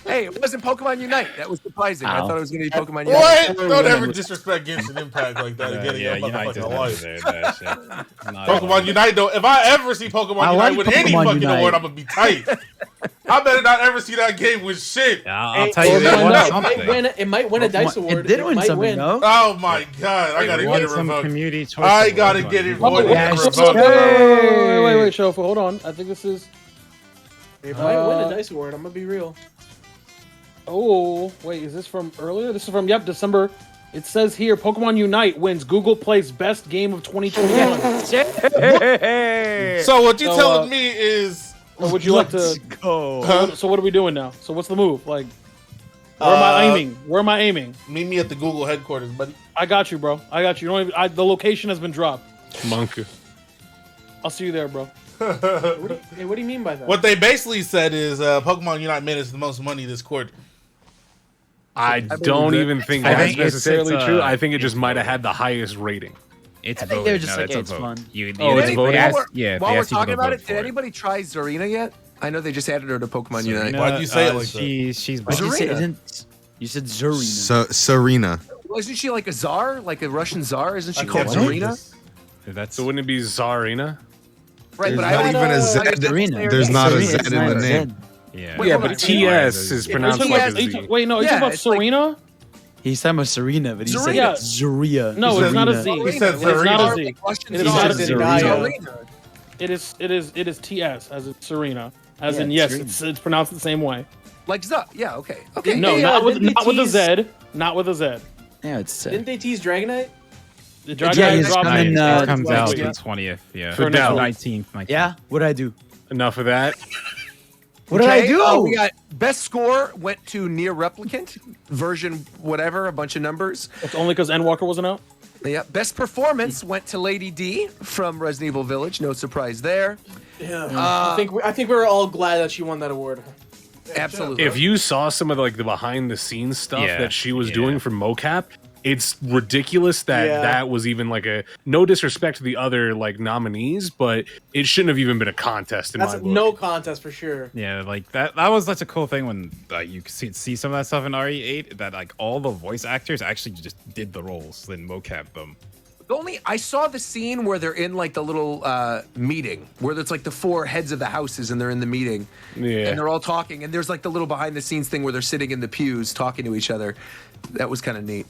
Hey, it wasn't Pokemon Unite. That was surprising. I Ow. thought it was going to be Pokemon Unite. What? Don't ever disrespect Genshin Impact like that again in your Unite motherfucking doesn't life. deserve that shit. Not at all. Pokemon Unite, though. If I ever see Pokemon I Unite like with any Pokemon fucking Unite. award, I'm gonna be tight. I better not ever see that game with shit. Yeah, I'll tell you, they It won might something. win. It might win a dice award. It did win might something, though. Oh my god, I gotta They get won it some revoked. community choice I award. gotta get it Oh, voted yeah, and it's revoked. Wait, Shofu, hold on. I think this is. It might win a dice award. I'm gonna be real. Oh, wait, is this from earlier? This is from December. It says here, Pokemon Unite wins Google Play's best game of 2021. So what you So, telling me is, Or would you like to? go? So what are we doing now? So what's the move? Like, where am I aiming? Where am I aiming? meet me at the Google headquarters, buddy. I got you, bro. I got you. You don't even, the location has been dropped. Monk. I'll see you there, bro. Hey, what do you mean by that? What they basically said is Pokemon Unite made us the most money this quarter. I don't even think I that's think it's- necessarily it's, true. I think it just might have had the highest rating. It's I think voted. they were just No, like, it's a it's vote. fun. Oh, it's they voted? asked- While yeah, we're they asked people talking to about vote it, for did anybody try Zarina yet? I know they just added her to Pokemon Unite. Serena, Why'd you say it like that? She's What did you say? Zarina. You said Zarina. Serena. Wasn't she like a czar, like a Russian czar? Isn't she I called can't believe Zarina? this. That's So wouldn't it be Czarina? Right, There's but not I even a Z. Zarina. There's not a Zarina, Z it's in not the a name. Z. yeah. Wait, Yeah, hold but on. TS is Are you pronounced talking like about, a Z. wait, no, are you Yeah, talking about it's like- Serena? He's talking about Serena, but he said Zarina. Zaria. No, it's not a Zarina. Z. He said It's not a Zarina. Z. Russian It is czar. not a Z. Zarina. It is TS as in Serena. As Yeah, in yes, Serena. it's pronounced the same way. Like yeah, okay. Okay. No, they, not with didn't they not with a tease- Z. Not with a Z. Yeah, it's Didn't they tease Dragonite? The Dragon Yeah, Knight he's dropped coming, in- uh, comes last out week. the 20th. Yeah, For now. 19th. Yeah, what did I do? Enough of that. What did I do? we got best score went to Near Replicant version whatever, a bunch of numbers. It's only because Endwalker wasn't out. Yeah. Best performance went to Lady D from Resident Evil Village. No surprise there. Yeah. I think we're all glad that she won that award. Absolutely. If you saw some of the behind the scenes stuff Yeah, that she was yeah. doing for mocap, it's ridiculous that Yeah. that was even like a no disrespect to the other like nominees, but it shouldn't have even been a contest in That's my book. no contest for sure. Yeah, like that was such a cool thing when you could see some of that stuff in RE8 that like all the voice actors actually just did the roles and mocap them. I saw the scene where they're in like the little meeting where it's like the four heads of the houses and they're in the meeting Yeah. and they're all talking and there's like the little behind the scenes thing where they're sitting in the pews talking to each other. That was kind of neat.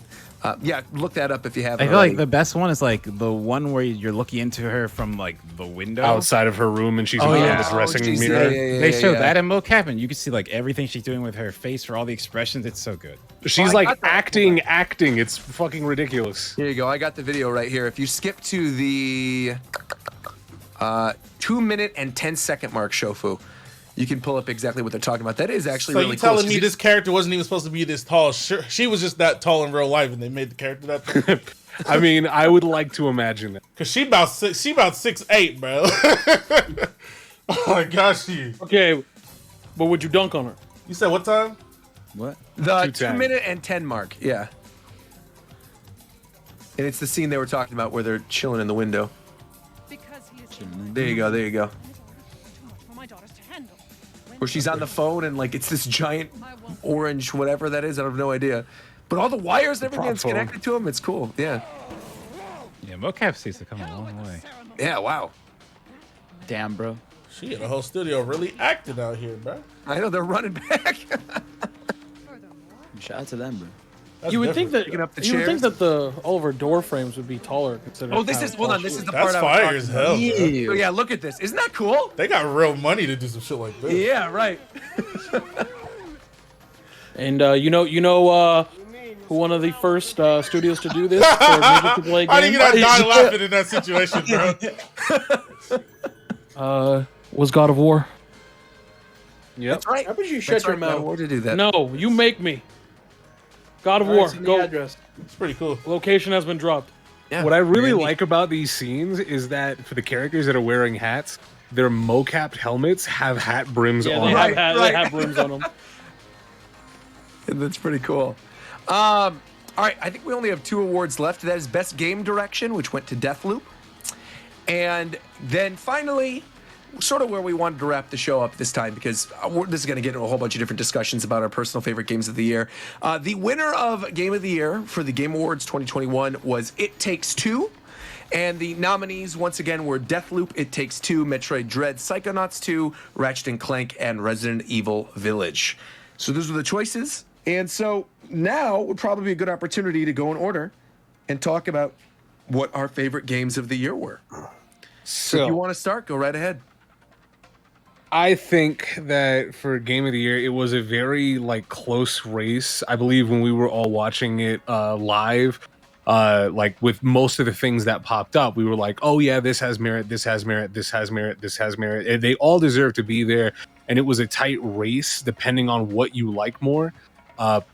Yeah, look that up if you haven't. I feel already. like the best one is like the one where you're looking into her from like the window Outside of her room and she's Oh, in yeah. the dressing geez, mirror. They show that in mocap, and you can see like everything she's doing with her face for all the expressions. It's so good. She's I like got that. acting. It's fucking ridiculous. Here you go. I got the video right here. If you skip to the 2 minute and 10-second mark, Shofu, you can pull up exactly what they're talking about. That is actually So really you telling cool. me this character wasn't even supposed to be this tall? Sure, she was just that tall in real life, and they made the character that tall. I mean, I would like to imagine that. Cause she about 6'8", bro. Oh my gosh, she. Okay, but would you dunk on her? You said what time? What? The 2:10. 2 minute and 10 mark. Yeah. And it's the scene they were talking about where they're chilling in the window. There you go. There you go. Where she's on the phone and like it's this giant orange whatever that is. I have no idea. But all the wires and everything that's phone. connected to them, it's cool. Yeah. Yeah, mocap seems to come a long way. Yeah. Wow. Damn, bro. She had a whole studio really acting out here, bro. I know they're running back. Shout out to them, bro. That's You would think different. that Picking up the you would think chairs. that all of her door frames would be taller. Considering Oh, this how is hold tall on. This she is the That's part I was fire talking as about. hell. Oh, bro. yeah, look at this. Isn't that cool? They got real money to do some shit like this. Yeah, right. And you know who one of the first studios to do this for Major Triple A How do you game not die laughing in that situation, bro? was God of War. Yep. That's right. How about you shut That's your right. mouth? Where to do that? No, you make me. God of All right, War. send the Go. address. It's pretty cool. Location has been dropped. Yeah. What I really like about these scenes is that for the characters that are wearing hats, their mo-capped helmets have hat brims on they them. they have brims on them. That's pretty cool. All right, I think we only have 2 awards left. That is Best Game Direction, which went to Deathloop. And then finally, sort of where we wanted to wrap the show up this time, because this is going to get into a whole bunch of different discussions about our personal favorite games of the year. The winner of Game of the Year for the Game Awards 2021 was It Takes Two. And the nominees, once again, were Deathloop, It Takes Two, Metroid Dread, Psychonauts 2, Ratchet & Clank, and Resident Evil Village. So those were the choices. And so now would probably be a good opportunity to go in order and talk about what our favorite games of the year were. So if you want to start, go right ahead. I think that for Game of the Year, it was a very close race. I believe when we were all watching it live, with most of the things that popped up, we were like, oh yeah, this has merit, this has merit, this has merit, this has merit. And they all deserve to be there. And it was a tight race depending on what you like more.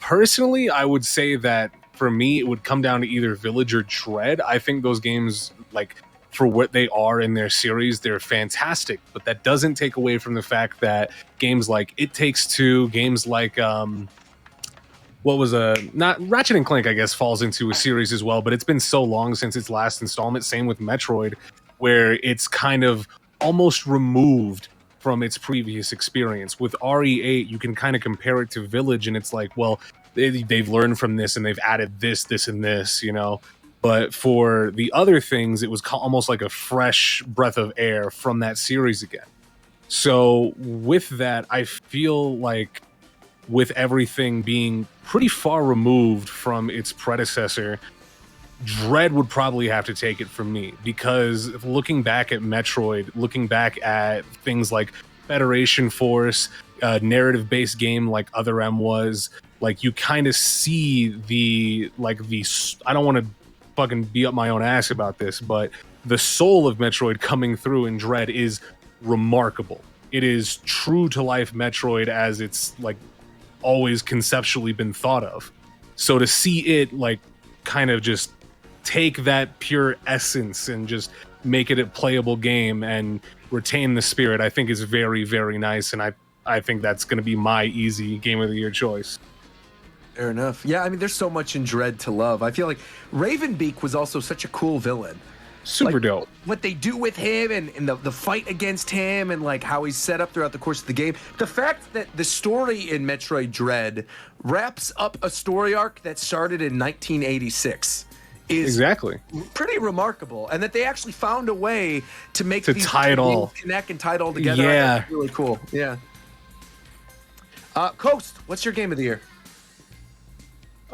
Personally, I would say that for me, it would come down to either Village or Dread. I think those games, for what they are in their series, they're fantastic. But that doesn't take away from the fact that games like It Takes Two, games like not Ratchet and Clank, I guess, falls into a series as well. But it's been so long since its last installment. Same with Metroid, where it's kind of almost removed from its previous experience. With RE8, you can kind of compare it to Village, and it's like, well, they've learned from this and they've added this, and this, But for the other things, it was almost like a fresh breath of air from that series again. So with that, I feel like with everything being pretty far removed from its predecessor, Dread would probably have to take it from me, because looking back at Metroid, looking back at things like Federation Force, narrative-based game like Other M was, you kind of see the I don't want to fucking be up my own ass about this, but the soul of Metroid coming through in Dread is remarkable. It is true to life Metroid as it's always conceptually been thought of. So to see it kind of just take that pure essence and just make it a playable game and retain the spirit, I think is very, very nice. And I think that's going to be my easy Game of the Year choice. Fair enough. Yeah, I mean, there's so much in Dread to love. I feel like Ravenbeak was also such a cool villain. Super dope. What they do with him and the fight against him and how he's set up throughout the course of the game. The fact that the story in Metroid Dread wraps up a story arc that started in 1986 is exactly pretty remarkable. And that they actually found a way to make these tie it all connect and tie it all together. Yeah. That's really cool. Yeah. Coast, what's your game of the year?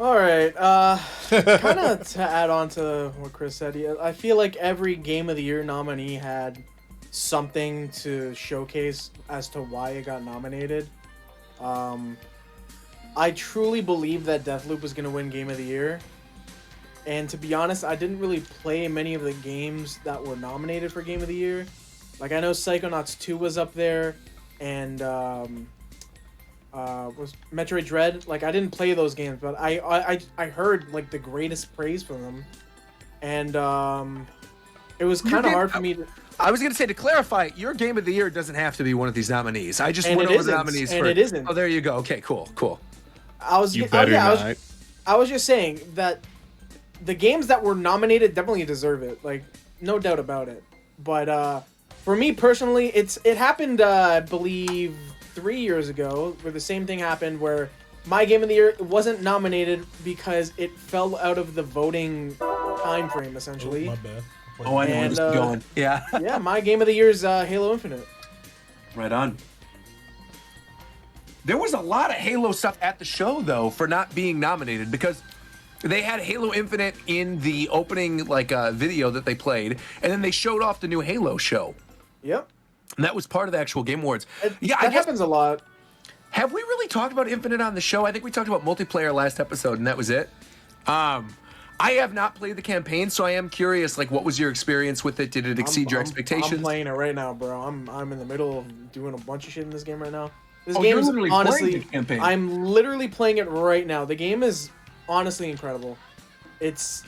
All right, kind of to add on to what Chris said, I feel like every Game of the Year nominee had something to showcase as to why it got nominated. I truly believe that Deathloop was going to win Game of the Year. And to be honest, I didn't really play many of the games that were nominated for Game of the Year. I know Psychonauts 2 was up there, and was Metroid Dread. I didn't play those games, but I heard the greatest praise from them, and it was kind of hard for me to. I was going to say, to clarify, your Game of the Year doesn't have to be one of these nominees. I just went over the nominees and it isn't. Oh, there you go. Okay, cool. I was just saying that the games that were nominated definitely deserve it, no doubt about it. But for me personally, it happened, I believe, 3 years ago, where the same thing happened, where my Game of the Year wasn't nominated because it fell out of the voting time frame, essentially. Oh, my bad. Oh, I know where this is going. Yeah. Yeah, my Game of the Year is Halo Infinite. Right on. There was a lot of Halo stuff at the show, though, for not being nominated, because they had Halo Infinite in the opening video that they played, and then they showed off the new Halo show. Yep. And that was part of the actual Game Awards. Yeah, that happens a lot. Have we really talked about Infinite on the show? I think we talked about multiplayer last episode, and that was it. I have not played the campaign, so I am curious. What was your experience with it? Did it exceed your expectations? I'm playing it right now, bro. I'm in the middle of doing a bunch of shit in this game right now. This game game is is honestly. I'm literally playing it right now. The game is honestly incredible. It's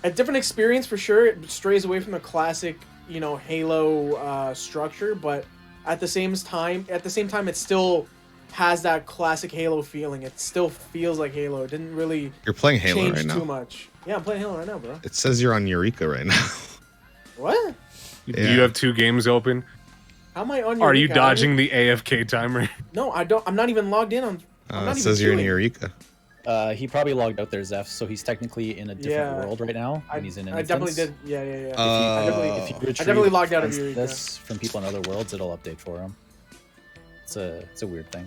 a different experience for sure. It strays away from the classic, you know, Halo structure, but at the same time, it still has that classic Halo feeling. It still feels like Halo. It didn't really You're playing Halo change right now. too much. Yeah, I'm playing Halo right now, bro. It says you're on Eureka right now. What? Do you have 2 games open? How am I on? Are you Eureka? dodging the AFK timer? No, I don't. I'm not even logged in on. I'm not It even says you're in queuing. Eureka. He probably logged out there, Zeph, so he's technically in a different world right now, and he's in an I definitely instance. did. Yeah. If you I retrieve definitely logged out of instance Eureka. this from people in other worlds, it'll update for him. It's a weird thing.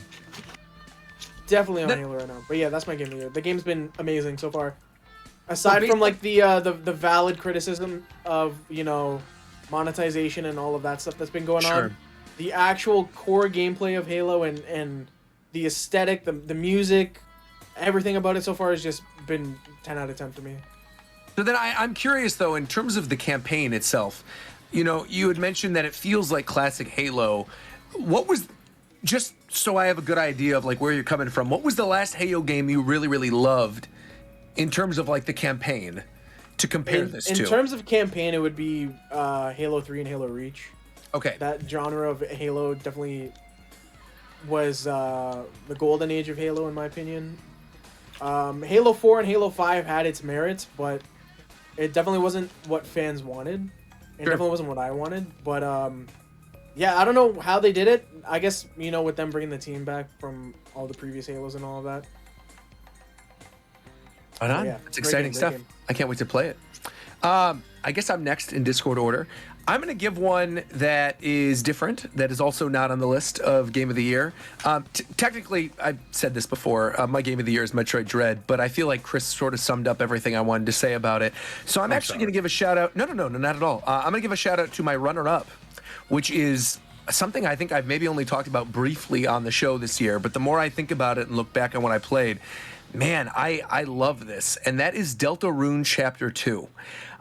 Definitely on Halo right now. But yeah, that's my game of the year. The game's been amazing so far. Aside from like the valid criticism of, you know, monetization and all of that stuff that's been going on, the actual core gameplay of Halo and the aesthetic, the music, everything about it so far has just been 10 out of 10 for me. So then I'm curious, though, in terms of the campaign itself, you know, you had mentioned that it feels like classic Halo. What was, just so I have a good idea of like where you're coming from, what was the last Halo game you really, really loved in terms of like the campaign to compare this to? In terms of campaign, it would be Halo 3 and Halo Reach. Okay. That genre of Halo definitely was the golden age of Halo, in my opinion. Halo 4 and Halo 5 had its merits, but it definitely wasn't what fans wanted. It definitely wasn't what I wanted. But yeah, I don't know how they did it. I guess, you know, with them bringing the team back from all the previous Halos and all of that. Right on. Yeah, It's exciting stuff. I can't wait to play it. I guess I'm next in Discord order. I'm going to give one that is different, that is also not on the list of Game of the Year. Technically, I've said this before, my Game of the Year is Metroid Dread, but I feel like Chris sort of summed up everything I wanted to say about it. So I'm actually going to give a shout out. No, not at all. I'm going to give a shout out to my runner-up, which is something I think I've maybe only talked about briefly on the show this year, but the more I think about it and look back on what I played, man, I love this, and that is Deltarune Chapter 2.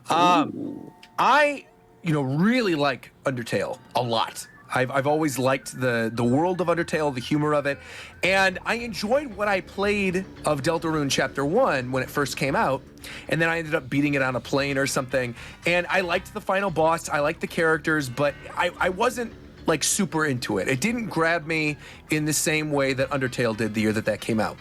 I, you know, really like Undertale a lot. I've always liked the world of Undertale, the humor of it, and I enjoyed what I played of Deltarune Chapter 1 when it first came out, and then I ended up beating it on a plane or something, and I liked the final boss, I liked the characters, but I wasn't like super into it. It didn't grab me in the same way that Undertale did the year that came out.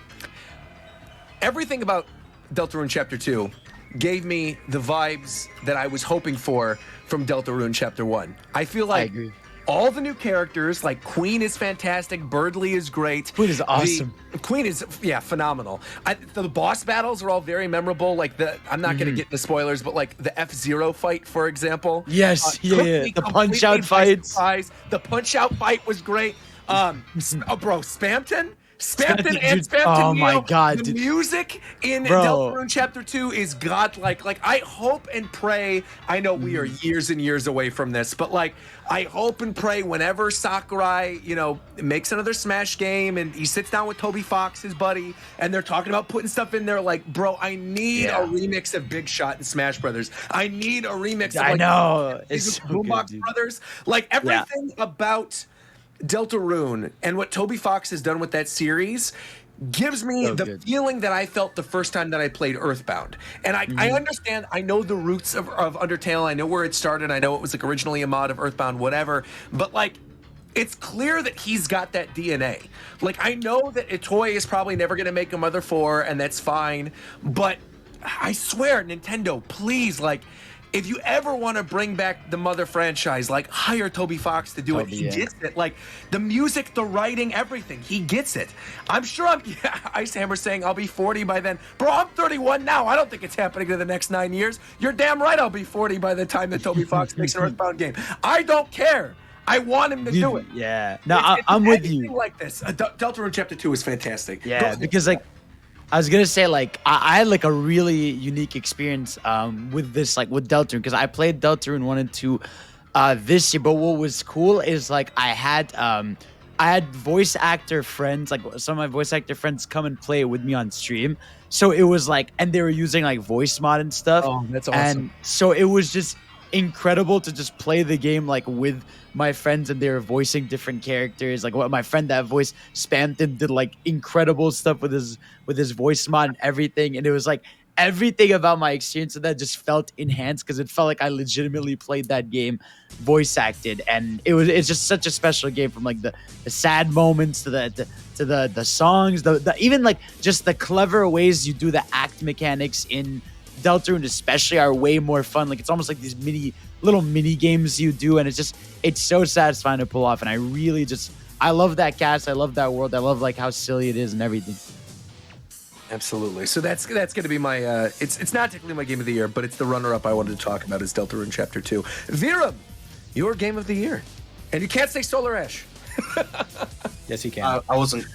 Everything about Deltarune Chapter 2 gave me the vibes that I was hoping for from Deltarune Chapter 1. I feel like all the new characters, like Queen is fantastic, Birdley is great. Queen is awesome. Queen is, phenomenal. The boss battles are all very memorable. Like I'm not going to get into spoilers, but like the F-Zero fight, for example. Yes, the Punch-Out fights. The Punch-Out fight was great. Bro, Spamton and Spamton. Oh my God, the music in Deltarune Chapter 2 is godlike. Like, I hope and pray. I know we are years and years away from this, but like, I hope and pray whenever Sakurai, you know, makes another Smash game and he sits down with Toby Fox, his buddy, and they're talking about putting stuff in there. Like, bro, I need a remix of Big Shot and Smash Brothers. I need a remix. Of, like, I know it's so Boombox good, Brothers. Like everything about Deltarune and what Toby Fox has done with that series gives me feeling that I felt the first time that I played Earthbound. And I understand, I know the roots of Undertale, I know where it started, I know it was like originally a mod of Earthbound, whatever, but like, it's clear that he's got that DNA. Like, I know that Itoy is probably never going to make a Mother 4, and that's fine, but I swear, Nintendo, please, like, if you ever want to bring back the Mother franchise, like, hire Toby Fox to do it. He gets it. Like, the music, the writing, everything. He gets it. I'm sure Ice Hammer saying I'll be 40 by then. Bro, I'm 31 now. I don't think it's happening in the next 9 years. You're damn right I'll be 40 by the time that Toby Fox makes an Earthbound game. I don't care. I want him to do it. Yeah. No, I'm with you. Like this. Deltarune Chapter 2 is fantastic. Yeah, because like, I was gonna say, like, I had like a really unique experience with this, like with Deltarune, because I played Deltarune 1 and 2 this year. But what was cool is like I had voice actor friends, like some of my voice actor friends come and play it with me on stream. So it was like, and they were using like voice mod and stuff. Oh, that's awesome. And so it was just incredible to just play the game like with my friends, and they were voicing different characters. Like what my friend that voiced Spamton did like incredible stuff with his voice mod and everything, and it was like everything about my experience of that just felt enhanced because it felt like I legitimately played that game, voice acted, and it's just such a special game from like the sad moments to the songs, the even like just the clever ways you do the act mechanics in Deltarune especially are way more fun. Like it's almost like these little mini games you do, and it's so satisfying to pull off. And I love that cast, I love that world, I love like how silly it is and everything. Absolutely. So that's going to be my it's not technically my game of the year, but it's the runner-up I wanted to talk about is Deltarune Chapter 2. Viram, your game of the year. And you can't say Solar Ash. Yes, you can. I wasn't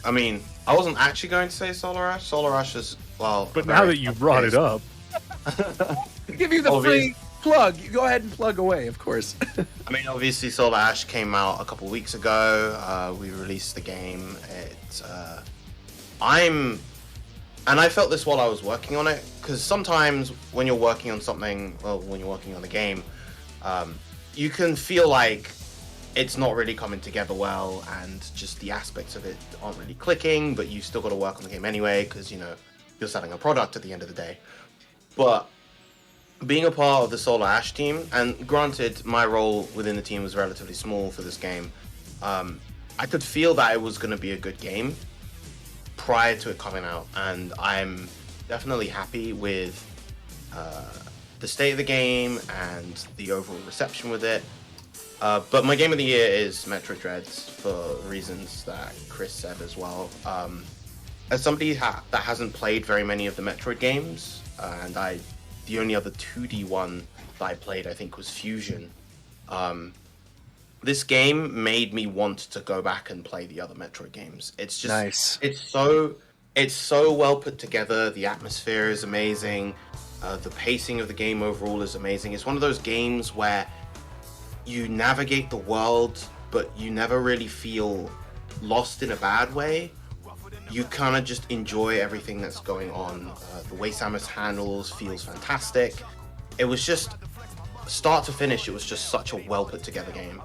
actually going to say Solar Ash. Solar Ash is, well... But now that you brought it up... Give you the free plug. You go ahead and plug away, of course. I mean, obviously, Solar Ash came out a couple weeks ago. We released the game. And I felt this while I was working on it, because sometimes when you're working on something, well, when you're working on the game, you can feel like it's not really coming together well, and just the aspects of it aren't really clicking, but you still got to work on the game anyway, because, you know, you're selling a product at the end of the day. But being a part of the Solar Ash team, and granted, my role within the team was relatively small for this game, I could feel that it was going to be a good game prior to it coming out, and I'm definitely happy with the state of the game and the overall reception with it. But my game of the year is Metroid Dreads for reasons that Chris said as well. As somebody that hasn't played very many of the Metroid games, and the only other 2D one that I played, I think, was Fusion. This game made me want to go back and play the other Metroid games. It's just nice. It's so well put together. The atmosphere is amazing. The pacing of the game overall is amazing. It's one of those games where you navigate the world, but you never really feel lost in a bad way. You kind of just enjoy everything that's going on. The way Samus handles feels fantastic. It was just start to finish. It was just such a well put together game.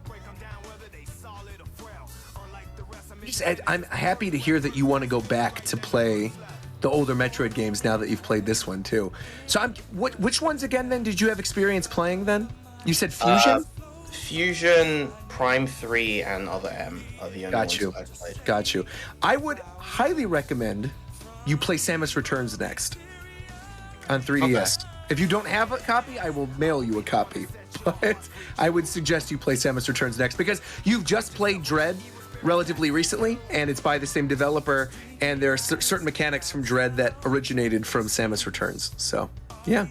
I'm happy to hear that you want to go back to play the older Metroid games now that you've played this one too. So which ones again then did you have experience playing then? You said Fusion? Fusion, Prime 3, and Other M are the only ones that I've played. Got you. I would highly recommend you play Samus Returns next on 3DS. Okay. If you don't have a copy, I will mail you a copy. But I would suggest you play Samus Returns next because you've just played Dread relatively recently, and it's by the same developer, and there are certain mechanics from Dread that originated from Samus Returns. So, yeah.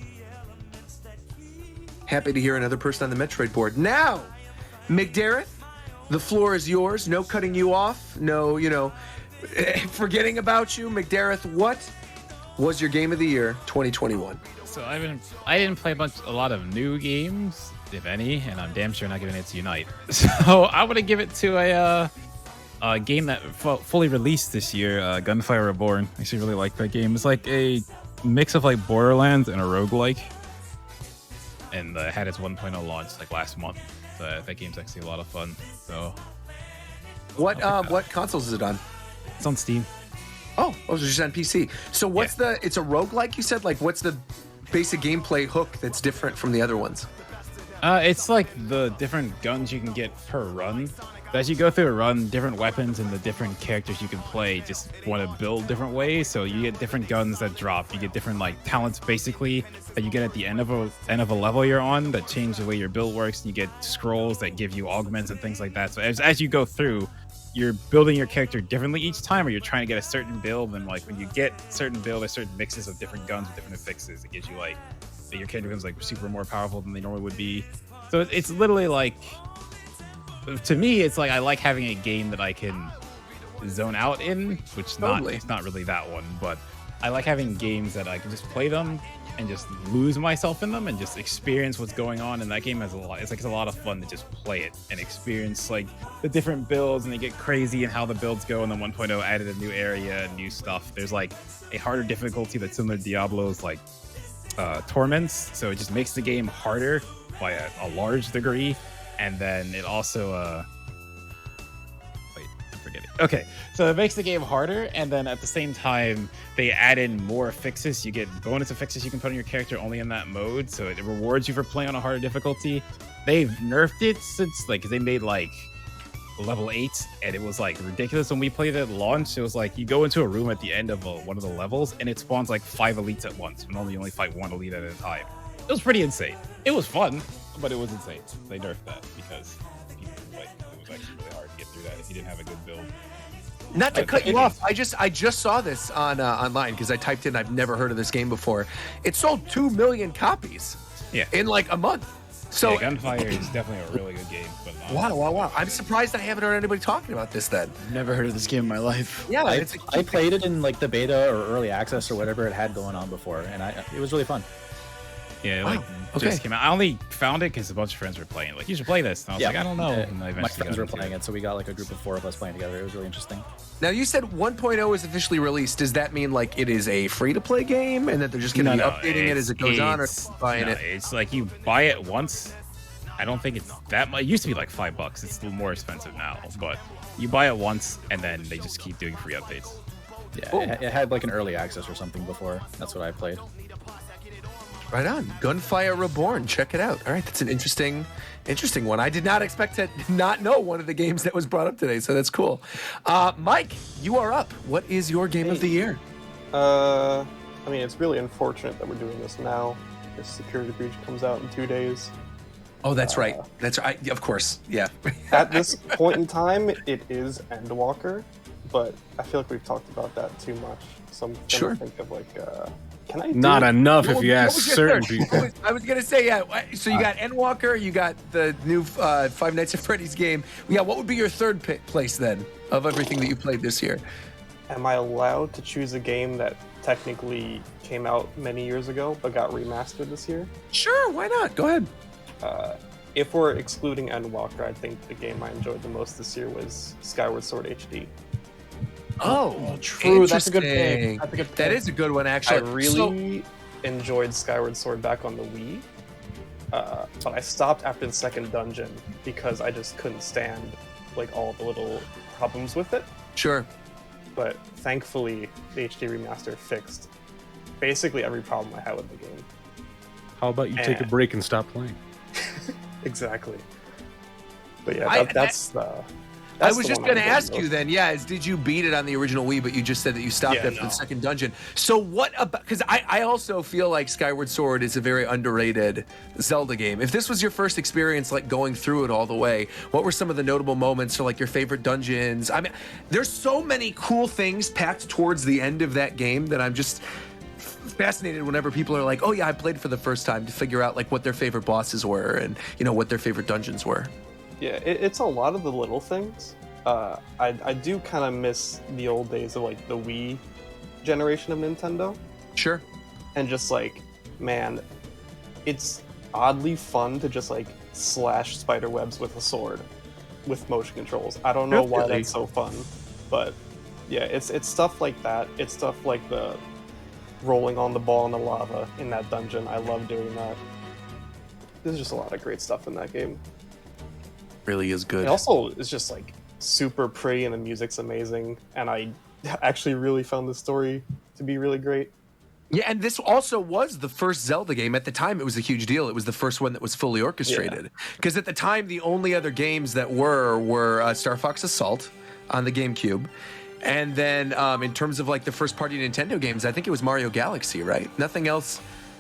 Happy to hear another person on the Metroid board. Now, McDareth, the floor is yours. No cutting you off. No, forgetting about you. McDareth, what was your game of the year 2021? So I didn't play a lot of new games, if any, and I'm damn sure not giving it to Unite. So I would give it to a game that fully released this year, Gunfire Reborn. I actually really like that game. It's like a mix of like Borderlands and a roguelike. And had its 1.0 launch like last month. So that game's actually a lot of fun. So, what consoles is it on? It's on Steam. Oh, it's just on PC. So what's it's a roguelike, you said? Like, what's the basic gameplay hook that's different from the other ones? It's like the different guns you can get per run. But as you go through a run, different weapons and the different characters you can play just want to build different ways. So you get different guns that drop. You get different like talents basically that you get at the end of a level you're on that change the way your build works. And you get scrolls that give you augments and things like that. So as you go through, you're building your character differently each time, or you're trying to get a certain build. And like when you get certain build, there's certain mixes of different guns with different affixes. It gives you like your character becomes like super more powerful than they normally would be. So it's literally like, to me, it's like I like having a game that I can zone out in, which it's not really that one, but I like having games that I can just play them and just lose myself in them and just experience what's going on. And that game has it's a lot of fun to just play it and experience like the different builds, and they get crazy and how the builds go. And then 1.0 added a new area and new stuff. There's like a harder difficulty that's similar to Diablo's like Torments, so it just makes the game harder by a large degree. And then it also wait, I'm forgetting. Okay, so it makes the game harder, and then at the same time, they add in more fixes. You get bonus fixes you can put on your character only in that mode, so it rewards you for playing on a harder difficulty. They've nerfed it since, like, they made, like, level 8, and it was, like, ridiculous when we played it at launch. It was like, you go into a room at the end of one of the levels, and it spawns, like, 5 elites at once. Normally, you only fight 1 elite at a time. It was pretty insane. It was fun, but it was insane. They nerfed that because people, like, it was actually really hard to get through that if you didn't have a good build. Not to cut you off, I just saw this on online because I typed in. I've never heard of this game before. It sold 2 million copies. Yeah. In like a month. So yeah, Gunfire is definitely a really good game. But wow! I'm surprised I haven't heard anybody talking about this. Then never heard of this game in my life. Yeah, I played it in like the beta or early access or whatever it had going on before, and it was really fun. Yeah, like just came out. I only found it because a bunch of friends were playing. Like, you should play this. And I was like, I don't know. And I my friends were playing it, so we got like a group of 4 of us playing together. It was really interesting. Now, you said 1.0 is officially released. Does that mean like it is a free-to-play game and that they're just going to be updating it as it goes on, or buying it? It's like you buy it once. I don't think it's that much. It used to be like $5. It's a little more expensive now, but you buy it once and then they just keep doing free updates. Yeah, it had like an early access or something before. That's what I played. Right on. Gunfire Reborn. Check it out. All right, that's an interesting one. I did not expect to not know one of the games that was brought up today, so that's cool. Mike, you are up. What is your game of the year? I mean, it's really unfortunate that we're doing this now. This Security Breach comes out in 2 days. Oh, that's right. That's right. Of course. Yeah. At this point in time, it is Endwalker, but I feel like we've talked about that too much. So I'm trying to think of like, can I do Not it? enough if you ask certain people. I was gonna say, yeah. So you got Endwalker, you got the new Five Nights at Freddy's game. Yeah, what would be your third place then of everything that you played this year? Am I allowed to choose a game that technically came out many years ago but got remastered this year? Sure, why not? Go ahead. If we're excluding Endwalker, I think the game I enjoyed the most this year was Skyward Sword HD. Oh, true. That's a good pick. pick. That is a good one, actually. I really enjoyed Skyward Sword back on the Wii, but I stopped after the second dungeon because I just couldn't stand like all the little problems with it. Sure. But thankfully, the HD remaster fixed basically every problem I had with the game. How about you take a break and stop playing? Exactly. But yeah, that's I was just going to ask you then, did you beat it on the original Wii, but you just said that you stopped after the second dungeon. So what about, because I also feel like Skyward Sword is a very underrated Zelda game. If this was your first experience, like going through it all the way, what were some of the notable moments or like your favorite dungeons? I mean, there's so many cool things packed towards the end of that game that I'm just fascinated whenever people are like, oh yeah, I played for the first time, to figure out like what their favorite bosses were and, you know, what their favorite dungeons were. Yeah, it's a lot of the little things. I do kind of miss the old days of like the Wii generation of Nintendo. Sure. And just like, man, it's oddly fun to just like slash spider webs with a sword with motion controls. I don't know why that's so fun, but yeah, it's stuff like that. It's stuff like the rolling on the ball in the lava in that dungeon. I love doing that. There's just a lot of great stuff in that game. Really is good. It also is just like super pretty and the music's amazing, and I actually really found the story to be really great. Yeah, and this also was the first Zelda game. At the time, it was a huge deal. It was the first one that was fully orchestrated. Because at the time, the only other games that were Star Fox Assault on the GameCube. And then in terms of like the first party Nintendo games, I think it was Mario Galaxy, right? Nothing else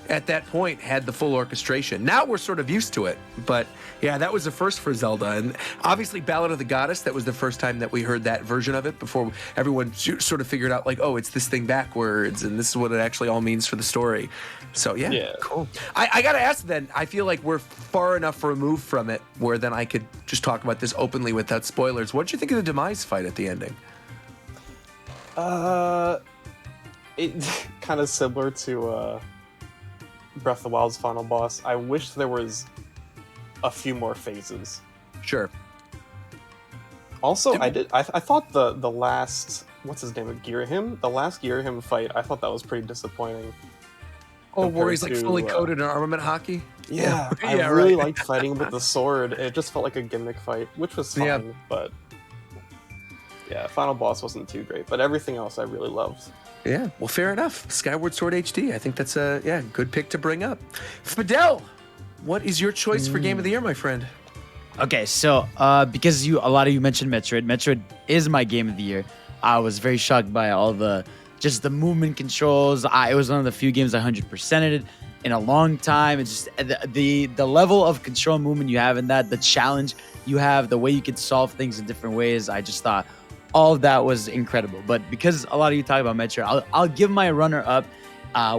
at that point had the full orchestration. Now we're sort of used to it, but yeah, that was the first for Zelda. And obviously Ballad of the Goddess, that was the first time that we heard that version of it before everyone sort of figured out like, oh, it's this thing backwards and this is what it actually all means for the story. So yeah. Cool. I gotta ask then, I feel like we're far enough removed from it where then I could just talk about this openly without spoilers. What did you think of the Demise fight at the ending? It kind of similar to Breath of the Wild's final boss. I wish there was a few more phases. Sure. Also, I thought the last, what's his name, Girahim? The last Girahim fight, I thought that was pretty disappointing. Oh, where he's like fully coated in armament hockey? Yeah, I really liked fighting with the sword. It just felt like a gimmick fight, which was fine, but Yeah, final boss wasn't too great, but everything else I really loved. Yeah, well, fair enough. Skyward Sword HD. I think that's a good pick to bring up. Fidel, what is your choice for Game of the Year, my friend? Okay, so because a lot of you mentioned Metroid. Metroid is my Game of the Year. I was very shocked by all the movement controls. It was one of the few games I 100%ed in a long time. It's just the level of control and movement you have in that, the challenge you have, the way you can solve things in different ways. I just thought all of that was incredible. But because a lot of you talk about Metroid, I'll give my runner up,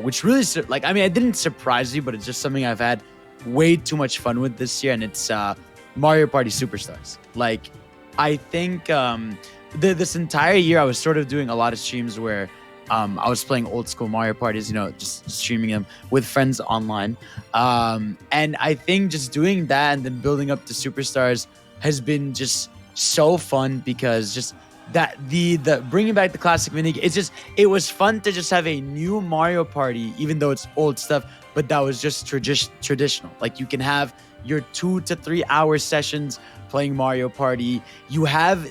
which really it didn't surprise you, but it's just something I've had way too much fun with this year, and it's Mario Party Superstars. Like, I think this entire year I was sort of doing a lot of streams where I was playing old school Mario parties, just streaming them with friends online. And I think just doing that and then building up to Superstars has been just so fun, because just that the bringing back the classic mini, it was fun to just have a new Mario Party, even though it's old stuff, but that was just traditional. Like, you can have your 2 to 3 hour sessions playing Mario Party. You have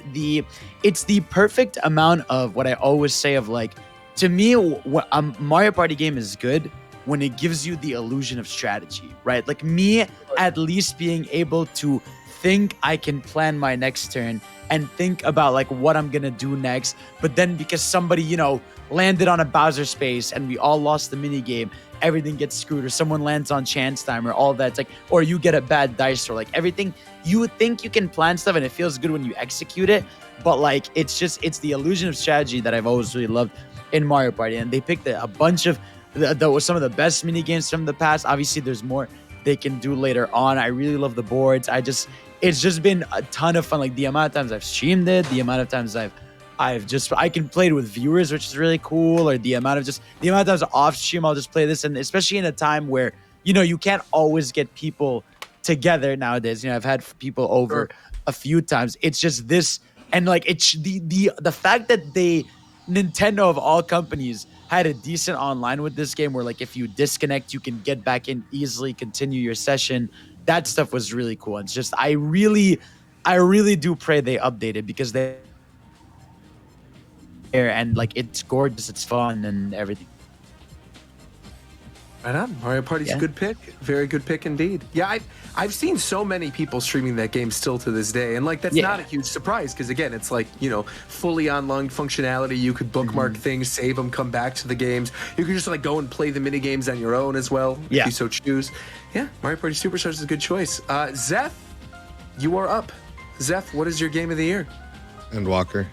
it's the perfect amount of what I always say of, like, to me, a Mario Party game is good when it gives you the illusion of strategy, right? Like, me at least being able to think I can plan my next turn and think about, like, what I'm gonna do next, but then because somebody, landed on a Bowser space and we all lost the mini game, everything gets screwed, or someone lands on chance time, or all that. It's like, or you get a bad dice, or like everything. You think you can plan stuff and it feels good when you execute it, but like, it's the illusion of strategy that I've always really loved in Mario Party. And they picked a bunch of some of the best mini games from the past. Obviously, there's more they can do later on. I really love the boards. It's just been a ton of fun. Like, the amount of times I've streamed it, the amount of times I can play it with viewers, which is really cool, or the amount of times off stream I'll just play this. And especially in a time where, you can't always get people together nowadays. I've had people over a few times. It's just this, and like, it's the fact that Nintendo of all companies had a decent online with this game, where like, if you disconnect, you can get back in easily, continue your session. That stuff was really cool. It's just, I really do pray they update it, because and like, it's gorgeous, it's fun, and everything. Right on. Mario Party's a good pick. Very good pick indeed. Yeah, I've seen so many people streaming that game still to this day, and like, that's not a huge surprise, because again, it's like, fully online functionality. You could bookmark things, save them, come back to the games. You could just like go and play the mini games on your own as well, if you so choose. Yeah, Mario Party Superstars is a good choice. Zeph, you are up. Zeph, what is your Game of the Year? Endwalker.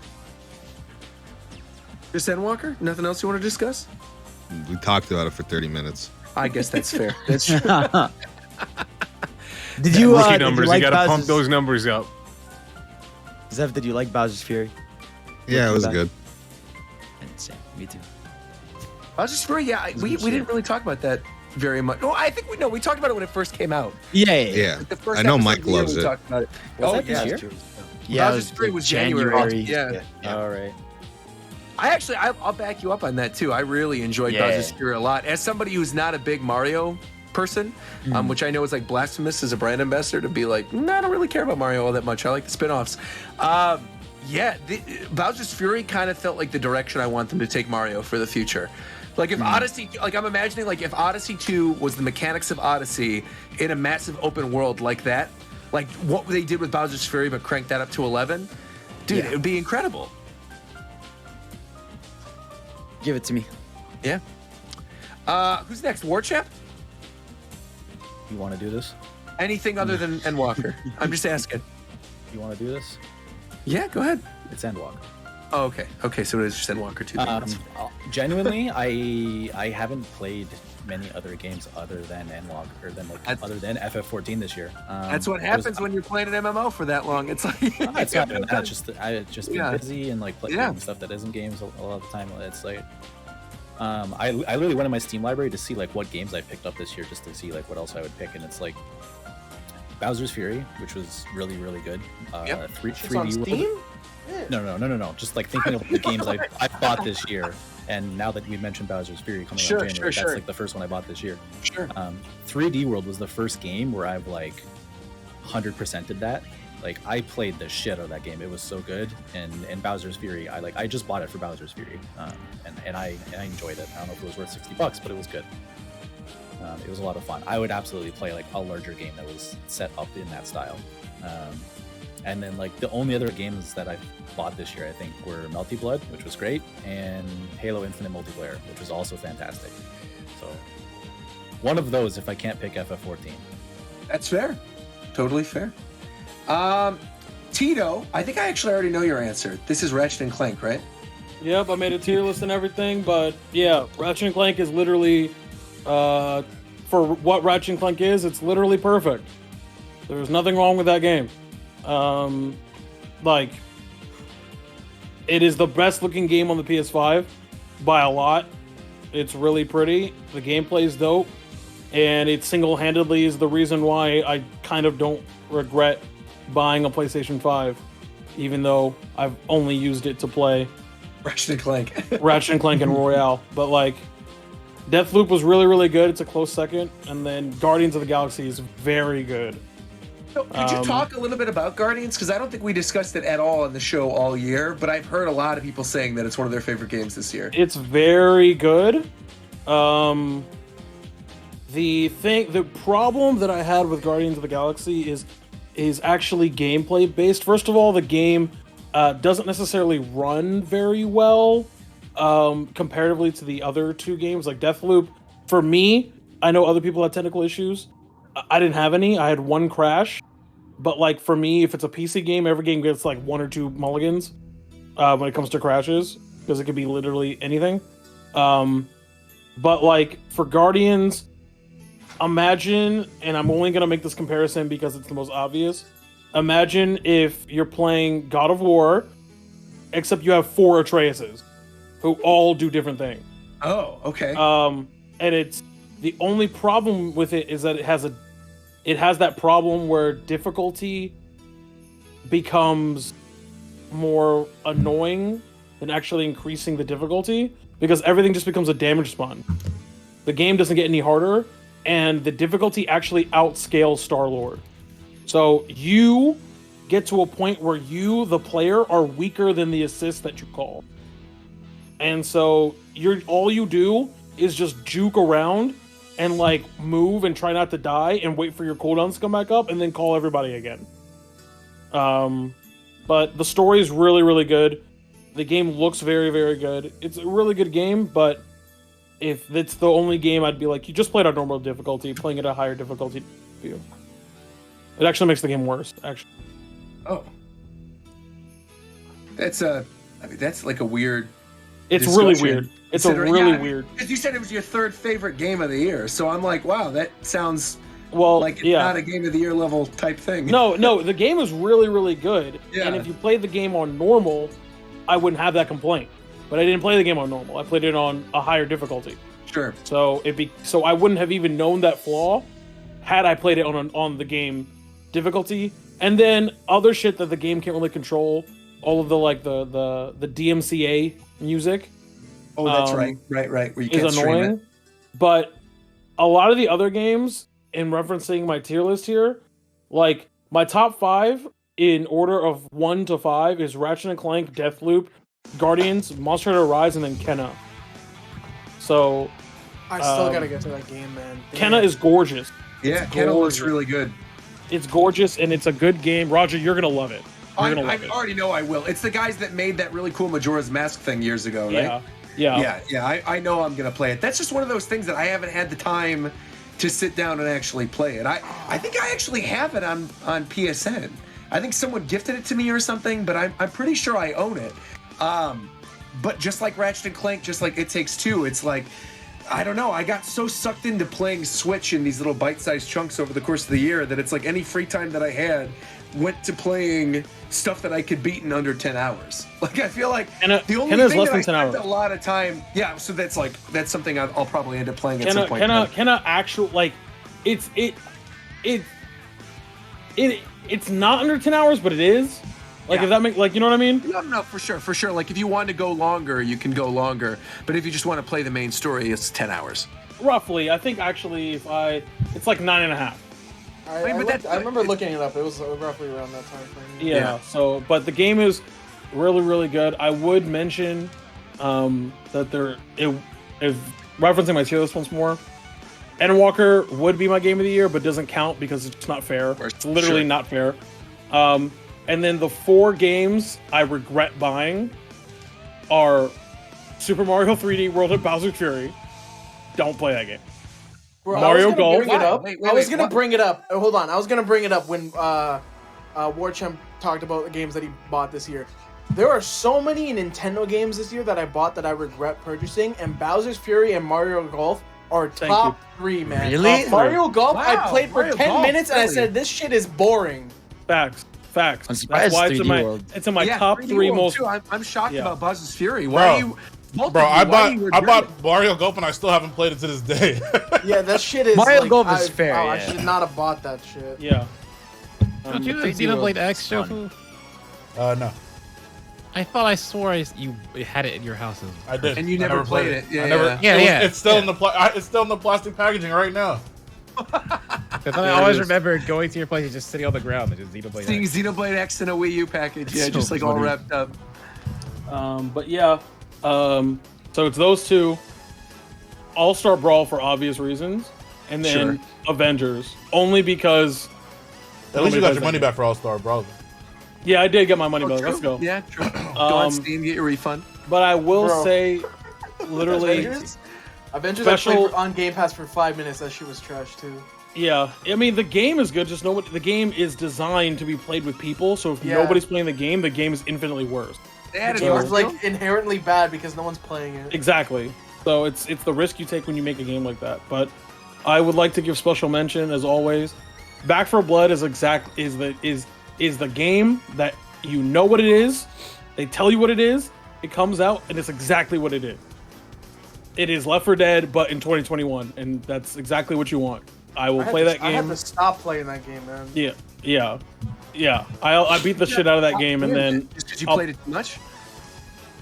Just Endwalker? Nothing else you want to discuss? We talked about it for 30 minutes. I guess that's fair. That's true. Did you rookie numbers? You gotta pump those numbers up. Zeph, did you like Bowser's Fury? Yeah, it was good. Same. Me too. Bowser's Fury, we didn't really talk about that very much. Oh, I think we talked about it when it first came out. Yeah. Like, the first I know episode Mike loves we it. talked about it. Was that this year? Yeah, Bowser's Fury was January. Yeah. All right. I'll back you up on that too. I really enjoyed Bowser's Fury a lot. As somebody who's not a big Mario person, which I know is like blasphemous as a brand ambassador to be like, I don't really care about Mario all that much. I like the spin-offs. Bowser's Fury kind of felt like the direction I want them to take Mario for the future. Like, if Odyssey, like, I'm imagining, like, if Odyssey 2 was the mechanics of Odyssey in a massive open world like that, like what they did with Bowser's Fury but cranked that up to 11, dude, it would be incredible. Give it to me. Yeah. Who's next? War Champ? You want to do this? Anything other than Endwalker? I'm just asking. You want to do this? Yeah, go ahead. It's Endwalker. Oh, okay. Okay, so it is just Endwalker 2. Genuinely, I haven't played many other games other than Endwalker, other than FF14 this year. That's what happens when you're playing an MMO for that long. It's like it's not even that. I've just been busy and like playing stuff that isn't games a lot of the time. It's like I literally went in my Steam library to see like what games I picked up this year, just to see like what else I would pick, and it's like Bowser's Fury, which was really good. 3D Steam? No. Just like thinking of the games I bought this year, and now that we mentioned Bowser's Fury coming out in January, that's like the first one I bought this year. 3D World was the first game where I've like 100%ed that, Like I played the shit out of that game. It was so good. And Bowser's Fury, I just bought it for Bowser's Fury, and I enjoyed it. I don't know if it was worth $60, but it was good. It was a lot of fun. I would absolutely play like a larger game that was set up in that style. And then like the only other games that I bought this year, I think, were Melty Blood, which was great, and Halo Infinite Multiplayer, which was also fantastic. So one of those if I can't pick FF14. That's fair. Totally fair. Tito, I think I actually already know your answer. This is Ratchet and Clank, right? Yep, I made a tier list and everything, but yeah, Ratchet and Clank is literally, for what Ratchet and Clank is, it's literally perfect. There's nothing wrong with that game. Like, it is the best looking game on the PS5 by a lot. It's really pretty. The gameplay is dope. And it single-handedly is the reason why I kind of don't regret buying a PlayStation 5, even though I've only used it to play Ratchet and Clank. Ratchet and Clank and Royale. But like, Deathloop was really, really good. It's a close second. And then Guardians of the Galaxy is very good. So, could you talk a little bit about Guardians? Because I don't think we discussed it at all on the show all year, but I've heard a lot of people saying that it's one of their favorite games this year. It's very good. The problem that I had with Guardians of the Galaxy is actually gameplay based. First of all, the game doesn't necessarily run very well comparatively to the other two games, like Deathloop. For me, I know other people have technical issues. I didn't have any. I had one crash. But like for me, if it's a PC game, every game gets like 1 or 2 mulligans when it comes to crashes, because it could be literally anything. But like for Guardians, imagine, and I'm only gonna make this comparison because it's the most obvious. Imagine if you're playing God of War, except you have 4 Atreuses, who all do different things. Oh, okay. And it's the only problem with it is that it has that problem where difficulty becomes more annoying than actually increasing the difficulty, because everything just becomes a damage spawn. The game doesn't get any harder, and the difficulty actually outscales Star-Lord. So you get to a point where you, the player, are weaker than the assist that you call. And so all you do is just juke around and like move and try not to die and wait for your cooldowns to come back up and then call everybody again. But the story is really, really good. The game looks very, very good. It's a really good game, but if it's the only game, I'd be like, you just played on normal difficulty, playing at a higher difficulty for you. It actually makes the game worse, actually. Oh. That's like a weird... It's really weird. It's a really weird... Because you said it was your 3rd favorite game of the year, so I'm like, wow, that sounds like it's not a game of the year level type thing. No, the game is really, really good. Yeah. And if you played the game on normal, I wouldn't have that complaint. But I didn't play the game on normal. I played it on a higher difficulty. Sure. So so I wouldn't have even known that flaw had I played it on the game difficulty. And then other shit that the game can't really control, all of the like the DMCA music. Oh, that's right. Where you can't is annoying. It. But a lot of the other games, in referencing my tier list here, like my top 5 in order of 1 to 5 is Ratchet and Clank, Deathloop, Guardians, Monster Hunter Rise, and then Kenna. So I still gotta get to that game, man. Damn. Kenna is gorgeous. Yeah, Kenna looks really good. It's gorgeous and it's a good game. Roger, you're gonna love it. I already know I will. It's the guys that made that really cool Majora's Mask thing years ago, right? Yeah. I know I'm gonna play it. That's just one of those things that I haven't had the time to sit down and actually play it. I think I actually have it on PSN. I think someone gifted it to me or something, but I'm pretty sure I own it. But just like Ratchet and Clank, just like It Takes Two, it's like, I don't know, I got so sucked into playing Switch in these little bite-sized chunks over the course of the year that it's like any free time that I had went to playing stuff that I could beat in under 10 hours. Like, I feel like the only thing that I spent a lot of time... Yeah, so that's something I'll probably end up playing at some point. It's not under 10 hours, but it is. Like, if that makes, like, you know what I mean? No, for sure. Like, if you want to go longer, you can go longer. But if you just want to play the main story, it's 10 hours. Roughly. I think, actually, it's like 9.5. I remember looking it up. It was roughly around that time frame. Yeah. So, but the game is really, really good. I would mention that if referencing my tier list once more, Endwalker would be my game of the year, but doesn't count because it's not fair. It's literally not fair. And then the 4 games I regret buying are Super Mario 3D World of Bowser's Fury. Don't play that game. Bro, Mario Golf. I was gonna bring it up. Hold on. I was gonna bring it up when Warchamp talked about the games that he bought this year. There are so many Nintendo games this year that I bought that I regret purchasing, and Bowser's Fury and Mario Golf are top 3, man. Really? Mario Golf, I played for Mario 10 Golf, minutes and I really? said, this shit is boring. Facts. I'm surprised That's why 3D it's in my Yeah, top 3D 3 World most. too. I'm shocked Yeah. about Bowser's Fury. Why Bro. are you? both Bro, of you, I why do you bought regret it? Mario Golf and I still haven't played it to this day. Yeah, that shit is Mario like, Golf is fair, I yeah. should not have bought that shit. Yeah. Don't you have 3D World Xenoblade X, is fun. Shofu? No, I thought I swore you had it in your house. I did. And you I never played it. I never. Yeah. It's still in the it's still in the plastic packaging right now. I always remember going to your place and just sitting on the ground and just Xenoblade Seeing X. Xenoblade X in a Wii U package, yeah, so just like all funny. wrapped up. But yeah. So it's those 2. All-Star Brawl for obvious reasons, and then Avengers only because. At least you got your money back for All Star, bro. Yeah, I did get my money back. True. Let's go. Yeah, true. Go on Steam, get your refund. But I will Bro. say, literally, Avengers Special- I played on Game Pass for 5 minutes. That shit was trash too. yeah. I mean, the game is good. Just know what the game is designed to be played with people. So if Yeah. nobody's playing the game is infinitely worse. They added It was more, like inherently bad because no one's playing it. Exactly. So it's the risk you take when you make a game like that. But I would like to give special mention, as always. Back 4 Blood is the game that you know what it is. They tell you what it is. It comes out and it's exactly what it is. It is Left 4 Dead, but in 2021, and that's exactly what you want. I will play that I had game. to stop playing that game, man. Yeah. I beat the shit out of that game, and then just because you played it too much.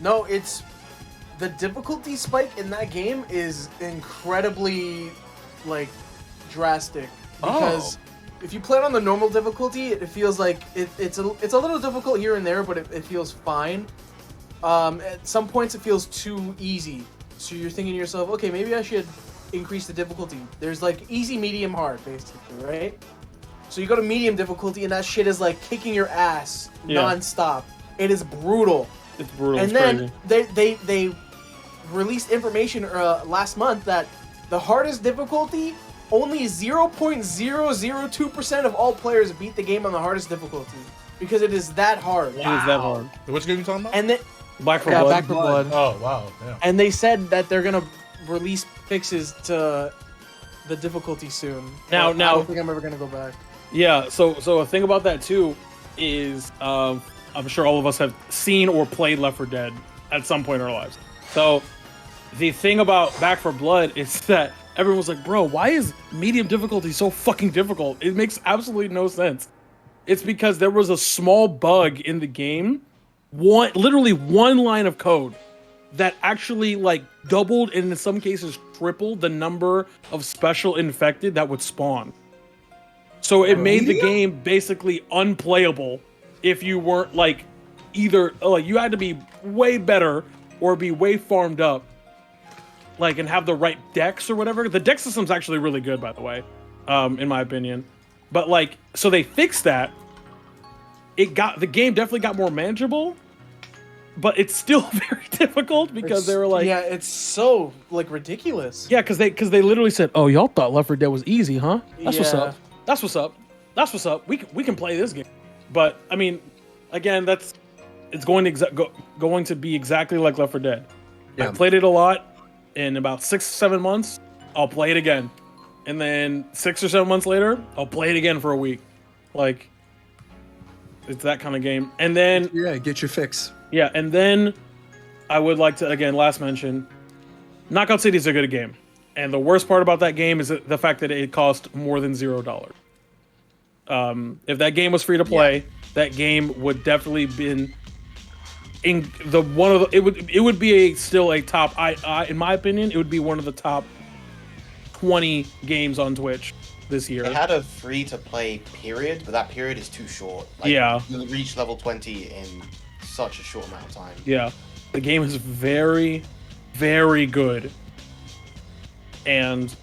No, it's the difficulty spike in that game is incredibly like drastic because if you play it on the normal difficulty, it feels like it's a little difficult here and there, but it feels fine. At some points, it feels too easy, so you're thinking to yourself, okay, maybe I should increase the difficulty. There's like easy, medium, hard, basically, right? So you go to medium difficulty, and that shit is like kicking your ass nonstop. It is brutal. It's brutal. And it's then crazy. they released information last month that the hardest difficulty, only 0.002% of all players beat the game on the hardest difficulty because it is that hard. It is that hard. Which game you talking about? And then Back 4 Blood. Back 4 Blood. Oh wow. Yeah. And they said that they're gonna release fixes to the difficulty soon. Now- I don't think I'm ever gonna go back. Yeah, so a thing about that too is I'm sure all of us have seen or played Left 4 Dead at some point in our lives. So the thing about Back 4 Blood is that everyone was like, bro, why is medium difficulty so fucking difficult? It makes absolutely no sense. It's because there was a small bug in the game, literally one line of code that actually like doubled and in some cases tripled the number of special infected that would spawn. So it made the game basically unplayable if you weren't like either like you had to be way better or be way farmed up, like and have the right decks or whatever. The deck system's actually really good, by the way, in my opinion. But like, so they fixed that. The game definitely got more manageable, but it's still very difficult because they were like, yeah, it's so like ridiculous. yeah, because they literally said, oh, y'all thought Left 4 Dead was easy, huh? That's what's Yeah. up. That's what's up. That's what's up. We can play this game. But I mean, again, it's going to be exactly like Left 4 Dead. Yeah. I played it a lot. In about 6-7 months, I'll play it again, and then 6 or 7 months later, I'll play it again for a week. Like, it's that kind of game. And then get your fix. Yeah, and then I would like to again last mention, Knockout City is a good game. And the worst part about that game is the fact that it cost more than $0. If that game was free to play, that game would definitely been in the one of the it would be still a top in my opinion, it would be one of the top 20 games on Twitch this year. They had a free-to-play period, but that period is too short. Like, Yeah. You reach level 20 in such a short amount of time. Yeah. The game is very, very good. And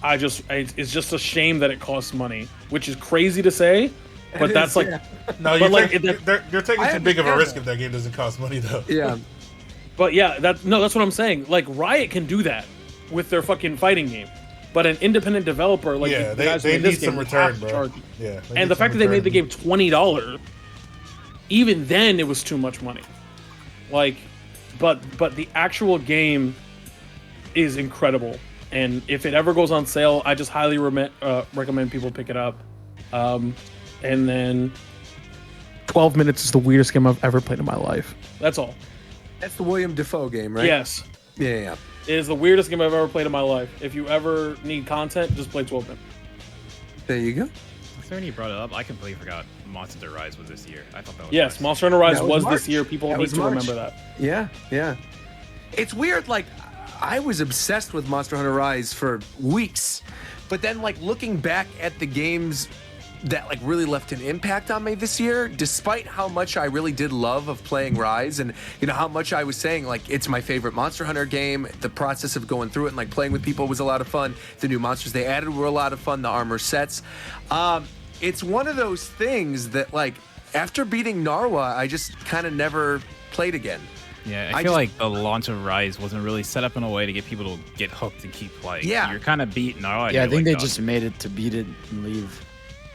it's just a shame that it costs money, which is crazy to say, but that's like, no, you're taking too big of a risk if that game doesn't cost money, though. Yeah. But yeah, that's what I'm saying. Like, Riot can do that with their fucking fighting game. But an independent developer, like yeah, the guys they who made need this game, some return, bro. charge. Yeah, and the fact that they made the game $20, even then it was too much money. Like, but the actual game is incredible. And if it ever goes on sale, I just highly recommend people pick it up. And then 12 minutes is the weirdest game I've ever played in my life. That's all. That's the William Dafoe game, right? Yes. Yeah. It is the weirdest game I've ever played in my life. If you ever need content, just play 12 minutes. There you go. When you brought it up, I completely forgot Monster Hunter Rise was this year. I thought that was Yes, Monster Hunter Rise was March. this year. People That need was to March. remember that. Yeah. It's weird, like, I was obsessed with Monster Hunter Rise for weeks. But then, like, looking back at the games that, like, really left an impact on me this year, despite how much I really did love of playing Rise and, you know, how much I was saying, like, it's my favorite Monster Hunter game. The process of going through it and, like, playing with people was a lot of fun. The new monsters they added were a lot of fun. The armor sets. It's one of those things that, like, after beating Narwa, I just kind of never played again. Yeah, I feel like the launch of Rise wasn't really set up in a way to get people to get hooked and keep playing. Yeah. You're kind of beating Narwa. Yeah, I think they just made it to beat it and leave.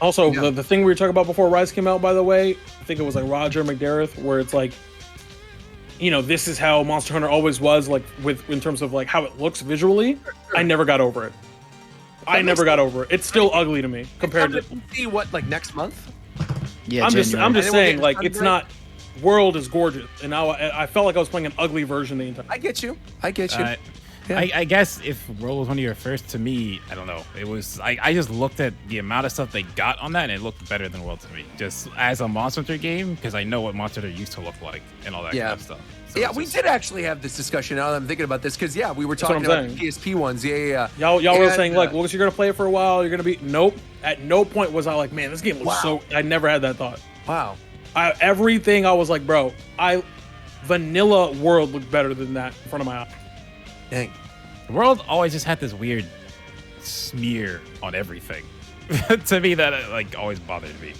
Also, the thing we were talking about before Rise came out, by the way, I think it was like Roger McDareth, where it's like, you know, this is how Monster Hunter always was, like, in terms of like how it looks visually. I never got over it. I never got over it. It's still ugly to me compared to. See what, like, next month? Yeah, I'm just saying, like, it's Sunday? not. World is gorgeous, and now I felt like I was playing an ugly version the entire. I get you. I guess if World was one of your first, to me, I don't know. It was I just looked at the amount of stuff they got on that, and it looked better than World to me. Just as a Monster Hunter game, because I know what Monster Hunter used to look like and all that kind of stuff. So yeah, we did actually have this discussion. Now that I'm thinking about this, because we were That's what talking I'm about the PSP ones. Yeah. Y'all were saying like, well, you're gonna play it for a while. You're gonna be nope. At no point was I like, man, this game looks so. I never had that thought. Wow. Everything I was like, bro, Vanilla World looked better than that in front of my eye. Dang. World always just had this weird smear on everything. To me, that like always bothered me.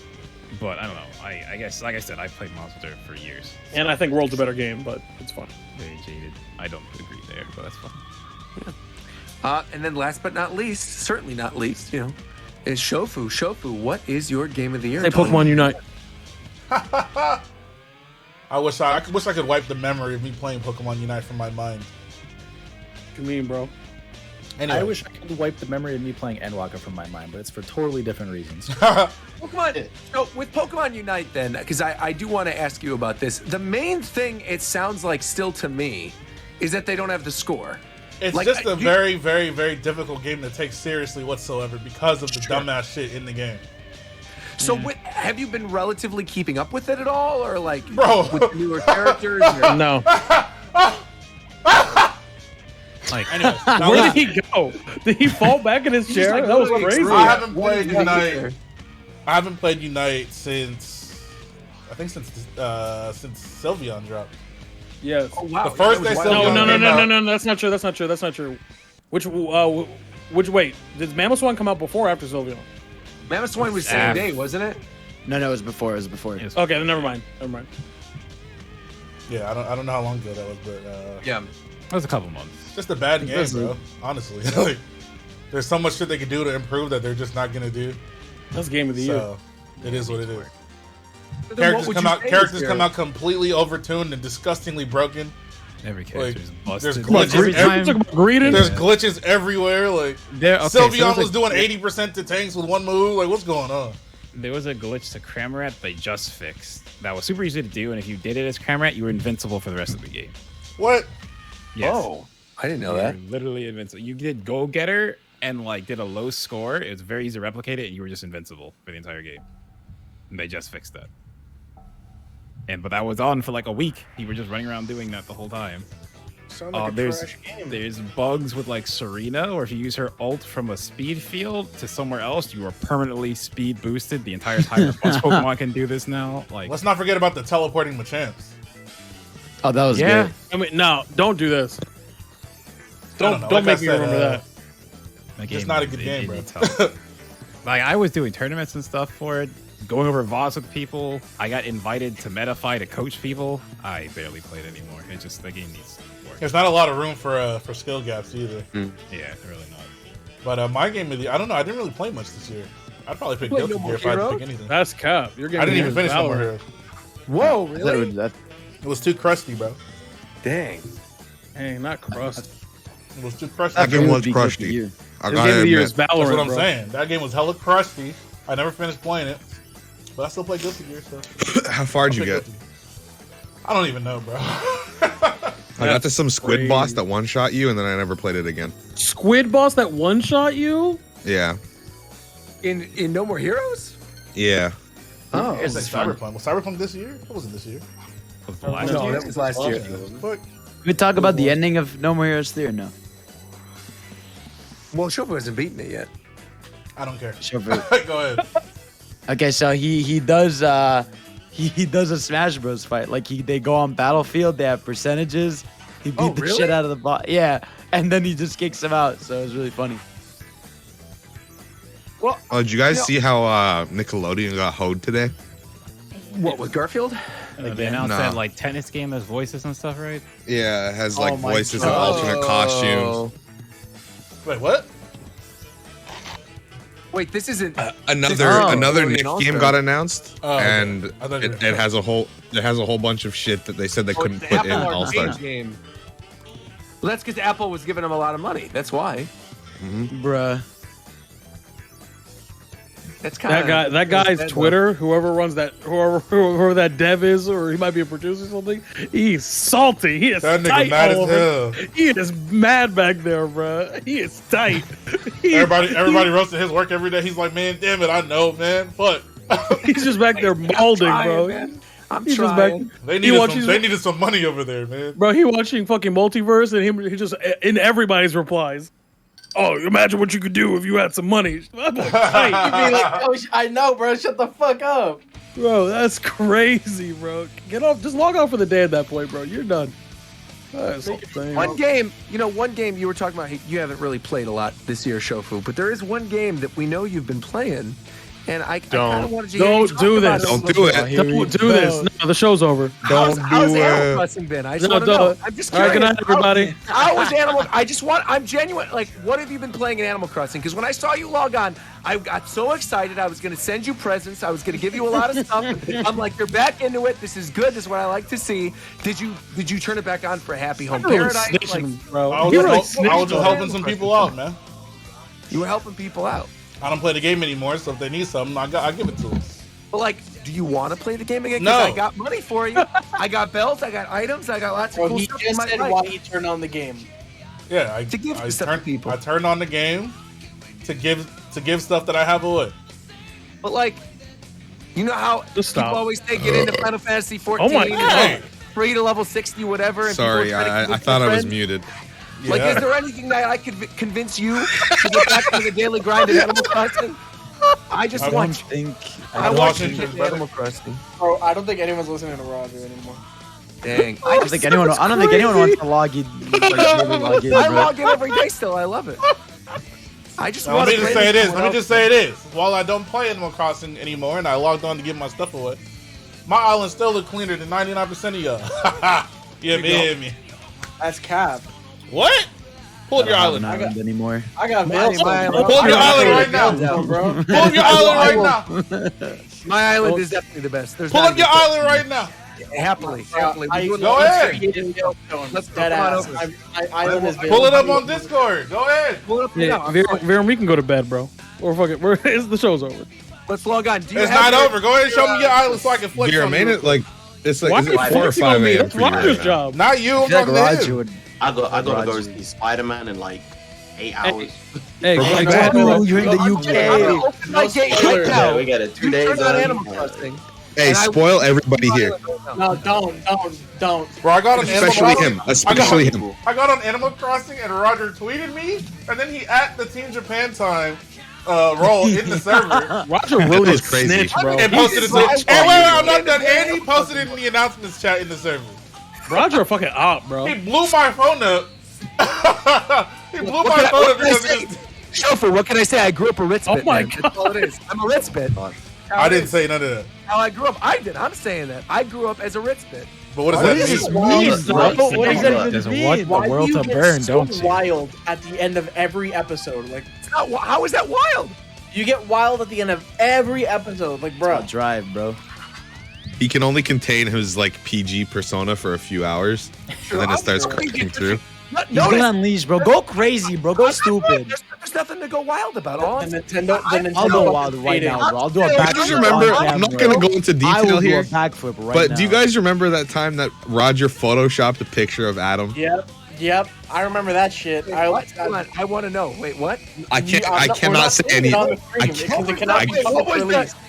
But I don't know. I guess, like I said, I played Monster Hunter for years. And I think World's a better game, but it's fun. Very jaded. I don't agree there, but that's fun. Yeah. And then last but not least, certainly not least, you know, is Shofu. Shofu, what is your game of the year? Hey, Pokemon Unite. I wish I could wipe the memory of me playing Pokemon Unite from my mind. What you mean, bro? Anyway. I wish I could wipe the memory of me playing Endwalker from my mind, but it's for totally different reasons. Pokemon. So with Pokemon Unite, then, because I do want to ask you about this. The main thing it sounds like still to me is that they don't have the score. It's like, just a very, very, very difficult game to take seriously whatsoever because of the dumbass shit in the game. So, have you been relatively keeping up with it at all, or like, bro, with newer characters? Or? No. Like, anyway, where did he go? Did he fall back in his chair? That was crazy. I haven't played Unite. I haven't played Unite since Sylveon dropped. Yes. Oh, wow. The first day Sylveon No, that's not true. That's not true. Which wait, did Mammoth come out before or after Sylveon? Mammoth was the same day, wasn't it? No, it was before. Okay, then never mind. Yeah, I don't know how long ago that was, but yeah, that was a couple months. Just a bad game, bro. Honestly, like, there's so much shit they could do to improve that they're just not gonna do. That's game of the year. It is what it is. Characters come out completely overtuned and disgustingly broken. Every character is busted. There's glitches. There's glitches everywhere. Like Sylveon was doing 80% to tanks with one move. Like, what's going on? There was a glitch to Cramorant they just fixed. That was super easy to do, and if you did it as Cramorant, you were invincible for the rest of the game. What? Yes. Oh, I didn't know that. Literally invincible. You did Go Getter and like did a low score. It was very easy to replicate it, and you were just invincible for the entire game. And they just fixed that. But that was on for like a week. You were just running around doing that the whole time. There's bugs with like Serena, or if you use her ult from a speed field to somewhere else, you are permanently speed boosted the entire time. Most Pokemon can do this now. Like, let's not forget about the teleporting Machamps. Oh, that was yeah. good. I mean, no, don't do this. Don't make me remember that. It's not a good game, bro. Like, I was doing tournaments and stuff for it, going over VODs with people. I got invited to Metafy to coach people. I barely played anymore. It's just the game needs work. There's not a lot of room for skill gaps either. Yeah, really not. But my game of the, I don't know. I didn't really play much this year. I'd probably pick Guilty Gear if I had to pick anything. That's cap. Your game I didn't even finish No More Heroes. Whoa, really? It was too crusty, bro. Dang. Hey, not crust. It was too crusty. That game was crusty. I gotta admit. That's what I'm saying. That game was hella crusty. I never finished playing it, but I still play Guilty Gear. So. How far did you get? I don't even know, bro. I got to some squid boss that one-shot you, and then I never played it again. Squid boss that one-shot you? Yeah. In No More Heroes? Yeah. Oh, it's like Cyberpunk. Was Cyberpunk this year? It wasn't this year. No, that was last year. We talk about the ending of No More Heroes 3 or no? Well, Shofu hasn't beaten it yet. I don't care. Shofu. Go ahead. Okay, so he does he does a Smash Bros fight. Like they go on Battlefield, they have percentages. He beat the shit out of the bot. Yeah, and then he just kicks him out. So it was really funny. Well, did you guys see how Nickelodeon got hoed today? What, with Garfield? They announced that like tennis game has voices and stuff, right? Yeah, it has like voices and alternate costumes. Wait, what? Wait, this isn't another Nick game got announced, okay. and it has a whole bunch of shit that they said they couldn't put in All Stars. Game. Well, that's because Apple was giving them a lot of money. That's why. Bruh. That's kind of that guy's Twitter. Whoever runs that, whoever that dev is, or he might be a producer or something. He's salty. He is that nigga tight mad all as over. hell. He is mad back there, bro. He is tight. Everybody roasting his work every day. He's like, man, damn it, I know, man. Fuck. He's just back there balding, bro. Man. I'm He's trying. They needed some money over there, man. Bro, he watching fucking Multiverse, and he just in everybody's replies. Oh, imagine what you could do if you had some money. I'm like, tight. You'd be like, oh, I know, bro. Shut the fuck up. Bro, that's crazy, bro. Get off. Just log off for the day at that point, bro. You're done. One game you were talking about, you haven't really played a lot this year, Shofu, but there is one game that we know you've been playing, and I kind of wanted you to do this. Don't do it. Don't do this. No, the show's over. How's Animal Crossing been? I just want to know. I'm just curious. All right, good night, everybody. How was Animal? I'm genuine. Like, what have you been playing in Animal Crossing? Because when I saw you log on, I got so excited. I was going to send you presents. I was going to give you a lot of stuff. I'm like, you're back into it. This is good. This is what I like to see. Did you turn it back on for Happy Home Paradise? Bro. I was just helping some people out, man. You were helping people out. I don't play the game anymore, so if they need something, I give it to them. But like, do you want to play the game again? No. Because I got money for you. I got belts. I got items. I got lots of cool he stuff. just said why he turned on the game. Yeah, I turned on the game to give stuff that I have away. But like, you know how people always say get into Final Fantasy 14. Oh my God. Free to level 60, whatever. And Sorry, I thought I was muted. Like, is there anything that I could convince you to get back to the daily grind of Animal Crossing? I want you to get Animal Crossing. Bro, I don't think anyone's listening to Roger anymore. Dang. I don't think anyone wants to log in. I log in every day still. I love it. I just want to Let me just say this. While I don't play Animal Crossing anymore and I logged on to give my stuff away, my island still look cleaner than 99% of y'all. You hear me? That's cap. What? Pull up your island. Anymore. I got my mail. Pull up your island right now, bro. Pull up your island right now. My island is definitely the best. Pull up your island right now. Happily. Go ahead. Let's Dead ass. Island is Pull it up on Discord. Go ahead. Pull it up. Yeah, Viren, we can go to bed, bro. Or fuck it. The show's over. Let's log on. It's not over. Go ahead and show me your island so I can flex on you. Like, it's like, Why is it 4 or 5 a.m. That's Roger's job. Not you. I'm talking to him. I gotta go see Spider-Man in like 8 hours. Hey, you're in the UK. Open my gate right now. We got it. 2 days. Turn on Animal Crossing. Hey, spoil everybody here. No, don't. Bro, I got on Animal Especially Crossing. him. Especially him. I got on Animal Crossing and Roger tweeted me, and then he at the Team Japan time role in the server. Roger really was crazy. snitch, bro. And posted it. Hey, wait, I'm not done. And he posted it in the announcements chat in the server. Roger a fucking op, bro. He blew my phone up. He blew my phone up because of this. Chauffeur, what can I say? I grew up a Ritz bit. Oh my man. That's all it is. I'm a Ritz bit. I didn't say none of that. How I grew up. I did. I'm saying that. I grew up as a Ritz bit. But what does that mean? What does that Just even want mean? the Why world do you to get burn, so don't you? wild at the end of every episode? Like, It's not, how is that wild? you get wild at the end of every episode. Like, bro. Drive, bro. He can only contain his like PG persona for a few hours, and then it starts cracking through. He's gonna unleash, bro. Go crazy, bro. Go stupid. There's nothing to go wild about. All The Nintendo. I'll go wild right now, bro. I'll do a You backflip. guys remember? on I'm not camera. gonna go into I will detail do here, a backflip right but now. do you guys remember that time that Roger photoshopped a picture of Adam? Yep. I remember that shit. Wait, what? Hold on. I want to know. Wait, what? I cannot say any. What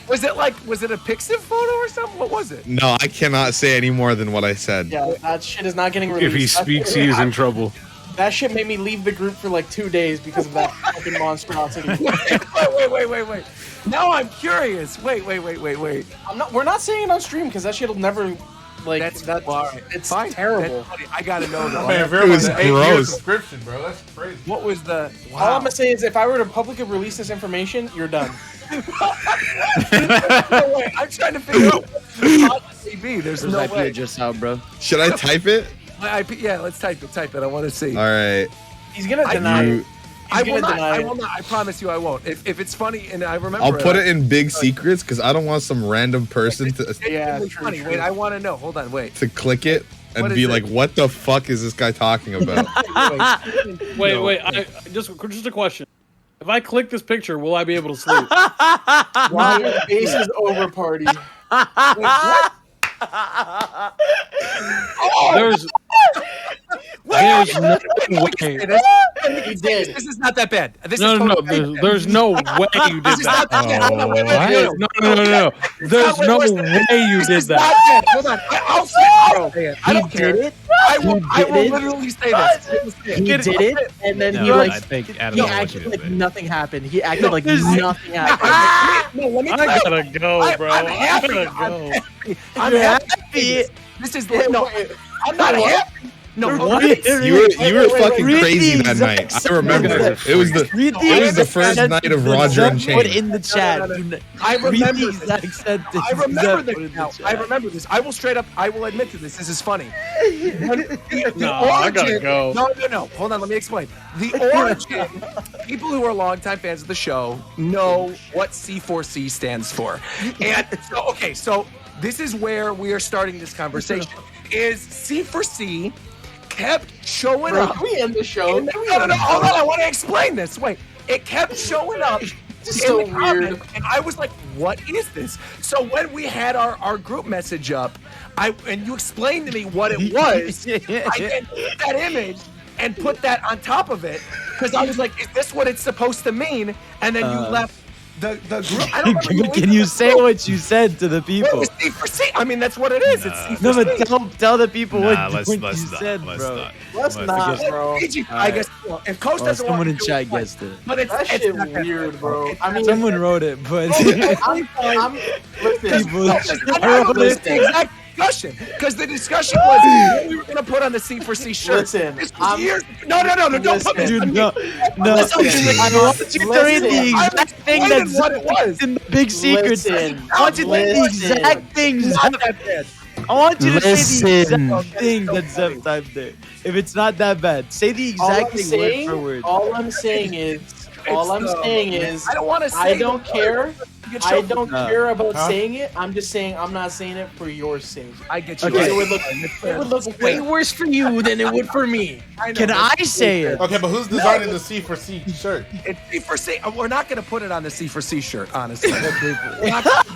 was it like? Was it a Pixiv photo or something? What was it? No, I cannot say any more than what I said. Yeah, that shit is not getting released. If he speaks, he is in trouble. That shit made me leave the group for like 2 days because of that fucking monstrosity. Wait. Now I'm curious. Wait. We're not saying it on stream because that shit'll never. Like That's it's fine. terrible. I gotta know though. Man, It Vera was was an 8-year gross. subscription, bro. That's crazy. What was the? All I'm gonna say is, if I were to publicly release this information, you're done. No way. I'm trying to figure out what TV. There's no IP way. address out, bro. Should I type it? My IP. Yeah, let's type it. I want to see. All right. He's gonna deny it. I He's will gonna not. deny I it. will not. I promise you, I won't. If it's funny and I remember, I'll put it in big secrets because I don't want some random person Yeah, It's funny. Wait, I want to know. Hold on. Wait. to click it and What be is like, it? "What the fuck is this guy talking about?" Wait. Just a question. If I click this picture, will I be able to sleep? Ryan Base is over party. There's no way. He did. This is not that bad. This No, is no, totally there's no way you This did is not that. that bad. Hold on, wait. No. There's no way you did Not that. bad. Hold on. I'll say it. I don't care. Did it? I will literally say this. He did it, And then No, he like I think Adam he knows what acted you like did. nothing happened. He acted like nothing happened. No, let me I gotta go, bro. I'm I happy. gotta I'm go. happy. I'm happy. This is no. I'm not happy. No, You were fucking Read crazy the that night. exact I remember. sentence. It was the Read it was the first exact night of sentence Roger Zep Unchained. Put in the chat. I Read remember the this. exact sentence. I remember Zep this put in the now. chat. I remember this. I will straight up. I will admit to this. This is funny. No, I gotta go. No. Hold on. Let me explain. The origin. People who are longtime fans of the show know what C4C stands for, and so this is where we are starting this conversation. Is C4C kept showing Bro, up? can we end the show? No. Hold on. I want to explain this. Wait. It kept showing up. This is so the weird. comments, and I was like, "What is this?" So when we had our group message up, and you explained to me what it was, I then took that image and put that on top of it because I was like, "Is this what it's supposed to mean?" And then you left the group. I don't remember Can you say what you said to the people? It's C4C. I mean, that's what it is. It's C4C. No, but tell the people Nah, what let's you not. said, Let's bro. not. Let's not, bro. I guess if Coach doesn't Someone want in to do chat it, fine. guessed it. But it's That it's shit not that weird, bad. bro. I mean, Someone wrote it, but I'm listen. people It's the exact discussion because the discussion was what we were going to put on the C4C shirt. Listen, This was years. No, don't put this. Dude, on me. no. I want you to read the exact thing explaining that's what it was. in the big secrets. Listen, I want you to read the listen. exact things. Not that bad. I want you to say the Listen. exact thing that Zep typed there. If it's not that bad, say the All exact I'm thing saying, word for word. all I'm saying is, I don't want to say. I don't care. Get I your- don't care about Huh? saying it. I'm just saying I'm not saying it for your sake. I get you. Because Okay. it would look way worse for you than it would for me. Can I say it? Okay, but who's designing the C4C shirt? It's C4C. We're not going to put it on the C4C shirt, honestly. We're not gonna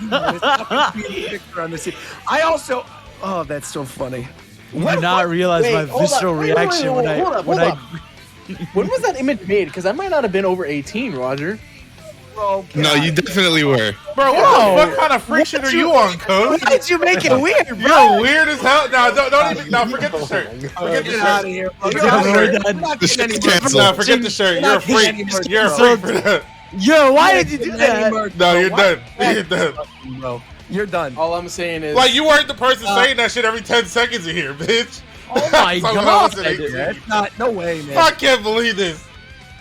do that. It's not gonna be a picture on the C. I also. Oh, that's so funny. You do not realize Wait, my hold on. visceral Wait, reaction hold when up. I When was that image made? Because I might not have been over 18, Roger. Bro, No, you definitely were. Bro, what kind of freak shit are you on, Coach? Why did you make it weird, bro? You're weird as hell. No, don't even. No, forget the shirt. Forget the get out shirt. of here. Forget the shirt. No, forget the shirt. You're a freak. You're a freak for that. Yo, why did you do that? No, you're done. You're done. Bro, you're done. All I'm saying is, Like you weren't the person saying that shit every 10 seconds in here, bitch. Oh my god! No way, man. I can't believe this.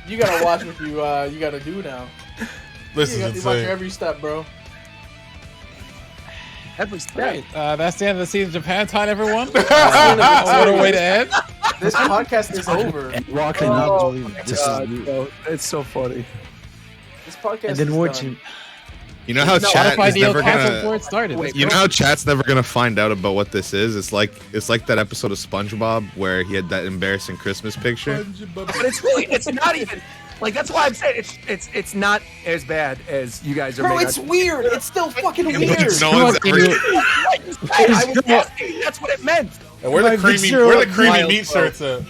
you gotta watch what you gotta do now. This You is gotta watch insane. every step, bro. Every step. Right. That's the end of the season of Japan time, everyone. What a way to end. This podcast is over. Walking Oh, up. my This God, is Bro, it's so funny. This podcast And then is watching. done. You know how chat Spotify is deal never canceled before gonna. it started. Wait, You know how chat's never gonna find out about what this is. It's like that episode of SpongeBob where he had that embarrassing Christmas picture. But it's not even like that's why I'm saying it's not as bad as you guys are. Bro, making it's out. weird. It's still fucking weird. No one's ever. I was asking. That's what it meant. And where the creamy meat shirts at?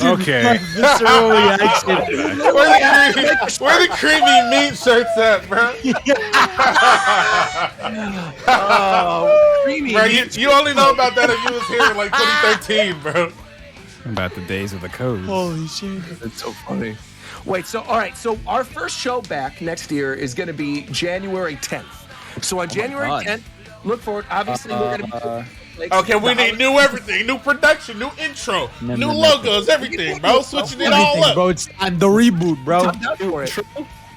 Okay. Visceral reaction. Where the creamy meat shirts at, bro? Creamy. Bro, you only know about that if you was here in like 2013, bro. About the days of the code. Holy shit. That's so funny. Wait, so all right, so our first show back next year is going to be January 10th. So on January God. 10th, look forward. Obviously, we're going to be. Okay, we need new everything, new production, new intro, new logos, everything, bro. Switching it all Everything, up. bro. It's time the reboot, bro. I'm down for it.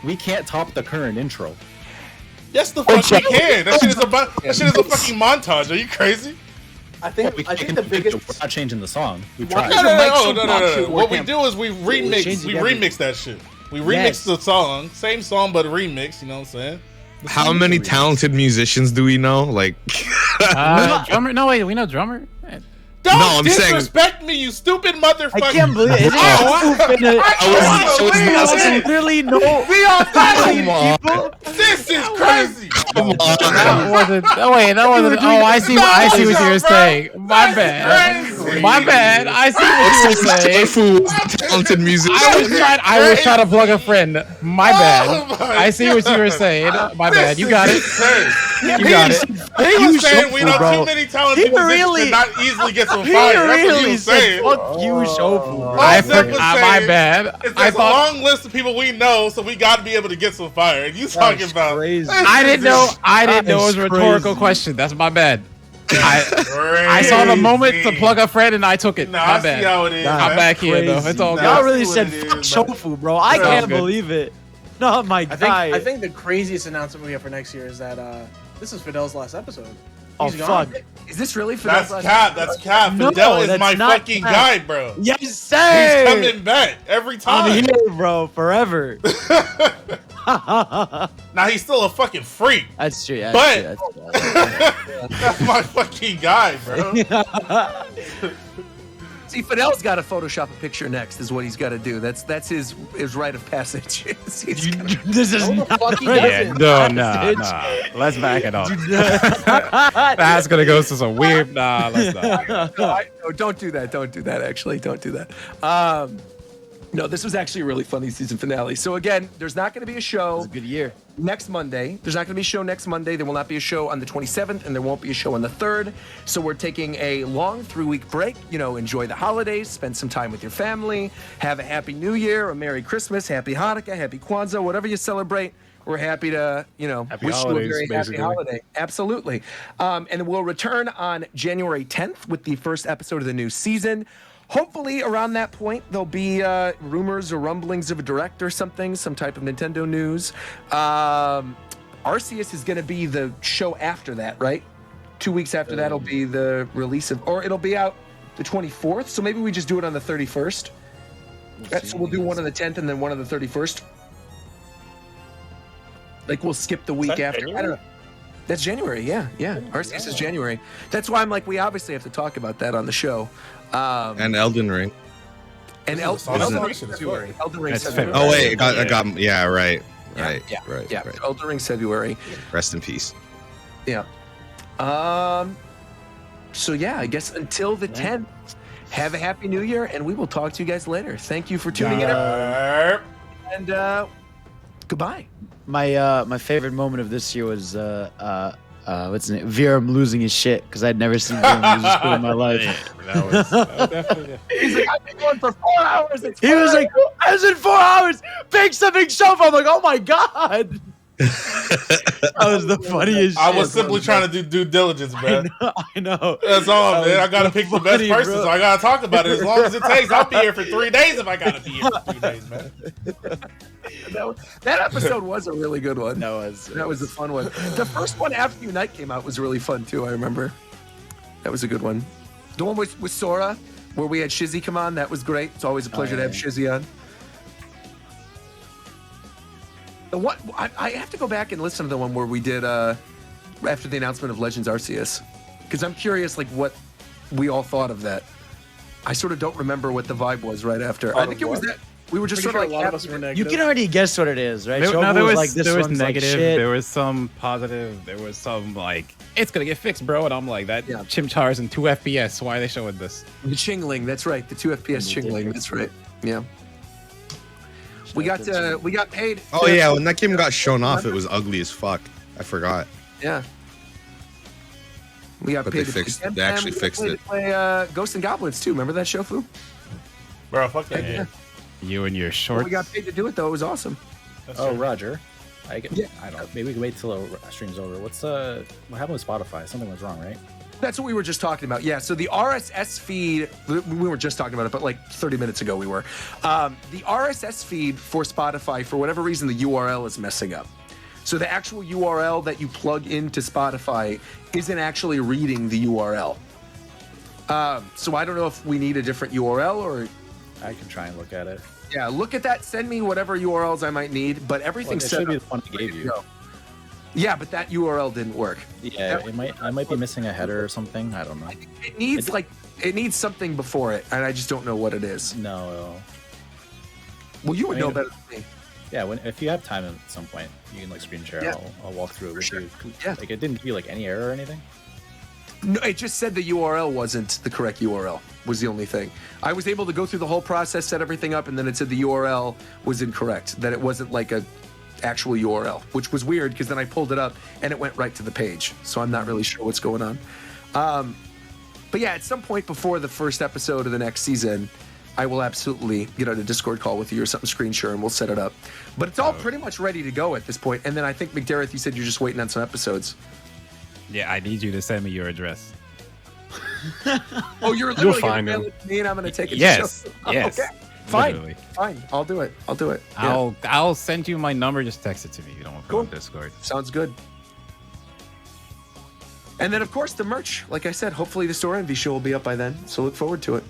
We can't top the current intro. Yes, the fuck we can. That shit is a fucking montage. Are you crazy? I think the biggest. We're not changing the song. We Why tried. No. What we do is we remix that shit. We remix the song, same song but remix. You know what I'm saying? How many talented musicians do we know? Like, Drummer? No, wait, we know drummer. Don't No, I'm saying- disrespect me, you stupid motherfucker. I can't believe it. There's literally no people. This is crazy. That wasn't. Oh wait, that wasn't. Oh, I see what you were saying. My bad. Crazy. My bad. I see what you were saying. Tofu was a talented musician. I was trying to plug a friend. My bad. Oh my I see what you were saying. My bad. You got it. You got it. He was saying we know too many talented musicians really- to not easily get some He fire. That's what he really was said, saying. fuck you, Shofu, bro. All Zeb was My saying bad. is I there's a thought. long list of people we know, so we got to be able to get some fire. And you talking about? crazy. I didn't know. I didn't know it was a That's rhetorical crazy. question. That's my bad. I saw the moment to plug a friend and I took it. Nah, My I see bad. how it is. I'm back here though. It's all Nah, good. Y'all I really see what said it fuck is, but- Shofu, bro. I Sounds can't good. believe it. Not my guy. I think the craziest announcement we have for next year is that this is Fidel's last episode. Oh, He's gone. fuck. Is this really for That's cap. That's cap. No, Fidel is that's my not fucking cap. guy, bro. Yes, He's sir. coming back every I'm time. here, bro, forever. Now he's still a fucking freak. That's true. That's But- true, that's true. That's my fucking guy, bro. See, Fidel's got to Photoshop a picture next. Is what he's got to do. That's his rite of passage. He's gotta- This is No, the not fuck he right. doesn't. No. Let's back it up. That's gonna go to some weird. Nah, let's not. No, don't do that. Don't do that. Actually, don't do that. No, this was actually a really funny season finale. So again, there's not going to be a show. It's a good year. Next Monday. There's not going to be a show next Monday. There will not be a show on the 27th, and there won't be a show on the 3rd. So we're taking a long 3-week break. You know, enjoy the holidays, spend some time with your family, have a happy New Year, a Merry Christmas, Happy Hanukkah, Happy Kwanzaa, whatever you celebrate. We're happy to, Happy wish holidays, you a very happy basically. holiday. Absolutely. And we'll return on January 10th with the first episode of the new season. Hopefully, around that point, there'll be rumors or rumblings of a direct or something, some type of Nintendo news. Arceus is going to be the show after that, right? 2 weeks after that'll be the release of, or it'll be out the 24th. So maybe we just do it on the 31st. So we'll do one on the 10th and then one on the 31st. Like we'll skip the week after. I don't know. That's January, yeah. Arceus is January. That's why I'm like, we obviously have to talk about that on the show. And Elden Ring. And Elden Ring February. Elden Ring February. Oh wait, I got yeah, right. Yeah. Elden Ring February. Rest in peace. Yeah. So yeah, I guess until the 10th, have a happy new year, and we will talk to you guys later. Thank you for tuning in, and goodbye. my favorite moment of this year was what's his name? Viram losing his shit because I'd never seen Viram lose his shit in my life. That was definitely. He's like, I've been going for 4 hours. He was like, I was in 4 hours. Pick something shelf. I'm like, oh my god. That was the funniest. I was simply trying to do due diligence, man. I know. That's all, That man. I was gotta so pick the best funny, person, bro. so I gotta talk about it as long as it takes. I'll be here for 3 days if I gotta be here for 3 days, man. That episode was a really good one. That was a fun one. The first one after Unite came out was really fun too. I remember. That was a good one. The one with Sora, where we had Shizzy come on, that was great. It's always a pleasure to have Shizzy on. The one I have to go back and listen to the one where we did after the announcement of Legends Arceus, because I'm curious like what we all thought of that. I sort of don't remember what the vibe was right after. I think it was that we were just sort of like a lot of us were negative. You can already guess what it is, right? There, Shogo no, there was, like, this there was one's like negative. shit. There was some positive. There was some like, it's gonna get fixed, bro. And I'm like, that Chimchar's in 2 FPS. Why are they showing this? The Chingling, that's right. The 2 FPS Chingling, that's right. Yeah. We got paid. Oh yeah, when that game got shown off, it was ugly as fuck. I forgot. Yeah. We got But paid. they actually fixed it. To play Ghosts and Goblins too. Remember that show, Foo? Bro, fuck that Yeah. game. You and your Well, shorts. we got paid to do it though. It was awesome. Oh, Roger. I don't know. Maybe we can wait till the stream's over. What happened with Spotify? Something was wrong, right? That's what we were just talking about. Yeah, so the RSS feed, we were just talking about it, but like 30 minutes ago we were. The RSS feed for Spotify, for whatever reason, the URL is messing up. So the actual URL that you plug into Spotify isn't actually reading the URL. So I don't know if we need a different URL or... I can try and look at it. Yeah, look at that. Send me whatever URLs I might need, but everything's set should be up. the one I gave you. Yeah, but that URL didn't work. Yeah, I might be missing a header or something. I don't know. It needs something before it, and I just don't know what it is. No. Well, you would know better than me. Yeah, if you have time at some point, you can like screen share. Yeah. I'll walk through it with you. Yeah. Like it didn't give you like any error or anything. No, it just said the URL wasn't the correct URL. Was the only thing. I was able to go through the whole process, set everything up, and then it said the URL was incorrect. That it wasn't like a actual URL, which was weird because then I pulled it up and it went right to the page. So I'm not really sure what's going on. But yeah, at some point before the first episode of the next season, I will absolutely get on a Discord call with you or something, screen share, and we'll set it up. But it's all pretty much ready to go at this point. And then I think, McDareth, you said you're just waiting on some episodes. Yeah, I need you to send me your address. Oh, you're literally going to mail it to me and I'm going to take it Yes. to the show? Yes. Okay. Fine. Literally. Fine. I'll do it. Yeah. I'll send you my number. Just text it to me. You don't want to put it on Discord. Sounds good. And then, of course, the merch. Like I said, hopefully the Store Envy show will be up by then. So look forward to it.